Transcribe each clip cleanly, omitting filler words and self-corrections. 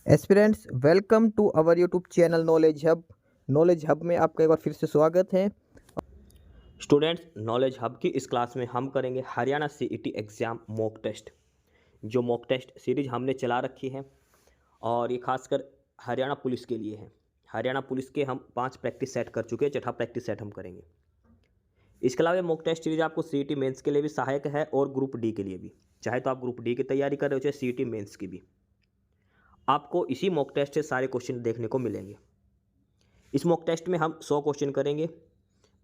Aspirants welcome to our YouTube channel Knowledge Hub में आपका एक बार फिर से स्वागत है। स्टूडेंट्स, नॉलेज हब की इस क्लास में हम करेंगे Haryana CET exam mock test. जो मॉक टेस्ट सीरीज हमने चला रखी है और ये खासकर हरियाणा पुलिस के लिए है। हरियाणा पुलिस के हम 5 प्रैक्टिस सेट कर चुके हैं, छठा प्रैक्टिस सेट हम करेंगे। इसके अलावा मॉक टेस्ट सीरीज आपको सीईटी मेंस के लिए भी सहायक है और ग्रुप डी के लिए भी। चाहे तो आप ग्रुप डी की तैयारी कर रहे हो, चाहे सीईटी मेंस की भी, आपको इसी मॉक टेस्ट से सारे क्वेश्चन देखने को मिलेंगे। इस मॉक टेस्ट में हम 100 क्वेश्चन करेंगे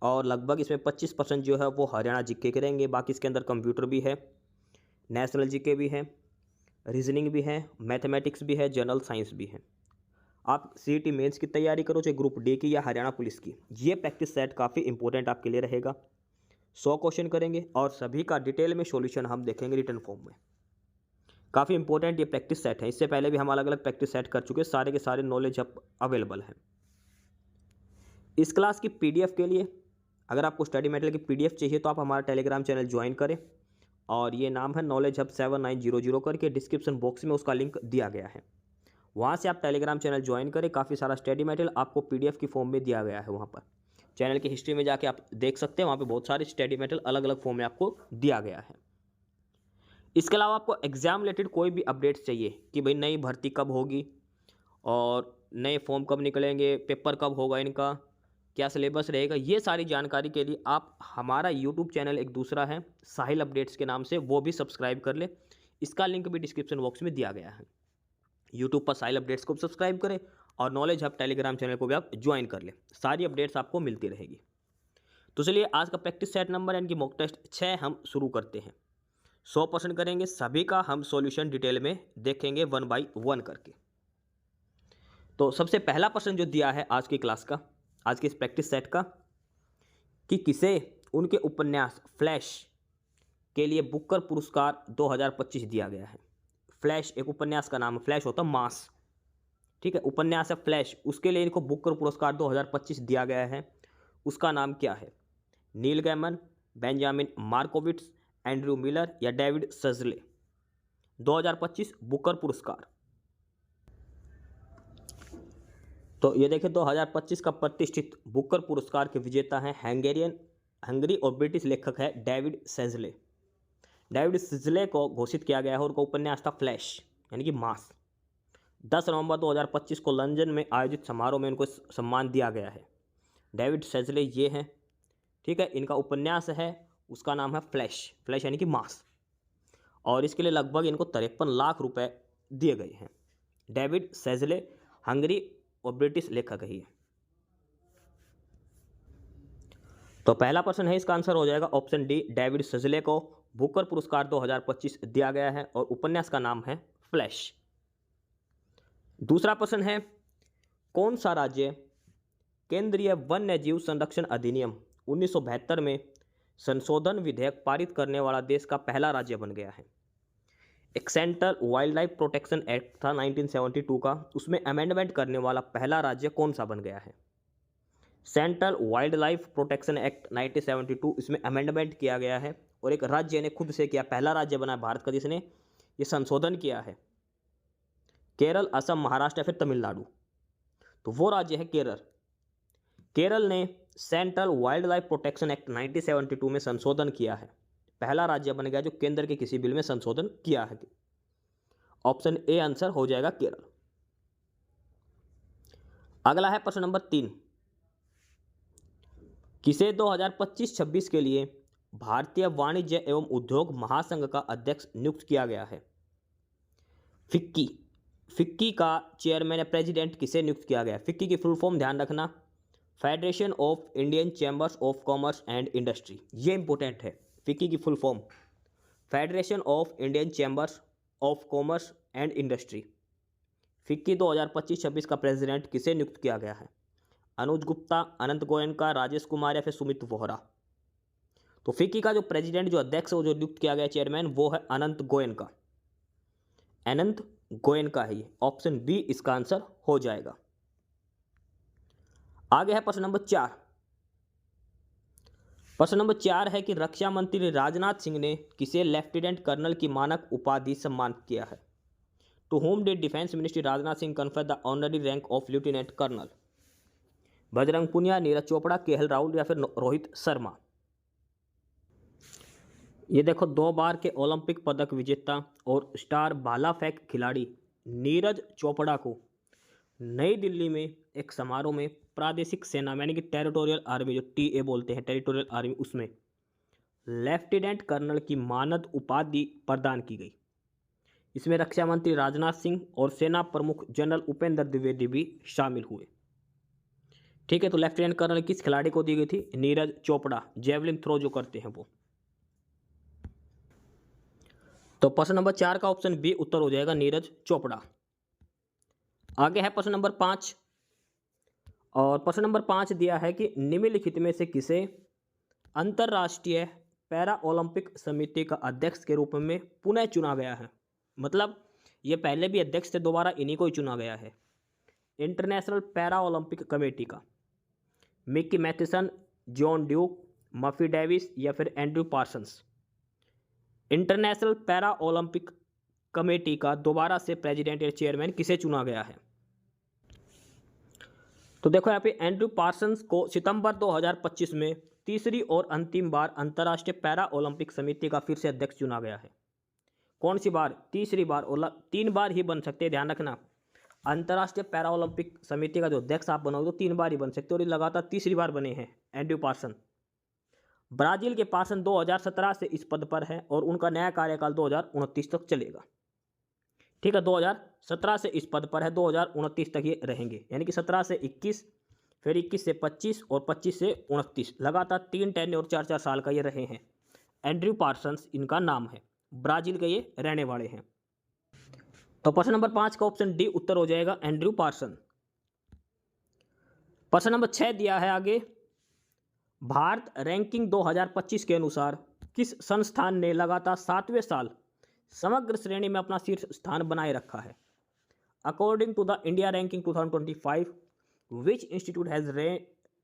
और लगभग इसमें 25% जो है वो हरियाणा जीके के रहेंगे। बाकी इसके अंदर कंप्यूटर भी है, नेशनल जीके भी है, रीजनिंग भी है, मैथमेटिक्स भी है, जनरल साइंस भी है। आप सीईटी मेंस की तैयारी करो, चाहे ग्रुप डी की या हरियाणा पुलिस की, ये प्रैक्टिस सेट काफ़ी इंपॉर्टेंट आपके लिए रहेगा। 100 क्वेश्चन करेंगे और सभी का डिटेल में सॉल्यूशन हम देखेंगे रिटर्न फॉर्म में। काफ़ी इंपॉर्टेंट ये प्रैक्टिस सेट है। इससे पहले भी हम अलग अलग प्रैक्टिस सेट कर चुके हैं, सारे के सारे नॉलेज अब अवेलेबल हैं। इस क्लास की पीडीएफ के लिए, अगर आपको स्टडी मटेरियल की पीडीएफ चाहिए तो आप हमारा टेलीग्राम चैनल ज्वाइन करें और ये नाम है नॉलेज हब 7900 करके, डिस्क्रिप्शन बॉक्स में उसका लिंक दिया गया है। वहाँ से आप टेलीग्राम चैनल ज्वाइन करें। काफ़ी सारा स्टडी मटेरियल आपको पीडीएफ की फॉर्म में दिया गया है। वहाँ पर चैनल की हिस्ट्री में जाके आप देख सकते हैं, वहाँ पर बहुत सारे स्टडी मटेरियल अलग अलग फॉर्म में आपको दिया गया है। इसके अलावा आपको एग्ज़ाम रिलेटेड कोई भी अपडेट्स चाहिए कि भाई नई भर्ती कब होगी और नए फॉर्म कब निकलेंगे, पेपर कब होगा इनका, क्या सिलेबस रहेगा, ये सारी जानकारी के लिए आप हमारा यूट्यूब चैनल एक दूसरा है साहिल अपडेट्स के नाम से, वो भी सब्सक्राइब कर ले। इसका लिंक भी डिस्क्रिप्शन बॉक्स में दिया गया है। यूट्यूब पर साहिल अपडेट्स को सब्सक्राइब करें और नॉलेज हब टेलीग्राम चैनल को भी आप ज्वाइन कर लें। सारी अपडेट्स आपको मिलती रहेगी। तो चलिए आज का प्रैक्टिस सेट नंबर यानी कि मॉक टेस्ट 6 हम शुरू करते हैं। 100% करेंगे, सभी का हम सॉल्यूशन डिटेल में देखेंगे 1 बाय 1 करके। तो सबसे पहला प्रश्न जो दिया है आज की क्लास का, आज के इस प्रैक्टिस सेट का, कि किसे उनके उपन्यास फ्लैश के लिए बुकर पुरस्कार 2025 दिया गया है। फ्लैश एक उपन्यास का नाम है, फ्लैश होता मास, ठीक है, उपन्यास है फ्लैश, उसके लिए इनको बुकर पुरस्कार 2025 दिया गया है। उसका नाम क्या है? Neil Gaiman, Benjamin Markovits, Andrew Miller या डेविड सजले। 2025 बुकर पुरस्कार। तो ये देखें, 2025 का प्रतिष्ठित बुकर पुरस्कार के विजेता हैं हंगरी और ब्रिटिश लेखक है डेविड सेजले। डेविड सेजले को घोषित किया गया है और उनका उपन्यास था फ्लैश यानी कि मास। 10 नवंबर 2025 को लंदन में आयोजित समारोह में इनको सम्मान दिया गया है। डेविड सेजले ये हैं, ठीक है। इनका उपन्यास है, उसका नाम है फ्लैश, फ्लैश यानी कि मास, और इसके लिए लगभग इनको 53 लाख रुपए दिए गए हैं। डेविड सेजले हंगरी और ब्रिटिश लेखक है ये। तो पहला प्रश्न है, इसका आंसर हो जाएगा ऑप्शन डी, डेविड सजले को बुकर पुरस्कार 2025 दिया गया है और उपन्यास का नाम है फ्लैश। दूसरा प्रश्न है, कौन सा राज्य केंद्रीय वन्यजीव संरक्षण अधिनियम 1972 में संशोधन विधेयक पारित करने वाला देश का पहला राज्य बन गया है? एक central wild life protection act था 1972 का, उसमें अमेंडमेंट करने वाला पहला राज्य कौन सा बन गया है? Central wild life protection act 1972, इसमें अमेंडमेंट किया गया है और एक राज्य ने खुद से किया, पहला राज्य बना भारत का जिसने ये संशोधन किया है। केरल, असम, महाराष्ट्र या फिर तमिलनाडु? तो वो राज्य है केरल। केरल ने central wild life protection act 1972 में संशोधन किया है, पहला राज्य बन गया जो केंद्र के किसी बिल में संशोधन किया है। ऑप्शन ए आंसर हो जाएगा केरल। अगला है प्रश्न नंबर 3, किसे 2025-26 के लिए भारतीय वाणिज्य एवं उद्योग महासंघ का अध्यक्ष नियुक्त किया गया है? फिक्की का चेयरमैन या प्रेसिडेंट किसे नियुक्त किया गया है? फिक्की की फुल फॉर्म ध्यान रखना, federation of Indian chambers of commerce and industry, ये इंपॉर्टेंट है। फिक्की की full form federation of Indian chambers of commerce and industry. FICCI 2025-26 का प्रेसिडेंट किसे नियुक्त किया गया है? अनुज गुप्ता, अनंत गोयनका, राजेश कुमार या फिर सुमित वोहरा? तो फिक्की का जो प्रेसिडेंट, जो अध्यक्ष जो नियुक्त किया गया चेयरमैन, वो है अनंत गोयनका। अनंत गोयनका है ये। ऑप्शन बी इसका आंसर हो जाएगा। आगे है प्रश्न नंबर 4। प्रश्न नंबर 4 है कि रक्षा मंत्री राजनाथ सिंह ने किसे लेफ्टिनेंट कर्नल की मानक उपाधि सम्मानित किया है? To whom did defence ministry Rajnath Singh confer the honorary rank of lieutenant colonel? Bajrang Punia, Neeraj Chopra, KL Rahul या फिर रोहित शर्मा? ये देखो, 2 बार के ओलंपिक पदक विजेता और स्टार भाला फेंक खिलाड़ी नीरज चोपड़ा को नई दिल्ली में एक समारोह में प्रादेशिक सेना यानी कि टेरिटोरियल आर्मी, जो टीए बोलते हैं, टेरिटोरियल आर्मी, उसमें लेफ्टिनेंट कर्नल की मानद उपाधि प्रदान की गई। इसमें रक्षा मंत्री राजनाथ सिंह और सेना प्रमुख जनरल उपेंद्र द्विवेदी भी शामिल हुए। ठीक है, तो लेफ्टिनेंट कर्नल किस खिलाड़ी को दी गई थी? नीरज चोपड़ा, जेवलिन थ्रो जो करते हैं वो। तो प्रश्न नंबर 4 का ऑप्शन बी उत्तर हो जाएगा, नीरज चोपड़ा। आगे है प्रश्न नंबर 5, और प्रश्न नंबर 5 दिया है कि निम्नलिखित में से किसे अंतर्राष्ट्रीय पैरा ओलंपिक समिति का अध्यक्ष के रूप में पुनः चुना गया है? मतलब ये पहले भी अध्यक्ष थे, दोबारा इन्हीं को ही चुना गया है। इंटरनेशनल पैरा ओलंपिक कमेटी का मिकी मैथिसन, जॉन ड्यूक, मफी डेविस या फिर Andrew Parsons? International para Olympic committee का दोबारा से प्रेसिडेंट या चेयरमैन किसे चुना गया है? तो देखो यहाँ पे एंड्रू पार्सन्स को सितंबर 2025 में तीसरी और अंतिम बार अंतर्राष्ट्रीय पैरा ओलंपिक समिति का फिर से अध्यक्ष चुना गया है। कौन सी बार? तीसरी बार। 3 बार ही बन सकते हैं, ध्यान रखना। अंतर्राष्ट्रीय पैरा ओलंपिक समिति का जो अध्यक्ष आप बनोगे तो 3 बार ही बन सकते हो, और ये लगातार तीसरी बार बने हैं एंड्रू पार्सन। ब्राजील के पार्सन 2017 से इस पद पर है और उनका नया कार्यकाल 2029 तक चलेगा। ठीक है, 2017 से इस पद पर है, 2029 तक ये रहेंगे, यानी कि 17 से 21, फिर 21 से 25 और 25 से 29, लगातार 3 टेन्योर और 4-4 साल का ये रहे हैं। एंड्रू पार्सन्स इनका नाम है, ब्राजील के ये रहने वाले हैं। तो प्रश्न नंबर 5 का ऑप्शन डी उत्तर हो जाएगा, एंड्रू पार्सन। प्रश्न नंबर 6 दिया है आगे, भारत रैंकिंग 2025 के अनुसार किस संस्थान ने लगातार 7वें साल समग्र श्रेणी में अपना शीर्ष स्थान बनाए रखा है? According to the India ranking 2025, which institute has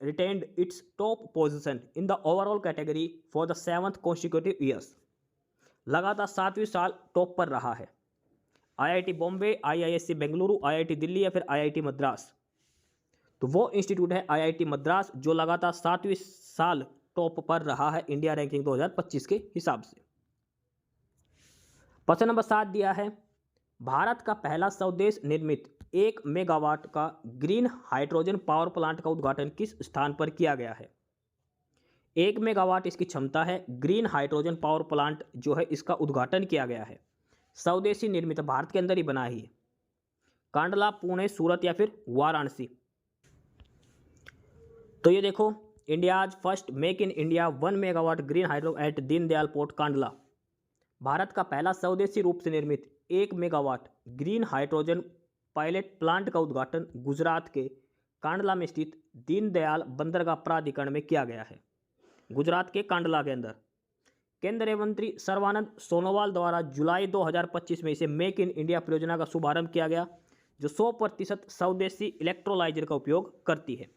retained its top position in the overall category for the 7th consecutive years? लगातार 7वीं साल टॉप पर रहा है। IIT Bombay, IISc Bengaluru, IIT Delhi या फिर आईआईटी मद्रास? तो वो इंस्टीट्यूट है आईआईटी मद्रास, जो लगातार 7वीं साल टॉप पर रहा है इंडिया रैंकिंग 2025 के हिसाब से। प्रश्न नंबर 7 दिया है, भारत का पहला स्वदेश निर्मित 1 मेगावाट का ग्रीन हाइड्रोजन पावर प्लांट का उद्घाटन किस स्थान पर किया गया है? 1 मेगावाट इसकी क्षमता है, ग्रीन हाइड्रोजन पावर प्लांट जो है इसका उद्घाटन किया गया है, स्वदेशी निर्मित, भारत के अंदर ही बना ही है। कांडला, पुणे, सूरत या फिर वाराणसी? तो ये देखो, India's first make in India 1 megawatt green hydro at Deendayal port Kandla. Bharat का पहला स्वदेशी रूप से निर्मित 1 megawatt green hydrogen pilot plant का उद्घाटन गुजरात के कांडला में स्थित दीनदयाल बंदरगाह प्राधिकरण में किया गया है, गुजरात के कांडला के अंदर। केंद्रीय मंत्री सर्बानंद सोनोवाल द्वारा जुलाई 2025 में इसे मेक इन इंडिया परियोजना का शुभारंभ किया गया, जो 100% स्वदेशी इलेक्ट्रोलाइजर का उपयोग करती है।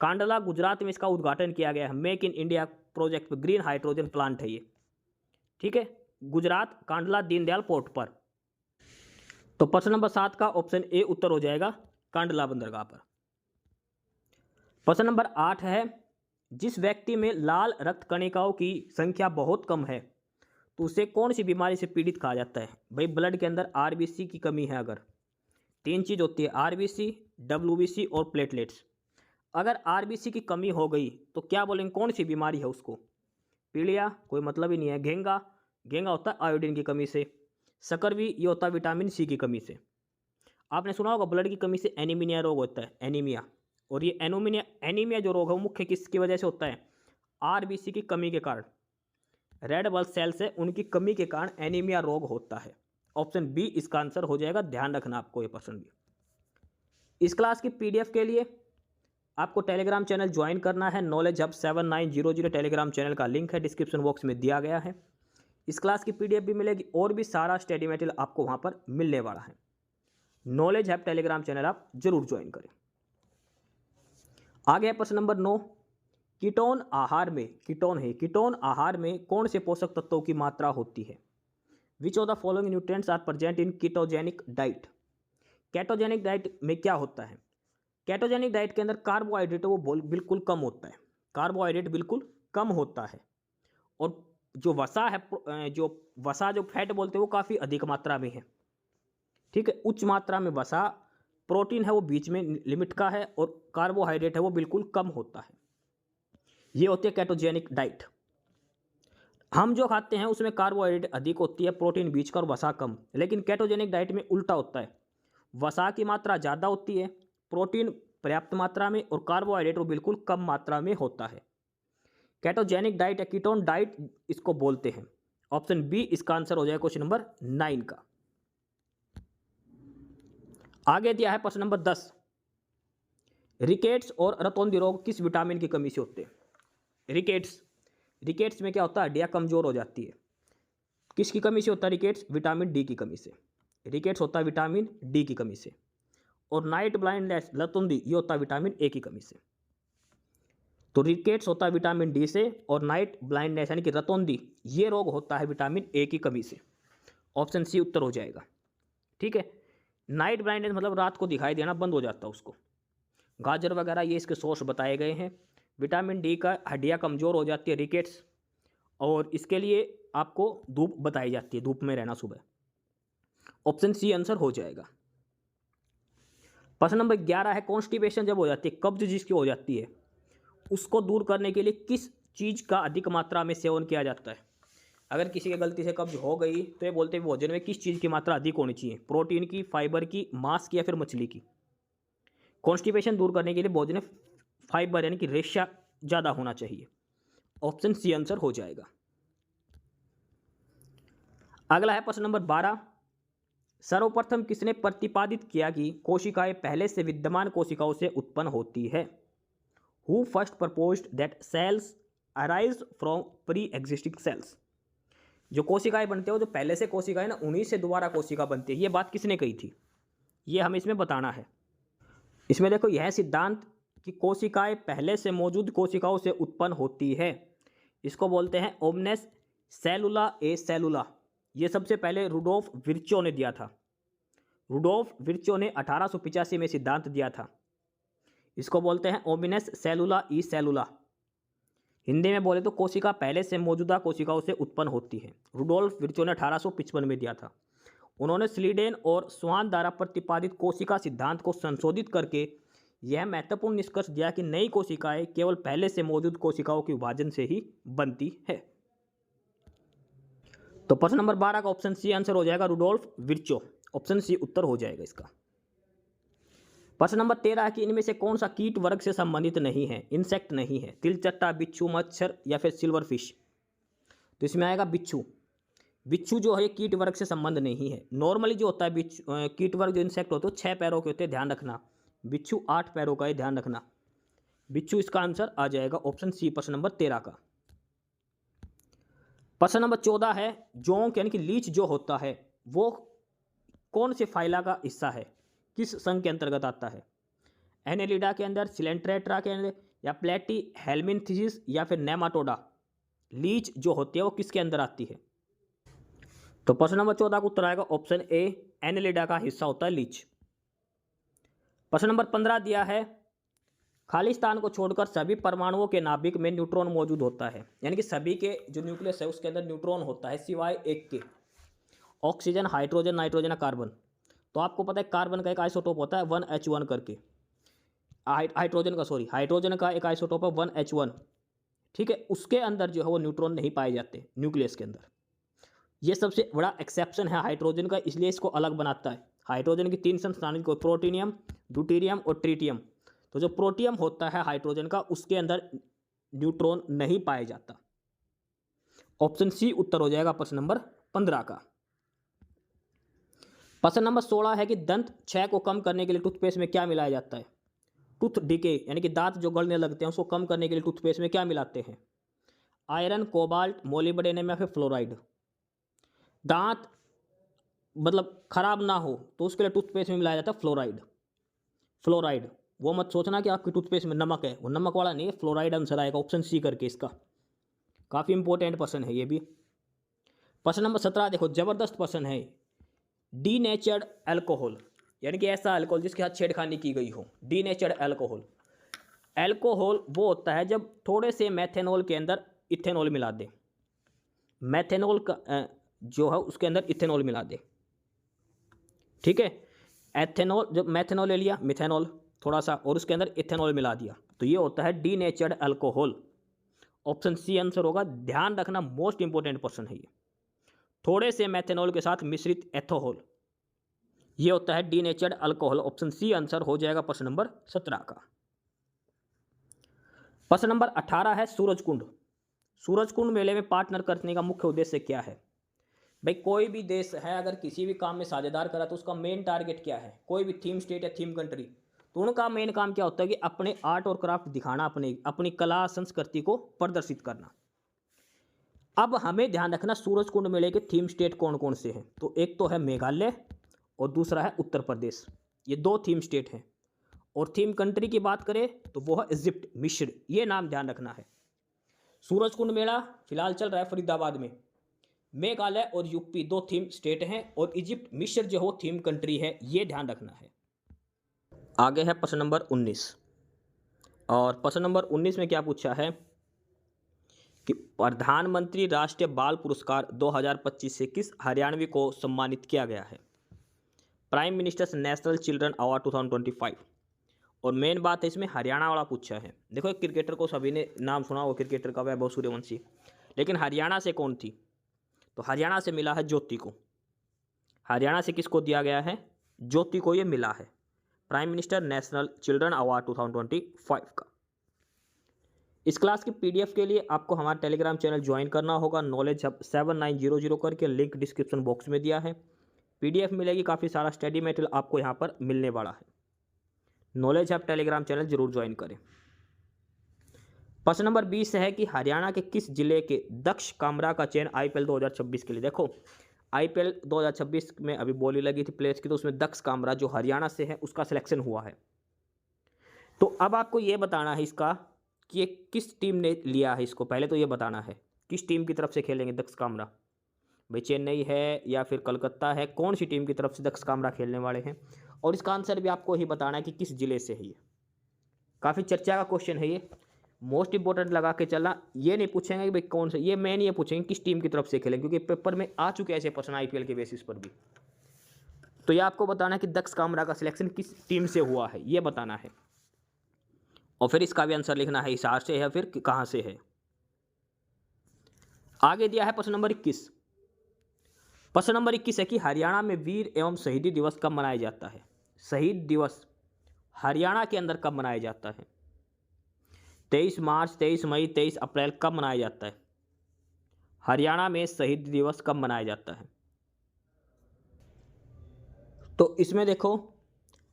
कांडला गुजरात में इसका उद्घाटन किया गया है, मेक इन इंडिया प्रोजेक्ट पर, ग्रीन हाइड्रोजन प्लांट है ये। ठीक है, गुजरात, कांडला, दीनदयाल पोर्ट पर। तो प्रश्न नंबर 7 का ऑप्शन ए उत्तर हो जाएगा, कांडला बंदरगाह पर। प्रश्न नंबर 8 है, जिस व्यक्ति में लाल रक्त कणिकाओं की संख्या बहुत कम है तो उसे कौन सी बीमारी से पीड़ित कहा जाता है? भाई ब्लड के अंदर आरबीसी की कमी है, अगर 3 चीज होती है, आरबीसी, डब्ल्यूबीसी और प्लेटलेट्स। अगर आरबीसी की कमी हो गई तो क्या बोलेंगे, कौन सी बीमारी है उसको? पीलिया, कोई मतलब ही नहीं है। घेंगा, घेंगा होता है आयोडीन की कमी से। सकरवी, ये होता है विटामिन सी की कमी से। आपने सुना होगा ब्लड की कमी से एनीमिया रोग होता है, एनीमिया। और ये एनीमिया जो रोग है वो मुख्य किसकी वजह से होता है? आरबीसी की कमी के कारण, रेड ब्लड सेल्स है उनकी कमी के कारण एनीमिया रोग होता है। ऑप्शन बी इसका आंसर हो जाएगा, ध्यान रखना आपको ये प्रश्न भी। इस क्लास की पीडीएफ के लिए आपको टेलीग्राम चैनल ज्वाइन करना है, नॉलेज हब 7900 टेलीग्राम चैनल का लिंक है डिस्क्रिप्शन बॉक्स में दिया गया है। इस क्लास की पीडीएफ भी मिलेगी और भी सारा स्टडी मटेरियल आपको वहाँ पर मिलने वाला है। नॉलेज हब टेलीग्राम चैनल आप जरूर ज्वाइन करें। आगे है प्रश्न नंबर 9, कीटोन आहार में, कीटोन है, कीटोन आहार में कौन से पोषक तत्वों की मात्रा होती है? Which of the following nutrients are present in ketogenic diet. Ketogenic diet में क्या होता है? केटोजेनिक डाइट के अंदर कार्बोहाइड्रेट वो बिल्कुल कम होता है, कार्बोहाइड्रेट बिल्कुल कम होता है, और जो वसा है, जो वसा जो फैट बोलते हैं वो काफ़ी अधिक मात्रा में है। ठीक है, उच्च मात्रा में वसा, प्रोटीन है वो बीच में लिमिट का है, और कार्बोहाइड्रेट है वो बिल्कुल कम होता है। ये होती है केटोजेनिक डाइट। हम जो खाते हैं उसमें कार्बोहाइड्रेट अधिक होती है, प्रोटीन बीच का और वसा कम। लेकिन केटोजेनिक डाइट में उल्टा होता है, वसा की मात्रा ज़्यादा होती है, प्रोटीन पर्याप्त मात्रा में, और कार्बोहाइड्रेट वो बिल्कुल कम मात्रा में होता है। केटोजेनिक डाइट या कीटोन डाइट इसको बोलते हैं। ऑप्शन बी इसका आंसर हो जाएगा क्वेश्चन नंबर 9 का। आगे दिया है प्रश्न नंबर 10, रिकेट्स और रतौंधी रोग किस विटामिन की कमी से होते हैं? रिकेट्स में क्या होता है? हड्डियाँ कमजोर हो जाती है। किसकी कमी से होता है रिकेट्स? विटामिन डी की कमी से। रिकेट्स होता है विटामिन डी की कमी से। और नाइट ब्लाइंडनेस, रतौंधी, ये होता है विटामिन ए की कमी से। तो रिकेट्स होता है विटामिन डी से, और नाइट ब्लाइंडनेस यानी कि रतौंधी, ये रोग होता है विटामिन ए की कमी से। ऑप्शन सी उत्तर हो जाएगा। ठीक है, नाइट ब्लाइंडनेस मतलब रात को दिखाई देना बंद हो जाता है उसको। गाजर वगैरह ये इसके सोर्स बताए गए हैं। विटामिन डी का हड्डियाँ कमज़ोर हो जाती है, रिकेट्स, और इसके लिए आपको धूप बताई जाती है, धूप में रहना सुबह। ऑप्शन सी आंसर हो जाएगा। प्रश्न नंबर 11 है, कॉन्स्टिपेशन जब हो जाती है, कब्ज जिसकी हो जाती है, उसको दूर करने के लिए किस चीज़ का अधिक मात्रा में सेवन किया जाता है? अगर किसी की गलती से कब्ज हो गई तो ये बोलते हैं भोजन में किस चीज़ की मात्रा अधिक होनी चाहिए? प्रोटीन की, फाइबर की, मांस की, या फिर मछली की? कॉन्स्टिपेशन दूर करने के लिए भोजन में फाइबर यानी कि रेशा ज़्यादा होना चाहिए। ऑप्शन सी आंसर हो जाएगा। अगला है प्रश्न नंबर 12, सर्वप्रथम किसने प्रतिपादित किया कि कोशिकाएं पहले से विद्यमान कोशिकाओं से उत्पन्न होती है? Who first proposed that cells arise from pre existing cells. जो कोशिकाएं बनते हो, जो पहले से कोशिकाएं ना, उन्हीं से दोबारा कोशिका बनती है। ये बात किसने कही थी? ये हमें इसमें बताना है। इसमें देखो, यह सिद्धांत कि कोशिकाएं पहले से मौजूद कोशिकाओं से उत्पन्न होती है, इसको बोलते हैं ओमनेस सेलुला ए सेलुला। ये सबसे पहले रुडोल्फ विर्चो ने दिया था। रुडोल्फ विर्चो ने 1885 में सिद्धांत दिया था। इसको बोलते हैं ओमिनस सेलुला ई सेलुला। हिंदी में बोले तो कोशिका पहले से मौजूदा कोशिकाओं से उत्पन्न होती है। रुडोल्फ विर्चो ने 1855 में दिया था। उन्होंने स्लीडेन और स्वान द्वारा प्रतिपादित कोशिका सिद्धांत को संशोधित करके यह महत्वपूर्ण निष्कर्ष दिया कि नई कोशिकाएं केवल पहले से मौजूद कोशिकाओं के विभाजन से ही बनती है। तो प्रश्न नंबर 12 का ऑप्शन सी आंसर हो जाएगा, रुडोल्फ विर्चो। ऑप्शन सी उत्तर हो जाएगा इसका। प्रश्न नंबर 13 है कि इनमें से कौन सा कीट वर्ग से संबंधित नहीं है, इंसेक्ट नहीं है? तिलचट्टा, बिच्छू, मच्छर, या फिर सिल्वर फिश? तो इसमें आएगा बिच्छू। बिच्छू जो है कीट वर्ग से संबंध नहीं है। नॉर्मली जो होता है बिच्छू कीट वर्ग जो इंसेक्ट होते हैं 6 पैरों के होते हैं, ध्यान रखना। बिच्छू 8 पैरों का है, ध्यान रखना। बिच्छू इसका आंसर आ जाएगा ऑप्शन सी, प्रश्न नंबर 13 का। प्रश्न नंबर 14 है, जोंक यानी कि लीच जो होता है वो कौन से फाइला का हिस्सा है, किस संघ के अंतर्गत आता है? एनेलिडा के अंदर, सिलेंट्रेट्रा के अंदर, या प्लेटी हेलमिन्थेसिस, या फिर नेमाटोडा? लीच जो होती है वो किसके अंदर आती है? तो प्रश्न नंबर 14 का उत्तर आएगा ऑप्शन ए, एनेलिडा का हिस्सा होता है लीच। प्रश्न नंबर 15 दिया है, खाली स्थान को छोड़कर सभी परमाणुओं के नाभिक में न्यूट्रॉन मौजूद होता है, यानी कि सभी के जो न्यूक्लियस है उसके अंदर न्यूट्रॉन होता है सिवाय एक के, ऑक्सीजन, हाइड्रोजन, नाइट्रोजन या कार्बन। तो आपको पता है कार्बन का एक आइसोटोप होता है 1H1 करके, हाइड्रोजन का एक आइसोटोप है 1H1। ठीक है, उसके अंदर जो है वो न्यूट्रॉन नहीं पाए जाते न्यूक्लियस के अंदर। ये सबसे बड़ा एक्सेप्शन है हाइड्रोजन का, इसलिए इसको अलग बनाता है। हाइड्रोजन की 3 संस्थानिक को, प्रोटीनियम, ड्यूटेरियम और ट्रिटियम। तो जो प्रोटियम होता है हाइड्रोजन का, उसके अंदर न्यूट्रॉन नहीं पाया जाता। ऑप्शन सी उत्तर हो जाएगा प्रश्न नंबर 15 का। प्रश्न नंबर 16 है कि दंत क्षय को कम करने के लिए टूथपेस्ट में क्या मिलाया जाता है? टूथ डिके यानी कि दांत जो गलने लगते हैं उसको कम करने के लिए टूथपेस्ट में क्या मिलाते हैं? आयरन, कोबाल्ट, मोलिब्डेनम या फिर फ्लोराइड? दांत मतलब खराब ना हो तो उसके लिए टूथपेस्ट में मिलाया जाता है फ्लोराइड। वो मत सोचना कि आपकी टूथपेस्ट में नमक है, वो नमक वाला नहीं है, फ्लोराइड आंसर आएगा ऑप्शन सी करके इसका। काफ़ी इंपॉर्टेंट प्रश्न है ये भी। प्रश्न नंबर 17 देखो, जबरदस्त प्रश्न है। डीनेचर्ड अल्कोहल, यानी कि ऐसा अल्कोहल जिसके साथ छेड़खानी की गई हो। डीनेचर्ड अल्कोहल, अल्कोहल वो होता है जब थोड़े से मेथेनॉल के अंदर इथेनॉल मिला दे। मेथेनॉल का जो है उसके अंदर इथेनॉल मिला दे, ठीक है। एथेनॉल, जब मेथेनॉल ले लिया, मिथेनॉल थोड़ा सा, और उसके अंदर इथेनॉल मिला दिया, तो ये होता है denatured alcohol. Option C answer होगा। ध्यान रखना, मोस्ट इंपॉर्टेंट क्वेश्चन है ये। थोड़े से मेथेनॉल के साथ मिश्रित एथोहॉल, ये होता है denatured alcohol. Option C answer हो जाएगा प्रश्न नंबर 17 का। प्रश्न नंबर 18 है सूरजकुंड। सूरजकुंड मेले में पार्टनर करने का मुख्य उद्देश्य क्या है? भाई कोई भी देश है अगर किसी भी काम में साझेदार करा तो उसका मेन टारगेट क्या है? कोई भी थीम स्टेट या थीम कंट्री, तो उनका मेन काम क्या होता है कि अपने आर्ट और क्राफ्ट दिखाना, अपनी कला संस्कृति को प्रदर्शित करना। अब हमें ध्यान रखना सूरजकुंड मेले के थीम स्टेट कौन कौन से हैं। तो एक तो है मेघालय और दूसरा है उत्तर प्रदेश, ये दो थीम स्टेट हैं। और थीम कंट्री की बात करें तो वो है इजिप्ट, मिस्र, ये नाम ध्यान रखना है। सूरजकुंड मेला फिलहाल चल रहा है फरीदाबाद में। मेघालय और यूपी दो थीम स्टेट हैं, और इजिप्ट, मिस्र जो हो थीम कंट्री है, ये ध्यान रखना है। आगे है प्रश्न नंबर 19, और प्रश्न नंबर 19 में क्या पूछा है कि प्रधानमंत्री राष्ट्रीय बाल पुरस्कार 2025 से किस हरियाणवी को सम्मानित किया गया है? Prime ministers national children award 2025। और मेन बात है इसमें हरियाणा वाला पूछा है। देखो एक क्रिकेटर को सभी ने नाम सुना हो, क्रिकेटर का वैभव सूर्यवंशी, लेकिन हरियाणा से कौन थी? तो हरियाणा से मिला है ज्योति को। हरियाणा से किसको दिया गया है? ज्योति को ये मिला है, prime minister national children award 2025 का। इस क्लास की पीडीएफ के लिए आपको हमारा टेलीग्राम चैनल ज्वाइन करना होगा, नॉलेज हब 7900 करके, लिंक डिस्क्रिप्शन बॉक्स में दिया है। पीडीएफ मिलेगी, काफ़ी सारा स्टडी मटेरियल आपको यहाँ पर मिलने वाला है। नॉलेज हब टेलीग्राम चैनल जरूर ज्वाइन करें। प्रश्न नंबर 20 है कि हरियाणा के किस जिले के दक्ष कामरा का चयन आईपीएल 2026 के लिए? देखो आईपीएल 2026 में अभी बोली लगी थी प्लेयर्स की, तो उसमें दक्ष कामरा जो हरियाणा से है उसका सिलेक्शन हुआ है। तो अब आपको ये बताना है इसका कि ये किस टीम ने लिया है इसको। पहले तो ये बताना है किस टीम की तरफ से खेलेंगे दक्ष कामरा। भाई चेन्नई है या फिर कलकत्ता है, कौन सी टीम की तरफ से दक्ष कामरा खेलने वाले हैं? और इसका आंसर भी आपको ही बताना है कि किस जिले से है ये। काफ़ी चर्चा का क्वेश्चन है ये, मोस्ट इंपॉर्टेंट लगा के चलना। ये नहीं पूछेंगे कि भाई कौन से, ये मेन ये पूछेंगे किस टीम की तरफ से खेलें, क्योंकि पेपर में आ चुके ऐसे प्रश्न आईपीएल के बेसिस पर भी। तो ये आपको बताना है कि दक्ष कामरा का सिलेक्शन किस टीम से हुआ है, ये बताना है। और फिर इसका भी आंसर लिखना है, हिसार से है या फिर कहाँ से है। आगे दिया है प्रश्न नंबर 21। प्रश्न नंबर 21 है कि हरियाणा में वीर एवं शहीदी दिवस कब मनाया जाता है? शहीद दिवस हरियाणा के अंदर कब मनाया जाता है? 23 मार्च, 23 मई, 23 अप्रैल कब मनाया जाता है? हरियाणा में शहीद दिवस कब मनाया जाता है? तो इसमें देखो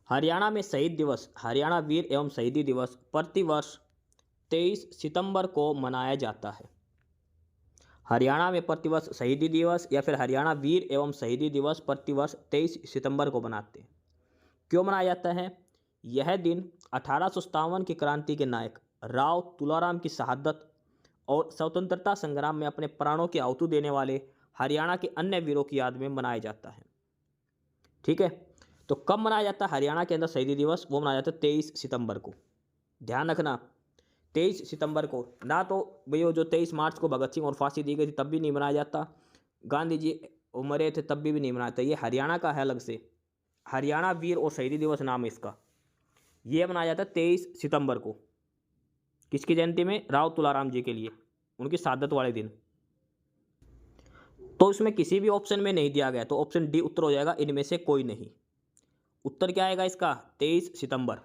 हरियाणा में शहीद दिवस, हरियाणा वीर एवं शहीदी दिवस प्रतिवर्ष 23 सितंबर को मनाया जाता है। हरियाणा में प्रतिवर्ष शहीदी दिवस या फिर हरियाणा वीर एवं शहीदी दिवस प्रतिवर्ष 23 सितंबर को मनाते हैं। क्यों मनाया जाता है? यह दिन 1857 की क्रांति के नायक राव तुलाराम की शहादत और स्वतंत्रता संग्राम में अपने प्राणों की आहुति देने वाले हरियाणा के अन्य वीरों की याद में मनाया जाता है। ठीक है, तो कब मनाया जाता है हरियाणा के अंदर शहीदी दिवस? वो मनाया जाता है 23 सितंबर को। ध्यान रखना 23 सितंबर को, ना तो भाई वो जो 23 मार्च को भगत सिंह और फांसी दी गई थी तब भी नहीं मनाया जाता, गांधी जी मरे थे तब भी नहीं मनाया जाता। ये हरियाणा का है अलग से, हरियाणा वीर और शहीदी दिवस नाम है इसका। ये मनाया जाता है 23 सितंबर को। किसकी जयंती में? राव तुलाराम जी के लिए, उनकी शहादत वाले दिन। तो इसमें किसी भी ऑप्शन में नहीं दिया गया, तो ऑप्शन डी उत्तर हो जाएगा, इनमें से कोई नहीं। उत्तर क्या आएगा इसका? 23 सितंबर।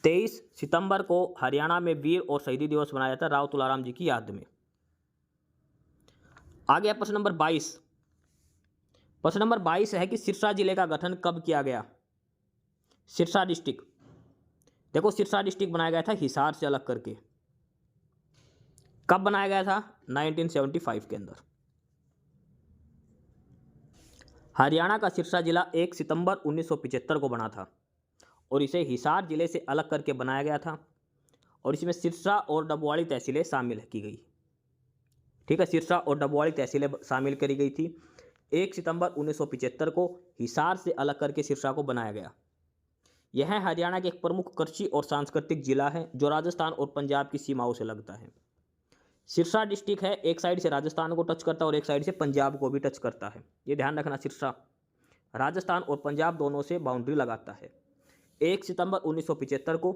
23 सितंबर को हरियाणा में वीर और शहीदी दिवस मनाया जाता है राव तुलाराम जी की याद में। आगे प्रश्न नंबर 22। प्रश्न नंबर 22 है कि सिरसा जिले का गठन कब किया गया? सिरसा डिस्ट्रिक्ट, देखो सिरसा डिस्ट्रिक्ट बनाया गया था हिसार से अलग करके। कब बनाया गया था? 1975 के अंदर। हरियाणा का सिरसा जिला 1 सितंबर 1975 को बना था और इसे हिसार जिले से अलग करके बनाया गया था, और इसमें सिरसा और डबवाड़ी तहसीलें शामिल की गई। ठीक है, सिरसा और डबवाली तहसीलें शामिल करी गई थी। 1 सितंबर 1975 को हिसार से अलग करके सिरसा को बनाया गया। यह हरियाणा के एक प्रमुख कृषि और सांस्कृतिक जिला है जो राजस्थान और पंजाब की सीमाओं से लगता है। सिरसा डिस्ट्रिक्ट है, एक साइड से राजस्थान को टच करता है और एक साइड से पंजाब को भी टच करता है। ये ध्यान रखना, सिरसा राजस्थान और पंजाब दोनों से बाउंड्री लगाता है। 1 सितंबर 1975 को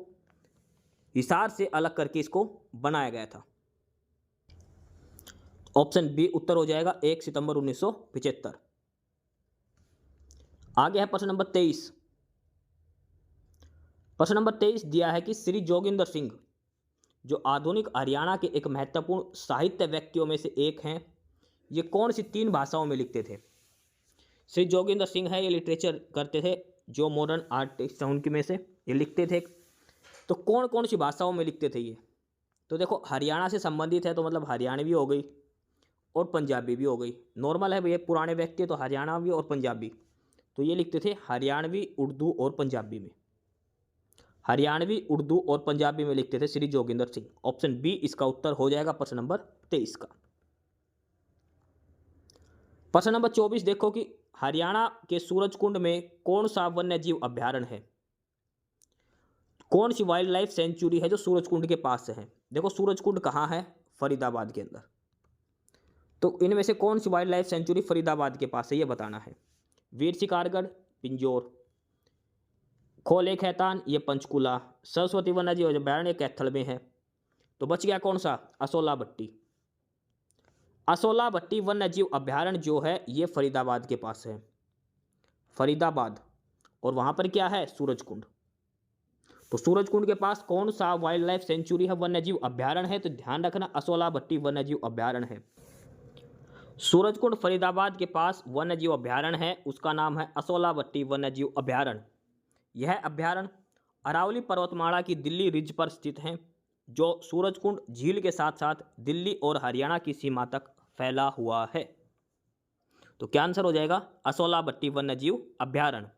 हिसार से अलग करके इसको बनाया गया था। ऑप्शन बी उत्तर हो जाएगा 1 सितंबर 1975। आगे है प्रश्न नंबर 23। प्रश्न नंबर 23 दिया है कि श्री जोगिंदर सिंह जो आधुनिक हरियाणा के एक महत्वपूर्ण साहित्य व्यक्तियों में से एक हैं, ये कौन सी 3 भाषाओं में लिखते थे? श्री जोगिंदर सिंह है, ये लिटरेचर करते थे, जो मॉडर्न आर्टिस्ट हैं उनकी में से ये लिखते थे। तो कौन कौन सी भाषाओं में लिखते थे ये? तो देखो, हरियाणा से संबंधित है तो मतलब हरियाणवी हो गई और पंजाबी भी हो गई। नॉर्मल है, ये पुराने व्यक्ति तो हरियाणवी और पंजाबी, तो ये लिखते थे हरियाणवी, उर्दू और पंजाबी में। हरियाणवी, उर्दू और पंजाबी में लिखते थे श्री जोगिंदर सिंह। ऑप्शन बी इसका उत्तर हो जाएगा प्रश्न नंबर 23 का। प्रश्न नंबर 24 देखो कि हरियाणा के सूरजकुंड में कौन सा वन्य जीव अभ्यारण्य है? कौन सी वाइल्ड लाइफ सेंचुरी है जो सूरजकुंड के पास है? देखो, सूरजकुंड कहाँ है? फरीदाबाद के अंदर। तो इनमें से कौन सी वाइल्ड लाइफ सेंचुरी फरीदाबाद के पास है, ये बताना है। वीर शिकारगढ़, पिंजौर, खोले खैतान, ये पंचकूला, सरस्वती वन्यजीव अभ्यारण्य कैथल में है। तो बच गया कौन सा? असोला भट्टी। असोला भट्टी वन्यजीव अभ्यारण्य जो है ये फरीदाबाद के पास है, फरीदाबाद। और वहां पर क्या है? सूरजकुंड। तो सूरजकुंड के पास कौन सा वाइल्ड लाइफ सेंचुरी है, वन्यजीव अभ्यारण्य है? तो ध्यान रखना, असोला भट्टी वन्यजीव अभ्यारण्य है। सूरजकुंड फरीदाबाद के पास वन्यजीव अभ्यारण्य है, उसका नाम है असोला भट्टी वन्यजीव अभ्यारण्य। यह अभ्यारण्य अरावली पर्वतमाला की दिल्ली रिज पर स्थित है, जो सूरजकुंड झील के साथ साथ दिल्ली और हरियाणा की सीमा तक फैला हुआ है। तो क्या आंसर हो जाएगा? असोला भट्टी वन्यजीव अभ्यारण्य।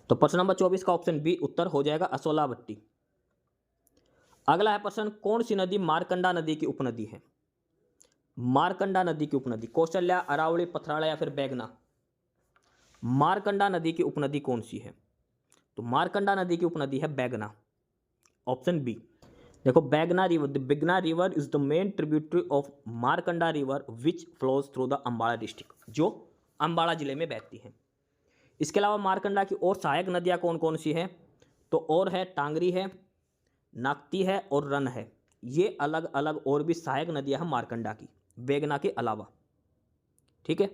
तो प्रश्न नंबर 24 का ऑप्शन बी उत्तर हो जाएगा असोला भट्टी। अगला है प्रश्न, कौन सी नदी मारकंडा नदी की उपनदी है? मारकंडा नदी की उपनदी, कौशल्या, अरावली, पथराला या फिर बैगना? मारकंडा नदी की उपनदी कौन सी है? तो मारकंडा नदी की उपनदी है बैगना। Option B. देखो, Begna river, the Begna river is the main tributary of Markanda river which flows through the Ambala district, जो अंबाला जिले में बहती है। इसके अलावा मारकंडा की और सहायक नदियां कौन कौन सी हैं? तो और है, टांगरी है, नागती है और रन है। ये अलग अलग और भी सहायक नदियां हैं मारकंडा की, बैगना के अलावा। ठीक है,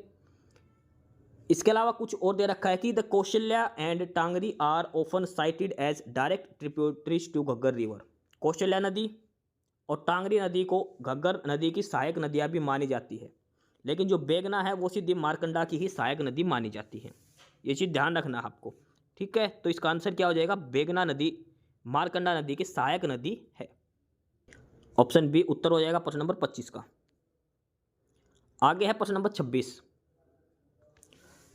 इसके अलावा कुछ और दे रखा है कि the Kaushalya and Tangri are often cited as direct tributaries to Ghaggar river. Kaushalya नदी और टांगरी नदी को घग्गर नदी की सहायक नदियां भी मानी जाती है, लेकिन जो बैगना है वो सीधी मारकंडा की ही सहायक नदी मानी जाती है। ये चीज़ ध्यान रखना आपको। ठीक है, तो इसका आंसर क्या हो जाएगा? बैगना नदी मारकंडा नदी की सहायक नदी है। ऑप्शन बी उत्तर हो जाएगा प्रश्न नंबर 25 का। आगे है प्रश्न नंबर 26।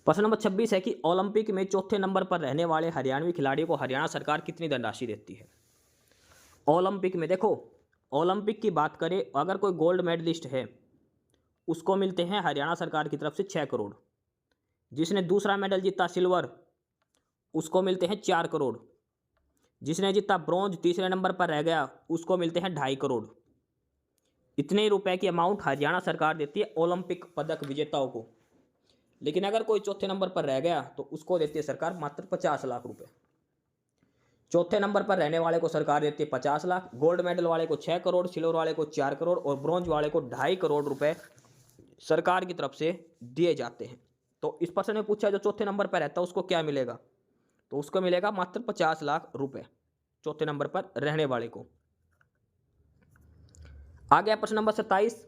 प्रश्न नंबर 26 है कि ओलंपिक में चौथे नंबर पर रहने वाले हरियाणवी खिलाड़ियों को हरियाणा सरकार कितनी धनराशि देती है? ओलंपिक में देखो, ओलंपिक की बात करें, अगर कोई गोल्ड मेडलिस्ट है उसको मिलते हैं हरियाणा सरकार की तरफ से 6 करोड़। जिसने दूसरा मेडल जीता सिल्वर, उसको मिलते हैं 4 करोड़। जिसने जीता ब्रॉन्ज, तीसरे नंबर पर रह गया, उसको मिलते हैं 2.5 करोड़। इतने रुपए की अमाउंट हरियाणा सरकार देती है ओलंपिक पदक विजेताओं को। लेकिन अगर कोई चौथे नंबर पर रह गया तो उसको देती है सरकार मात्र 50 लाख रुपए। चौथे नंबर पर रहने वाले को सरकार देती है 50 लाख, गोल्ड मेडल वाले को 6 करोड़, सिल्वर वाले को 4 करोड़ और ब्रॉन्ज वाले को 2.5 करोड़ रुपए सरकार की तरफ से दिए जाते हैं। तो इस प्रश्न ने पूछा जो चौथे नंबर पर रहता है उसको क्या मिलेगा? तो उसको मिलेगा मात्र 50 लाख रुपए, चौथे नंबर पर रहने वाले को। आगे प्रश्न नंबर 27।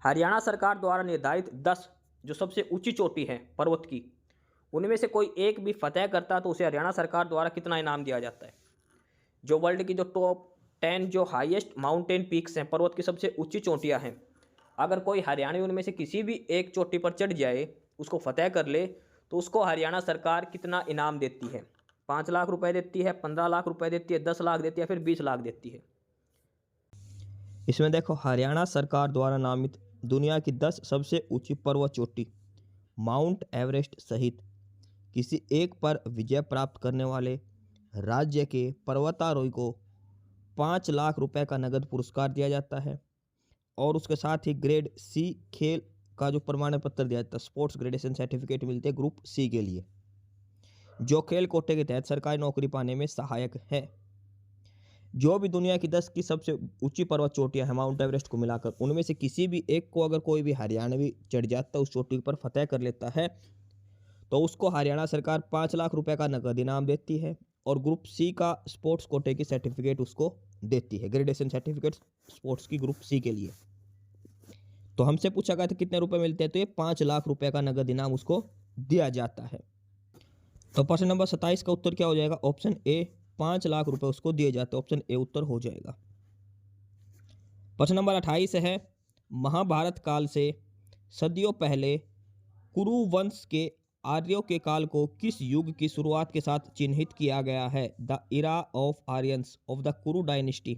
हरियाणा सरकार द्वारा निर्धारित 10 जो सबसे ऊंची चोटी है पर्वत की, उनमें से कोई एक भी फतेह करता तो उसे हरियाणा सरकार द्वारा कितना इनाम दिया जाता है? जो वर्ल्ड की जो टॉप 10 जो हाईएस्ट माउंटेन पीक्स हैं, पर्वत की सबसे ऊंची चोटियां हैं, अगर कोई हरियाणवी उनमें से किसी भी एक चोटी पर चढ़ जाए, उसको फतेह कर ले, तो उसको हरियाणा सरकार कितना इनाम देती है? 5 लाख रुपए देती है, 15 लाख रुपए देती है, 10 लाख देती है, फिर 20 लाख देती है। इसमें देखो, हरियाणा सरकार द्वारा नामित दुनिया की 10 सबसे ऊंची पर्वत चोटी माउंट एवरेस्ट सहित किसी एक पर विजय प्राप्त करने वाले राज्य के पर्वतारोही को 5 लाख रुपए का नगद पुरस्कार दिया जाता है। और उसके साथ ही ग्रेड सी खेल का जो प्रमाण पत्र दिया जाता है, स्पोर्ट्स ग्रेडेशन सर्टिफिकेट मिलते हैं ग्रुप सी के लिए, जो खेल कोटे के तहत सरकारी नौकरी पाने में सहायक है। जो भी दुनिया की 10 की सबसे ऊंची पर्वत चोटियां हैं माउंट एवरेस्ट को मिलाकर, उनमें से किसी भी एक को अगर कोई भी हरियाणवी चढ़ जाता है, उस चोटी पर फतेह कर लेता है, तो उसको हरियाणा सरकार 5 लाख रुपए का नगद इनाम देती है और ग्रुप सी का स्पोर्ट्स कोटे की सर्टिफिकेट उसको देती है, ग्रेडेशन सर्टिफिकेट स्पोर्ट्स की ग्रुप सी के लिए। तो हमसे पूछा गया था कितने रुपए मिलते हैं, तो ये 5 लाख रुपए का नगद इनाम उसको दिया जाता है। तो प्रश्न नंबर 27 का उत्तर क्या हो जाएगा? ऑप्शन ए, 5 लाख रुपए उसको दिए जाते हैं। ऑप्शन ए उत्तर हो जाएगा। प्रश्न नंबर 28 है, महाभारत काल से सदियों पहले कुरु वंश के आर्यों के काल को किस युग की शुरुआत के साथ चिन्हित किया गया है? The era of Aryans of the Kuru dynasty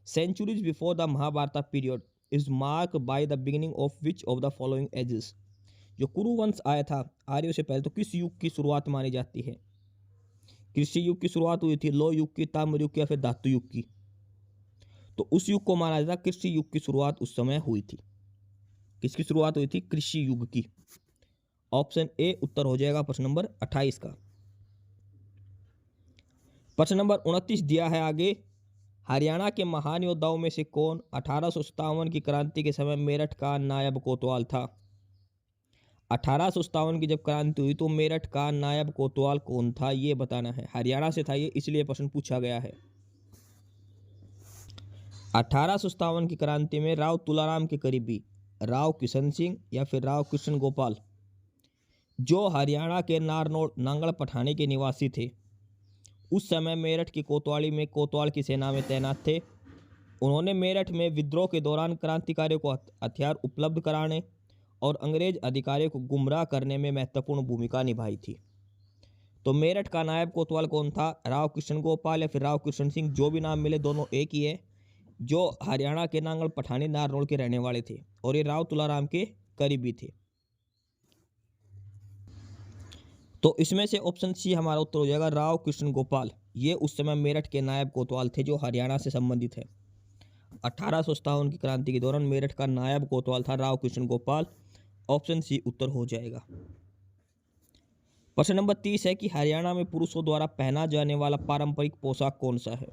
centuries before the Mahabharata period is mark by the beginning of which of the following ages. जो कुरु वंश आया था आर्यों से पहले, तो किस युग की शुरुआत मानी जाती है? कृषि युग की शुरुआत हुई थी, लौह युग की, ताम्र युग की, या फिर धातु युग की? तो उस युग को माना जाता है कृषि युग की शुरुआत उस समय हुई थी। किसकी शुरुआत हुई थी? कृषि युग की। ऑप्शन ए उत्तर हो जाएगा प्रश्न नंबर 28 का। प्रश्न नंबर 29 दिया है आगे, हरियाणा के महान योद्धाओं में से कौन 1857 की क्रांति के समय मेरठ का नायब कोतवाल था? 1857 की जब क्रांति हुई तो मेरठ का नायब कोतवाल कौन था, ये बताना है। हरियाणा से था ये, इसलिए प्रश्न पूछा गया है। 1857 की क्रांति में राव तुलाराम के करीबी राव किशन सिंह या फिर राव कृष्ण गोपाल, जो हरियाणा के नारनौल नांगल पठानी के निवासी थे, उस समय मेरठ की कोतवाली में कोतवाल की सेना में तैनात थे। उन्होंने मेरठ में विद्रोह के दौरान क्रांतिकारियों को हथियार उपलब्ध कराने और अंग्रेज अधिकारियों को गुमराह करने में महत्वपूर्ण भूमिका निभाई थी। तो मेरठ का नायब कोतवाल कौन था? राव कृष्ण गोपाल या फिर राव कृष्ण सिंह, जो भी नाम मिले दोनों एक ही है, जो हरियाणा के नांगल पठानी नारनौल के रहने वाले थे और ये राव तुलाराम के करीबी थे। तो इसमें से ऑप्शन सी हमारा उत्तर हो जाएगा, राव कृष्ण गोपाल। ये उस समय मेरठ के नायब कोतवाल थे जो हरियाणा से संबंधित है। 1857 की क्रांति के दौरान मेरठ का नायब कोतवाल था राव कृष्ण गोपाल। ऑप्शन सी उत्तर हो जाएगा। प्रश्न नंबर 30 है कि हरियाणा में पुरुषों द्वारा पहना जाने वाला पारंपरिक पोशाक कौन सा है?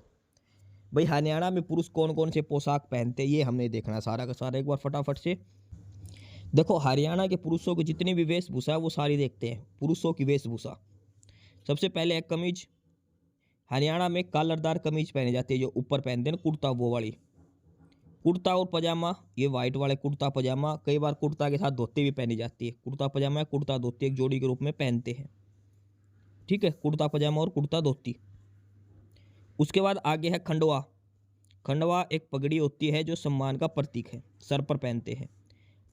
भाई हरियाणा में पुरुष कौन कौन से पोशाक पहनते हैं ये हमने देखना सारा का सारा। एक बार फटाफट से देखो, हरियाणा के पुरुषों की जितनी भी वेशभूषा है वो सारी देखते हैं। पुरुषों की वेशभूषा, सबसे पहले है कमीज। हरियाणा में कॉलरदार कमीज पहनी जाती है, जो ऊपर पहनते हैं कुर्ता, वो वाली। कुर्ता और पजामा, ये वाइट वाले कुर्ता पजामा। कई बार कुर्ता के साथ धोती भी पहनी जाती है। कुर्ता पजामा, कुर्ता धोती एक जोड़ी के रूप में पहनते हैं। ठीक है, कुर्ता पजामा और कुर्ता धोती। उसके बाद आगे है खंडवा। खंडवा एक पगड़ी होती है जो सम्मान का प्रतीक है, सर पर पहनते हैं।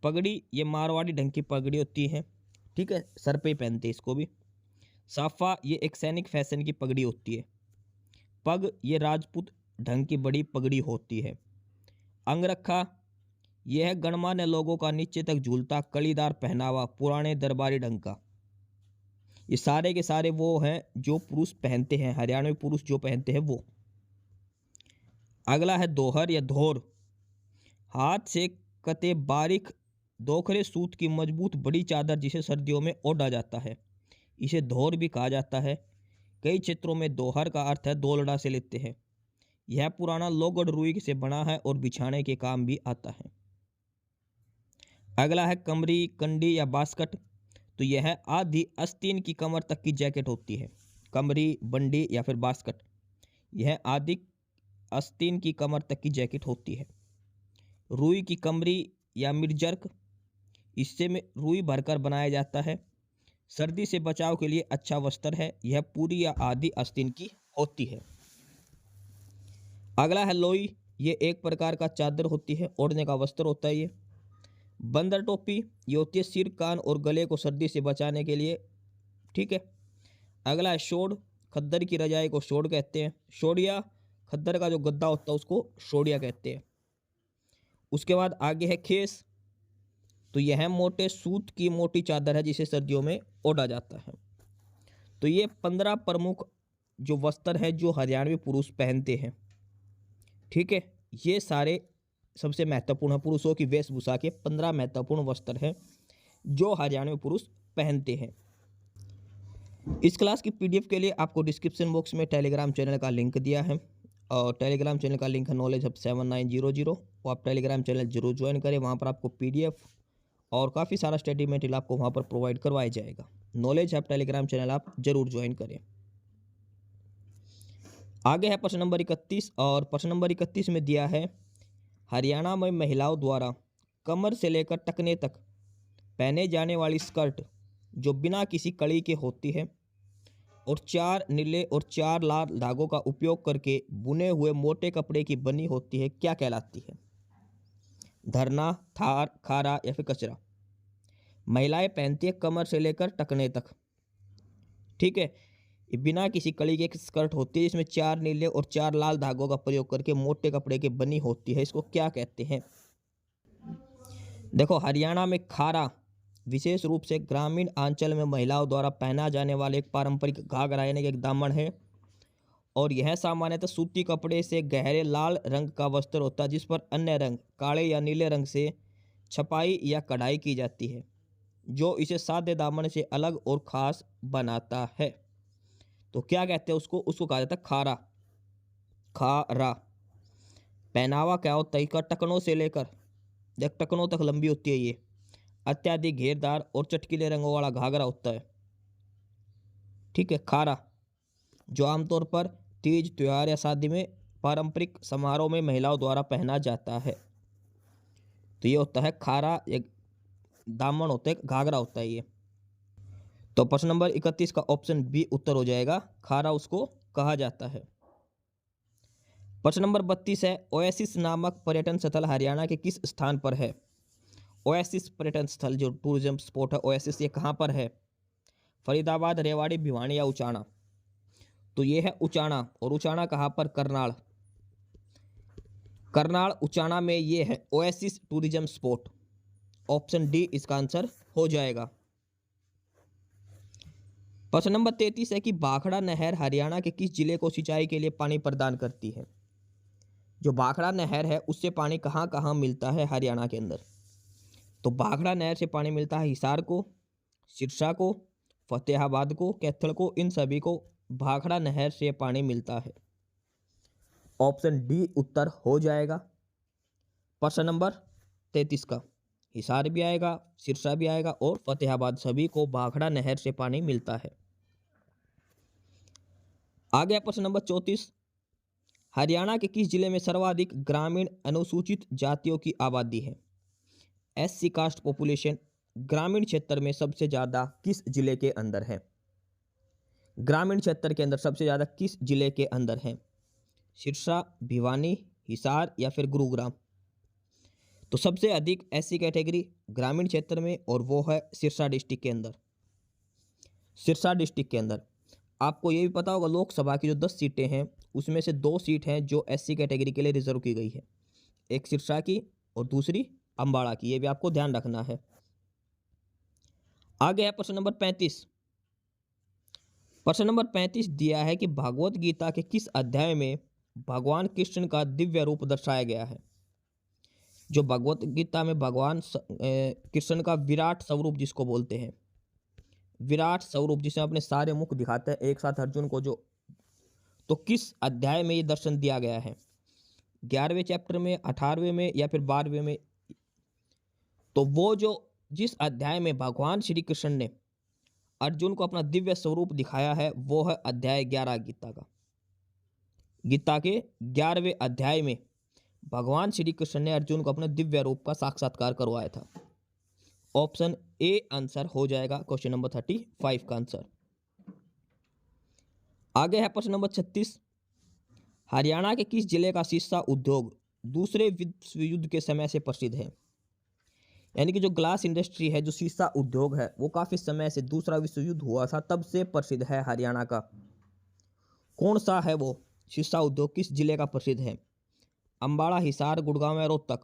पगड़ी ये मारवाड़ी ढंग की पगड़ी होती है, ठीक है, सर पे पहनते हैं इसको भी। साफा ये एक सैनिक फैशन की पगड़ी होती है। पग ये राजपूत ढंग की बड़ी पगड़ी होती है। अंगरखा यह है गणमान्य लोगों का नीचे तक झूलता कलीदार पहनावा, पुराने दरबारी ढंग का। ये सारे के सारे वो हैं जो पुरुष पहनते हैं, हरियाणवी पुरुष जो पहनते हैं वो। अगला है दोहर या धोर। हाथ से कते बारीक दोखरे सूत की मजबूत बड़ी चादर जिसे सर्दियों में ओढ़ा जाता है, इसे धोर भी कहा जाता है। कई क्षेत्रों में दोहर का अर्थ है दोलड़ा से लेते हैं। यह पुराना लोगड़ रुई से बना है और बिछाने के काम भी आता है। अगला है कमरी, कंडी या बास्कट। तो यह आधी आस्तीन की कमर तक की जैकेट होती है। कमरी, बंडी या फिर बास्कट, यह आधी आस्तीन की कमर तक की जैकेट होती है। रुई की कमरी या मिर्जर्क, इससे में रुई भरकर बनाया जाता है। सर्दी से बचाव के लिए अच्छा वस्त्र है, यह पूरी या आधी आस्तीन की होती है। अगला है लोई, ये एक प्रकार का चादर होती है, ओढ़ने का वस्त्र होता है ये। बंदर टोपी, ये होती है सिर, कान और गले को सर्दी से बचाने के लिए, ठीक है। अगला है शोड़, खद्दर की रजाई को शोड़ कहते हैं। शोड़िया, खद्दर का जो गद्दा होता है उसको शोड़िया कहते हैं। उसके बाद आगे है खेस। तो यह मोटे सूत की मोटी चादर है जिसे सर्दियों में ओढ़ा जाता है। तो ये 15 प्रमुख जो वस्त्र हैं जो हरियाणवी पुरुष पहनते हैं। ठीक है, ये सारे सबसे महत्वपूर्ण पुरुषों की वेशभूषा के 15 महत्वपूर्ण वस्त्र हैं जो हरियाणवी पुरुष पहनते हैं। इस क्लास की पीडीएफ के लिए आपको डिस्क्रिप्शन बॉक्स में टेलीग्राम चैनल का लिंक दिया है और टेलीग्राम चैनल का लिंक है नॉलेज हब 7900। वो आप टेलीग्राम चैनल जरूर ज्वाइन करें, वहाँ पर आपको पीडीएफ और काफ़ी सारा स्टडी मटेरियल आपको वहाँ पर प्रोवाइड करवाया जाएगा। नॉलेज हब टेलीग्राम चैनल आप जरूर ज्वाइन करें। आगे है प्रश्न नंबर 31 और प्रश्न नंबर 31 में दिया है हरियाणा में महिलाओं द्वारा कमर से लेकर टखने तक पहने जाने वाली स्कर्ट जो बिना किसी कड़ी के होती है और 4 नीले और 4 लाल धागों का उपयोग करके बुने हुए मोटे कपड़े की बनी होती है, क्या कहलाती है? धरना, थार, खारा या फिर कचरा। महिलाएं पहनती है कमर से लेकर टखने तक। ठीक है, ये बिना किसी कड़ी के एक स्कर्ट होती है जिसमें 4 नीले और 4 लाल धागों का प्रयोग करके मोटे कपड़े की बनी होती है, इसको क्या कहते हैं? देखो, हरियाणा में खारा विशेष रूप से ग्रामीण अंचल में महिलाओं द्वारा पहना जाने वाले एक पारंपरिक घाघरा यानी कि एक दामन है और यह सामान्यतः सूती कपड़े से गहरे लाल रंग का वस्त्र होता है जिस पर अन्य रंग काले या नीले रंग से छपाई या कढ़ाई की जाती है जो इसे सादे दामन से अलग और ख़ास बनाता है। तो क्या कहते हैं उसको कहा जाता है खारा। खारा पहनावा क्या होता है? टखनों से लेकर जब टखनों तक लंबी होती है, ये अत्यधिक घेरदार और चटकीले रंगों वाला घाघरा होता है। ठीक है, खारा जो आमतौर पर तीज, त्योहार या शादी में पारंपरिक समारोह में महिलाओं द्वारा पहना जाता है। तो ये होता है खारा, एक दामन होता है, घाघरा होता है ये। तो प्रश्न नंबर 31 का ऑप्शन बी उत्तर हो जाएगा, खारा उसको कहा जाता है। प्रश्न नंबर 32 है ओएसिस नामक पर्यटन स्थल हरियाणा के किस स्थान पर है? ओएसिस पर्यटन स्थल जो टूरिज्म स्पॉट है ओएसिस, ये कहाँ पर है? फरीदाबाद, रेवाड़ी, भिवानी या उचाना? तो ये है उचाना। और उचाना कहाँ पर? करनाल। करनाल उचाना में ये है oasis tourism spot. Option D इसका आंसर हो जाएगा। प्रश्न नंबर 33 है कि भाखड़ा नहर हरियाणा के किस जिले को सिंचाई के लिए पानी प्रदान करती है? जो भाखड़ा नहर है उससे पानी कहाँ कहाँ मिलता है हरियाणा के अंदर? तो भाखड़ा नहर से पानी मिलता है हिसार को, सिरसा को, फतेहाबाद को, कैथल को, इन सभी को भाखड़ा नहर से पानी मिलता है। ऑप्शन डी उत्तर हो जाएगा प्रश्न नंबर 33 का। हिसार भी आएगा, सिरसा भी आएगा और फतेहाबाद, सभी को भाखड़ा नहर से पानी मिलता है। आगे प्रश्न नंबर 34, हरियाणा के किस जिले में सर्वाधिक ग्रामीण अनुसूचित जातियों की आबादी है? एससी कास्ट पॉपुलेशन ग्रामीण क्षेत्र में सबसे ज्यादा किस जिले के अंदर है? ग्रामीण क्षेत्र के अंदर सबसे ज्यादा किस जिले के अंदर है? सिरसा, भिवानी, हिसार या फिर गुरुग्राम? तो सबसे अधिक एससी कैटेगरी ग्रामीण क्षेत्र में और वो है सिरसा डिस्ट्रिक्ट के अंदर। सिरसा डिस्ट्रिक्ट के अंदर आपको ये भी पता होगा लोकसभा की जो 10 सीटें हैं उसमें से 2 सीट हैं जो एससी कैटेगरी के लिए रिजर्व की गई है, एक सिरसा की और दूसरी अम्बाड़ा की, ये भी आपको ध्यान रखना है। आगे है प्रश्न नंबर 35। प्रश्न नंबर 35 दिया है कि भागवत गीता के किस अध्याय में भगवान कृष्ण का दिव्य रूप दर्शाया गया है? जो भगवत गीता में भगवान कृष्ण का विराट स्वरूप जिसको बोलते हैं, विराट स्वरूप जिसे अपने सारे मुख दिखाते हैं एक साथ अर्जुन को, जो तो किस अध्याय में ये दर्शन दिया गया है? 11वें चैप्टर में, 18वें में या फिर 12वें में? तो वो जो जिस अध्याय में भगवान श्री कृष्ण ने अर्जुन को अपना दिव्य स्वरूप दिखाया है वो है अध्याय 11 गीता का। गीता के 11वें अध्याय में भगवान श्री कृष्ण ने अर्जुन को अपने दिव्य रूप का साक्षात्कार करवाया था। ऑप्शन ए आंसर हो जाएगा क्वेश्चन नंबर 35 का आंसर। आगे है प्रश्न नंबर 36, हरियाणा के किस जिले का शीशा उद्योग दूसरे विश्व युद्ध के समय से प्रसिद्ध है? यानी कि जो ग्लास इंडस्ट्री है, जो शीशा उद्योग है, वो काफी समय से, दूसरा विश्व युद्ध हुआ था तब से प्रसिद्ध है हरियाणा का। कौन सा है वो शीशा उद्योग, किस जिले का प्रसिद्ध है? अम्बाड़ा, हिसार, गुड़गांव या रोहतक?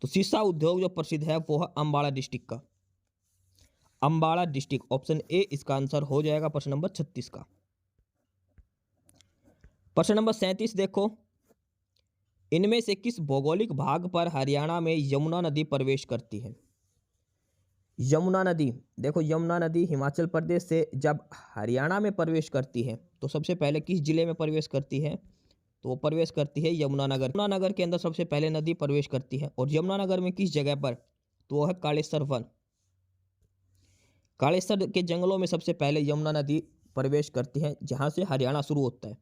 तो शीशा उद्योग जो प्रसिद्ध है वो है अम्बाड़ा डिस्ट्रिक्ट का, अम्बाड़ा डिस्ट्रिक्ट। ऑप्शन ए इसका आंसर हो जाएगा प्रश्न नंबर 36 का। प्रश्न नंबर 37 देखो, इनमें से किस भौगोलिक भाग पर हरियाणा में यमुना नदी प्रवेश करती है? यमुना नदी, देखो यमुना नदी हिमाचल प्रदेश से जब हरियाणा में प्रवेश करती है तो सबसे पहले किस जिले में प्रवेश करती है? तो वो प्रवेश करती है यमुनानगर। यमुनानगर के अंदर सबसे पहले नदी प्रवेश करती है। और यमुनानगर में किस जगह पर? तो वो है कालेश्वर वन। कालेश्वर के जंगलों में सबसे पहले यमुना नदी प्रवेश करती है, जहां से हरियाणा शुरू होता है।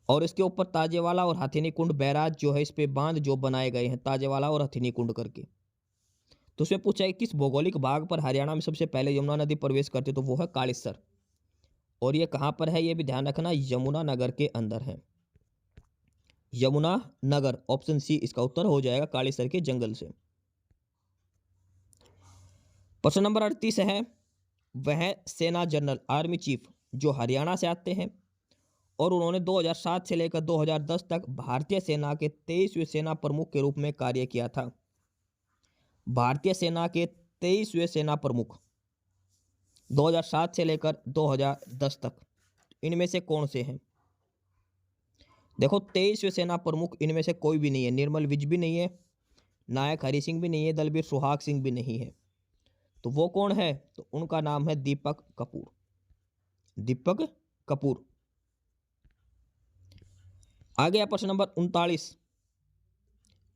और इसके ऊपर ताजेवाला और हथिनी कुंड बैराज जो है, इस पे बांध जो बनाए गए हैं ताजेवाला और हथिनी कुंड करके। तो उसमें पूछा है किस भौगोलिक भाग पर हरियाणा में सबसे पहले यमुना नदी प्रवेश करती है? तो वो है कालेश्वर। और ये कहाँ पर है ये भी ध्यान रखना, यमुनानगर के अंदर है, यमुनानगर। ऑप्शन सी इसका उत्तर हो जाएगा, कालेश्वर के जंगल से। प्रश्न नंबर 38 है, वह सेना जनरल आर्मी चीफ जो हरियाणा से आते हैं और उन्होंने 2007 से लेकर 2010 तक भारतीय सेना के 23वें सेना प्रमुख के रूप में कार्य किया था। भारतीय सेना के 23वें सेना प्रमुख 2007 से लेकर 2010 तक, इनमें से कौन से हैं? देखो 23वें सेना प्रमुख इनमें से कोई भी नहीं है। निर्मल विज भी नहीं है, नायक हरि सिंह भी नहीं है, दलबीर सुहाग सिंह भी नहीं है। तो वो कौन है? तो उनका नाम है दीपक कपूर, दीपक कपूर। आगे प्रश्न नंबर 39,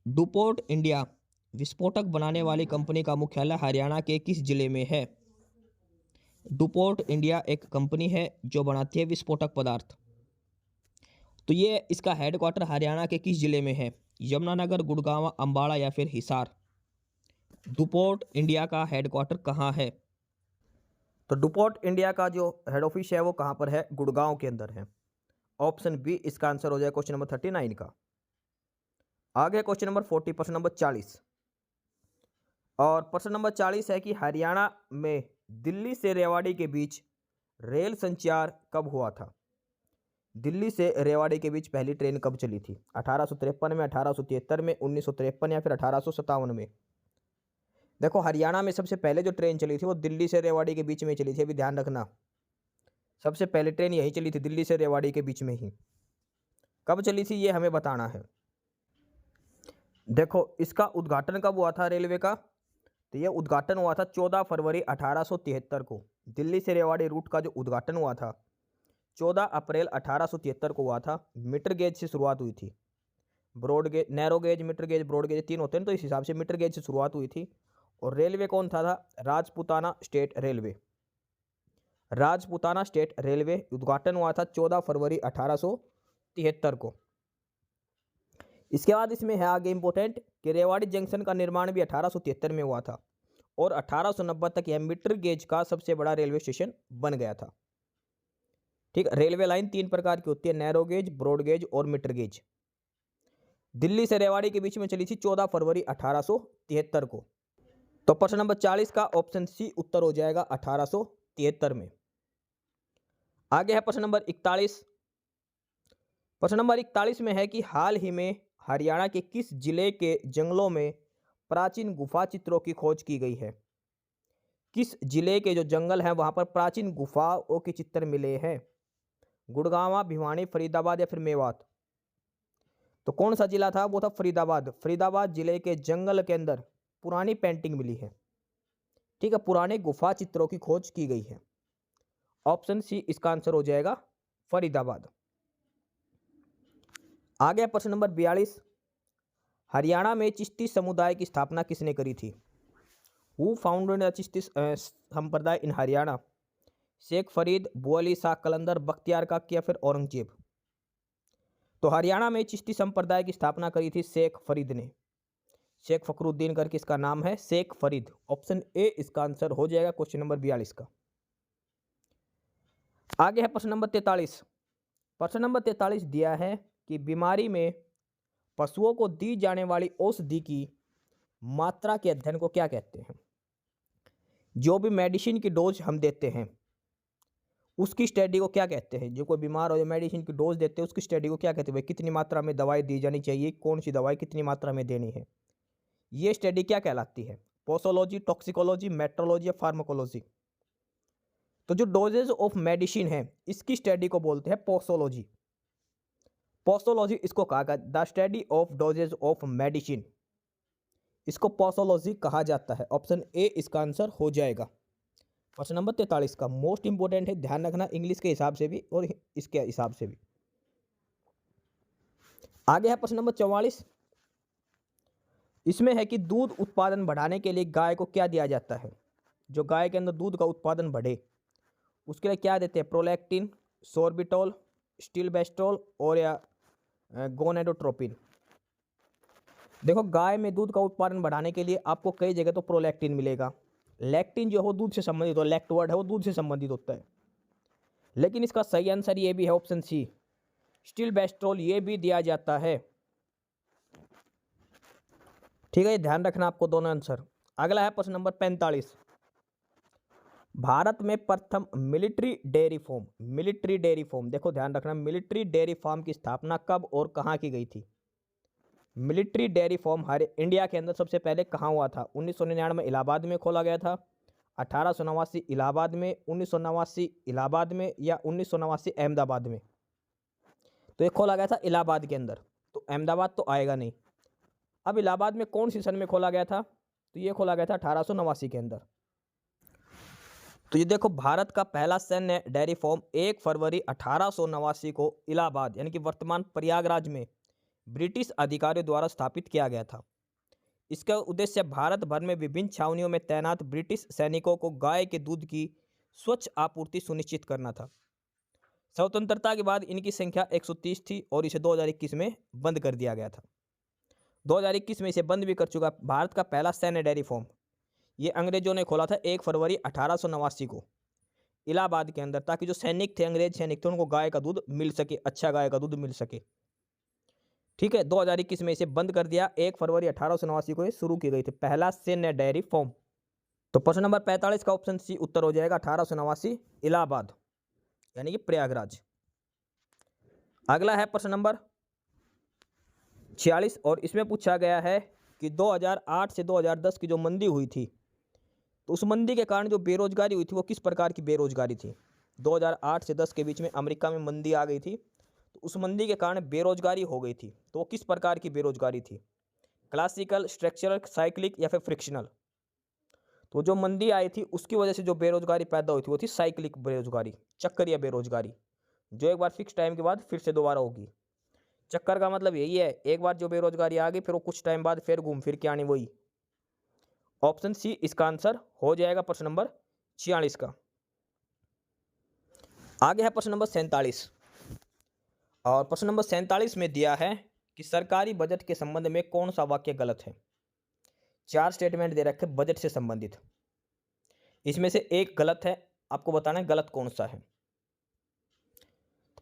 डुपोर्ट इंडिया विस्फोटक बनाने वाली कंपनी का मुख्यालय हरियाणा के किस जिले में है? डुपोर्ट इंडिया एक कंपनी है जो बनाती है विस्फोटक पदार्थ। तो ये इसका हेडक्वार्टर हरियाणा के किस जिले में है? यमुनानगर, गुड़गांव, अंबाला या फिर हिसार? डुपोर्ट इंडिया का हेडक्वार्टर कहाँ है? तो डुपोर्ट इंडिया का जो हेड ऑफिस है वो कहाँ पर है? गुड़गांव के अंदर है। ऑप्शन बी इसका आंसर हो जाए क्वेश्चन नंबर 39 का। आगे क्वेश्चन नंबर 40, प्रश्न नंबर 40। और प्रश्न नंबर 40 है कि हरियाणा में दिल्ली से रेवाड़ी के बीच रेल संचार कब हुआ था? दिल्ली से रेवाड़ी के बीच पहली ट्रेन कब चली थी? 1853 में, 1873 में, 1953 या फिर 1857 में? देखो हरियाणा में सबसे पहले जो ट्रेन चली थी वो दिल्ली से रेवाड़ी के बीच में चली थी, अभी ध्यान रखना। सबसे पहले ट्रेन यही चली थी, दिल्ली से रेवाड़ी के बीच में ही। कब चली थी ये हमें बताना है। देखो इसका उद्घाटन कब हुआ था रेलवे का? तो ये उद्घाटन हुआ था 14 फरवरी 1873 को। दिल्ली से रेवाड़ी रूट का जो उद्घाटन हुआ था 14 अप्रैल 1873 को हुआ था। मीटर गेज से शुरुआत हुई थी। Broad gauge, narrow gauge, metre gauge, broad gauge 3 होते हैं, तो इस हिसाब से मीटर गेज से शुरुआत हुई थी। और रेलवे कौन था? Rajputana state railway. Rajputana state railway उद्घाटन हुआ था 14 फरवरी 1873 को। इसके बाद इसमें है आगे इंपॉर्टेंट कि रेवाड़ी जंक्शन का निर्माण भी 1873 में हुआ था और 1890 तक यह मीटर गेज का सबसे बड़ा रेलवे स्टेशन बन गया था। ठीक, रेलवे लाइन 3 प्रकार की होती है, नैरो गेज, ब्रॉड गेज और मीटर गेज। दिल्ली से रेवाड़ी के बीच में चली थी 14 फरवरी 1873 को। तो प्रश्न नंबर 40 का ऑप्शन सी उत्तर हो जाएगा 1873 में। आगे है प्रश्न नंबर 41। प्रश्न नंबर 41 में है कि हाल ही में हरियाणा के किस जिले के जंगलों में प्राचीन गुफा चित्रों की खोज की गई है? किस जिले के जो जंगल हैं वहां पर प्राचीन गुफाओं के चित्र मिले हैं? गुड़गांव, भिवानी, फरीदाबाद या फिर मेवात? तो कौन सा जिला था? वो था फरीदाबाद। फरीदाबाद जिले के जंगल के अंदर पुरानी पेंटिंग मिली है। ठीक है, पुराने गुफा चित्रों की खोज की गई है। ऑप्शन सी इसका आंसर हो जाएगा, फरीदाबाद। आगे प्रश्न नंबर 42। हरियाणा में चिश्ती समुदाय की स्थापना किसने करी थी? हु फाउंडेड द चिश्ती संप्रदाय इन हरियाणा? शेख फरीद, बुअली शाह कलंदर, बख्तियार काकी या फिर औरंगजेब? तो हरियाणा में चिश्ती संप्रदाय की स्थापना करी थी शेख फरीद ने। शेख फखरुद्दीन करके इसका नाम है, शेख फरीद। ऑप्शन ए इसका आंसर हो जाएगा क्वेश्चन नंबर 42 का। आगे है प्रश्न नंबर 43। प्रश्न नंबर 43 दिया है कि बीमारी में पशुओं को दी जाने वाली औषधि की मात्रा के अध्ययन को क्या कहते हैं? जो भी मेडिसिन की डोज हम देते हैं उसकी स्टडी को क्या कहते हैं? जो कोई बीमार हो, जो मेडिसिन की डोज देते हैं उसकी स्टडी को क्या कहते हैं? भाई कितनी मात्रा में दवाई दी जानी चाहिए, कौन सी दवाई कितनी मात्रा में देनी है, ये स्टडी क्या कहलाती है? पोसोलॉजी, टॉक्सिकोलॉजी, मेट्रोलॉजी या फार्माकोलॉजी? तो जो डोजेज ऑफ मेडिसिन है इसकी स्टडी को बोलते हैं पोसोलॉजी। पोसोलॉजी इसको कहा गया, the study of doses of medicine, इसको पोसोलॉजी कहा जाता है। ऑप्शन ए इसका आंसर हो जाएगा। प्रश्न नंबर 43 का मोस्ट इंपोर्टेंट है, ध्यान रखना इंग्लिश के हिसाब से भी और इसके हिसाब से भी। आगे है प्रश्न नंबर 44। इसमें है कि दूध उत्पादन बढ़ाने के लिए गाय को क्या दिया जाता है? जो गाय के अंदर दूध का उत्पादन बढ़े उसके लिए क्या देते हैं? प्रोलैक्टिन, सोर्बिटोल, स्टिलबेस्ट्रोल और या गोनेडोट्रोपिन। देखो गाय में दूध का उत्पादन बढ़ाने के लिए आपको कई जगह तो प्रोलैक्टिन मिलेगा। लैक्टिन जो हो दूध से संबंधित हो, लैक्ट वर्ड है वो दूध से संबंधित होता है, लेकिन इसका सही आंसर ये भी है ऑप्शन सी, स्टिलबेस्ट्रोल ये भी दिया जाता है। ठीक है, ये ध्यान रखना आपको दोनों आंसर। अगला है प्रश्न नंबर 45। भारत में प्रथम military dairy farm, military dairy farm, देखो ध्यान रखना, मिलिट्री डेयरी फार्म की स्थापना कब और कहाँ की गई थी? मिलिट्री डेयरी फार्म हर इंडिया के अंदर सबसे पहले कहाँ हुआ था? 1999 में इलाहाबाद में खोला गया था, 1889 इलाहाबाद में, 1989 इलाहाबाद में या 1989 अहमदाबाद में? तो ये खोला गया था इलाहाबाद के अंदर, तो अहमदाबाद तो आएगा नहीं। अब इलाहाबाद में कौन सी सन में खोला गया था? तो ये खोला गया था 1889 के अंदर। तो ये देखो भारत का पहला सैन्य डेयरी फार्म 1 फरवरी 1889 को इलाहाबाद यानी कि वर्तमान प्रयागराज में ब्रिटिश अधिकारियों द्वारा स्थापित किया गया था। इसका उद्देश्य भारत भर में विभिन्न छावनियों में तैनात ब्रिटिश सैनिकों को गाय के दूध की स्वच्छ आपूर्ति सुनिश्चित करना था। स्वतंत्रता के बाद इनकी संख्या 130 थी और इसे 2021 में बंद कर दिया गया था। 2021 में इसे बंद भी कर चुका। भारत का पहला सैन्य डेयरी फार्म ये अंग्रेजों ने खोला था 1 फरवरी 1889 को इलाहाबाद के अंदर, ताकि जो सैनिक थे, अंग्रेज सैनिक थे, उनको गाय का दूध मिल सके, अच्छा गाय का दूध मिल सके। ठीक है, 2021 में इसे बंद कर दिया। 1 फरवरी 1889 को ये शुरू की गई थी, पहला सैन्य डेयरी फार्म। तो प्रश्न नंबर 45 का ऑप्शन सी उत्तर हो जाएगा, 1889 इलाहाबाद यानी कि प्रयागराज। अगला है प्रश्न नंबर 46 और इसमें पूछा गया है कि 2008 से 2010 की जो मंदी हुई थी, तो उस मंदी के कारण जो बेरोजगारी हुई थी वो किस प्रकार की बेरोजगारी थी? 2008 से 10 के बीच में अमेरिका में मंदी आ गई थी, तो उस मंदी के कारण बेरोजगारी हो गई थी, तो वो किस प्रकार की बेरोजगारी थी? क्लासिकल, स्ट्रक्चरल, साइक्लिक या फिर फ्रिक्शनल? तो जो मंदी आई थी उसकी वजह से जो बेरोजगारी पैदा हुई थी वो थी साइक्लिक बेरोजगारी, चक्करिया बेरोजगारी, जो एक बार फिक्स टाइम के बाद फिर से दोबारा होगी। चक्कर का मतलब यही है, एक बार जो बेरोजगारी आ गई फिर वो कुछ टाइम बाद फिर घूम फिर के आनी, वही। ऑप्शन सी इसका आंसर हो जाएगा प्रश्न नंबर 46 का। आगे है प्रश्न नंबर 47 और प्रश्न नंबर 47 में दिया है कि सरकारी बजट के संबंध में कौन सा वाक्य गलत है? 4 स्टेटमेंट दे रखे बजट से संबंधित, इसमें से एक गलत है, आपको बताना है गलत कौन सा है।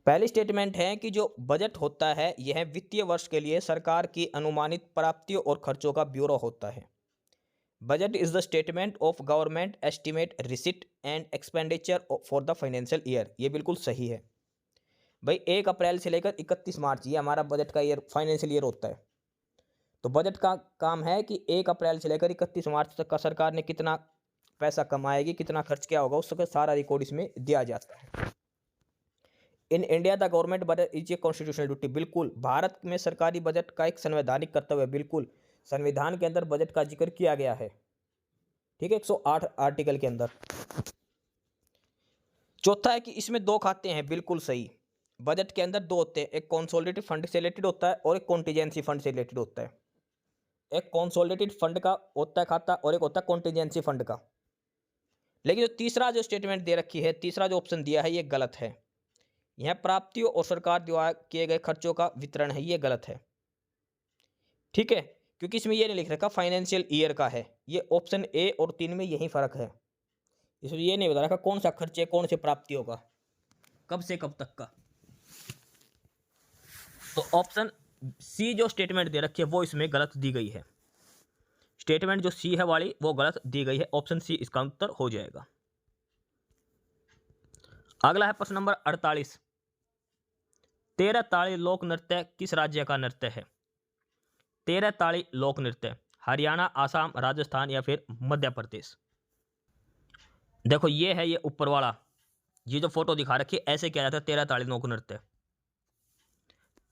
पहली स्टेटमेंट है कि जो बजट होता है यह वित्तीय वर्ष के लिए सरकार की अनुमानित प्राप्तियों और खर्चों का ब्यौरा होता है। Budget is the statement of government estimate receipt and expenditure for the financial year. ये बिल्कुल सही है भाई, 1 अप्रैल से लेकर 31 मार्च ये हमारा बजट का ईयर, फाइनेंशियल ईयर होता है। तो बजट का काम है कि 1 अप्रैल से लेकर 31 मार्च तक का सरकार ने कितना पैसा कमाएगी, कितना खर्च किया होगा, उसका सारा रिकॉर्ड इसमें दिया जाता है। In India the government budget is a constitutional duty, बिल्कुल भारत में सरकारी बजट का एक संवैधानिक कर्तव्य है, बिल्कुल संविधान के अंदर बजट का जिक्र किया गया है। ठीक है, 108 आर्टिकल के अंदर। चौथा है कि इसमें 2 खाते हैं, बिल्कुल सही। बजट के अंदर 2 होते हैं, एक कंसोलिडेटेड फंड से रिलेटेड होता है और एक कॉन्टीजेंसी फंड से रिलेटेड होता है। एक कंसोलिडेटेड फंड का होता है खाता और एक होता है कॉन्टीजेंसी फंड का। लेकिन जो तीसरा जो स्टेटमेंट दे रखी है, तीसरा जो ऑप्शन दिया है ये गलत है। यह प्राप्तियों और सरकार द्वारा किए गए खर्चों का वितरण है, ये गलत है। ठीक है, क्योंकि इसमें ये नहीं लिख रखा फाइनेंशियल ईयर का है, ये ऑप्शन ए और 3 में यही फर्क है। इसमें ये नहीं बता रखा कौन सा खर्चे कौन से प्राप्तियों का, कब से कब तक का। तो ऑप्शन सी जो स्टेटमेंट दे रखी है वो इसमें गलत दी गई है। स्टेटमेंट जो सी है वाली वो गलत दी गई है, ऑप्शन सी इसका उत्तर हो जाएगा। अगला है प्रश्न नंबर 48। 13 ताड़ी लोक नृत्य किस राज्य का नृत्य है? 13 ताड़ी लोक नृत्य हरियाणा, आसाम, राजस्थान या फिर मध्य प्रदेश। देखो ये है, ये ऊपर वाला, ये जो फोटो दिखा रखी है, ऐसे किया जाता है 13 ताड़ी लोक नृत्य।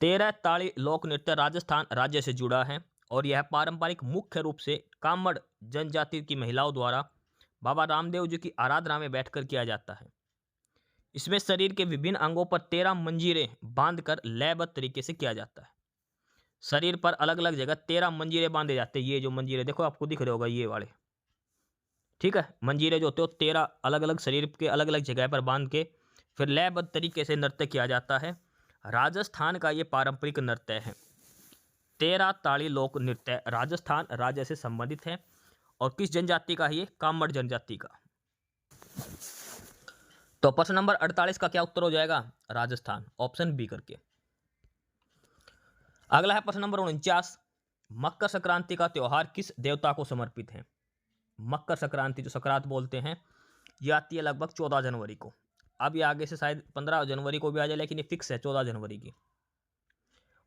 13 ताड़ी लोक नृत्य राजस्थान राज्य से जुड़ा है और यह पारंपरिक मुख्य रूप से कामड़ जनजाति की महिलाओं द्वारा बाबा रामदेव जी की आराधना में बैठकर किया जाता है। इसमें शरीर के विभिन्न अंगों पर 13 मंजीरें बांधकर लयबद्ध तरीके से किया जाता है। शरीर पर अलग अलग जगह 13 मंजीरे बांधे जाते हैं। ये जो मंजीरे देखो आपको दिख रहे होगा, ये वाले, ठीक है, मंजीरे जो होते हो 13 अलग अलग शरीर के अलग अलग जगह पर बांध के फिर लयबद्ध तरीके से नृत्य किया जाता है। राजस्थान का ये पारंपरिक नृत्य है। 13 ताड़ी लोक नृत्य राजस्थान राज्य से संबंधित है और किस जनजाति का है ये? कामड़ जनजाति का। तो प्रश्न नंबर 48 का क्या उत्तर हो जाएगा? राजस्थान, ऑप्शन बी करके। अगला है प्रश्न नंबर 49, मकर संक्रांति का त्योहार किस देवता को समर्पित है? मकर संक्रांति जो संक्रांत बोलते हैं, ये आती है लगभग 14 जनवरी को। अब ये आगे से शायद 15 जनवरी को भी आ जाए, लेकिन ये फिक्स है 14 जनवरी की।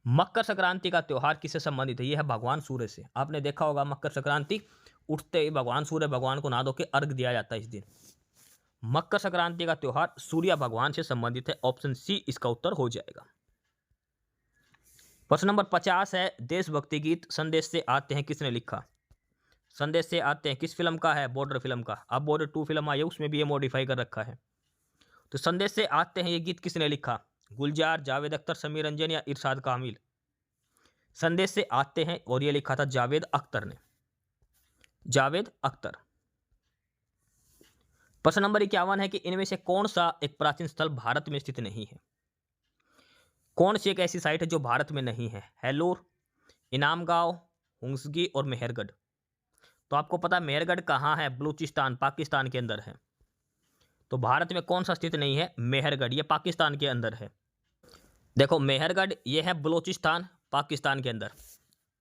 मकर संक्रांति का त्योहार किससे संबंधित है? यह है भगवान सूर्य से। आपने देखा होगा मकर संक्रांति उठते ही भगवान सूर्य भगवान को नहा धो के अर्घ दिया जाता है इस दिन। मकर संक्रांति का त्योहार सूर्य भगवान से संबंधित है। ऑप्शन सी इसका उत्तर हो जाएगा। प्रश्न नंबर 50 है, देशभक्ति गीत संदेश से आते हैं किसने लिखा? संदेश से आते हैं किस फिल्म का है? बॉर्डर फिल्म का। अब बॉर्डर 2 फिल्म आई है, उसमें भी ये मॉडिफाई कर रखा है। तो संदेश से आते हैं ये गीत किसने लिखा? गुलजार, जावेद अख्तर, समीर रंजन या इरशाद कामिल? संदेश से आते हैं और ये लिखा था जावेद अख्तर ने, जावेद अख्तर। प्रश्न नंबर 51 है कि इनमें से कौन सा एक प्राचीन स्थल भारत में स्थित नहीं है? कौन सी एक ऐसी साइट है जो भारत में नहीं है? हेलूर, इनाम गांव, हुंसगी और मेहरगढ़। तो आपको पता है मेहरगढ़ कहाँ है? बलूचिस्तान, पाकिस्तान के अंदर है। तो भारत में कौन सा स्थित नहीं है? मेहरगढ़, ये पाकिस्तान के अंदर है। देखो मेहरगढ़ ये है बलूचिस्तान, पाकिस्तान के अंदर,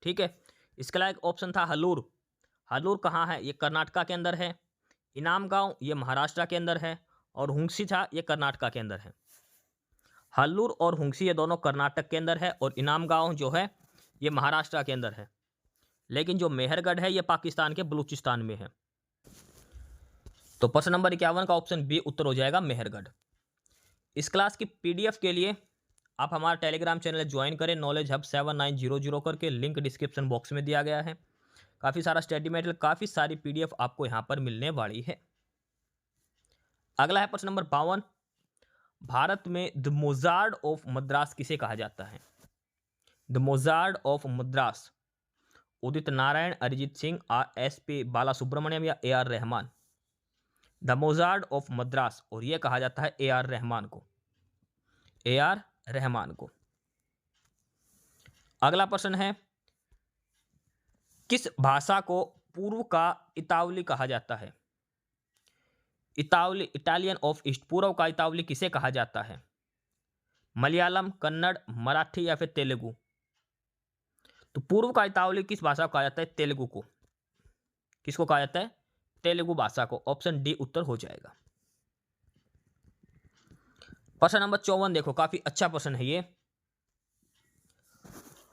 ठीक है। इसके अलावा एक ऑप्शन था हलूर। हलूर कहाँ है? ये कर्नाटका के अंदर है। इनाम गांव ये महाराष्ट्र के अंदर है और हुंसी था ये कर्नाटका के अंदर है। हल्लूर और हुंसी ये दोनों कर्नाटक के अंदर है और इनाम गांव जो है ये महाराष्ट्र के अंदर है। लेकिन जो मेहरगढ़ है ये पाकिस्तान के बलूचिस्तान में है। तो प्रश्न नंबर 51 का ऑप्शन बी उत्तर हो जाएगा, मेहरगढ़। इस क्लास की पीडीएफ के लिए आप हमारा टेलीग्राम चैनल ज्वाइन करें, नॉलेज हब 7900 करके, लिंक डिस्क्रिप्शन बॉक्स में दिया गया है। काफ़ी सारा स्टडी मटेरियल, काफ़ी सारी पीडीएफ आपको यहाँ पर मिलने वाली है। अगला है प्रश्न नंबर 52, भारत में द मोजार्ट ऑफ मद्रास किसे कहा जाता है? The Mozart of Madras Udit Narayan, Arijit Singh, SP बाला सुब्रमण्यम या AR Rahman? The Mozart of Madras, और यह कहा जाता है AR रहमान को, AR रहमान को। अगला प्रश्न है, किस भाषा को पूर्व का इतावली कहा जाता है? इतावली, इटालियन ऑफ ईस्ट, पूर्व का इतावली किसे कहा जाता है? मलयालम, कन्नड़, मराठी या फिर तेलुगु? तो पूर्व का इतावली किस भाषा को कहा जाता है? तेलुगु को। किसको कहा जाता है? तेलुगु भाषा को। ऑप्शन डी उत्तर हो जाएगा। प्रश्न नंबर 54 देखो, काफी अच्छा प्रश्न है ये।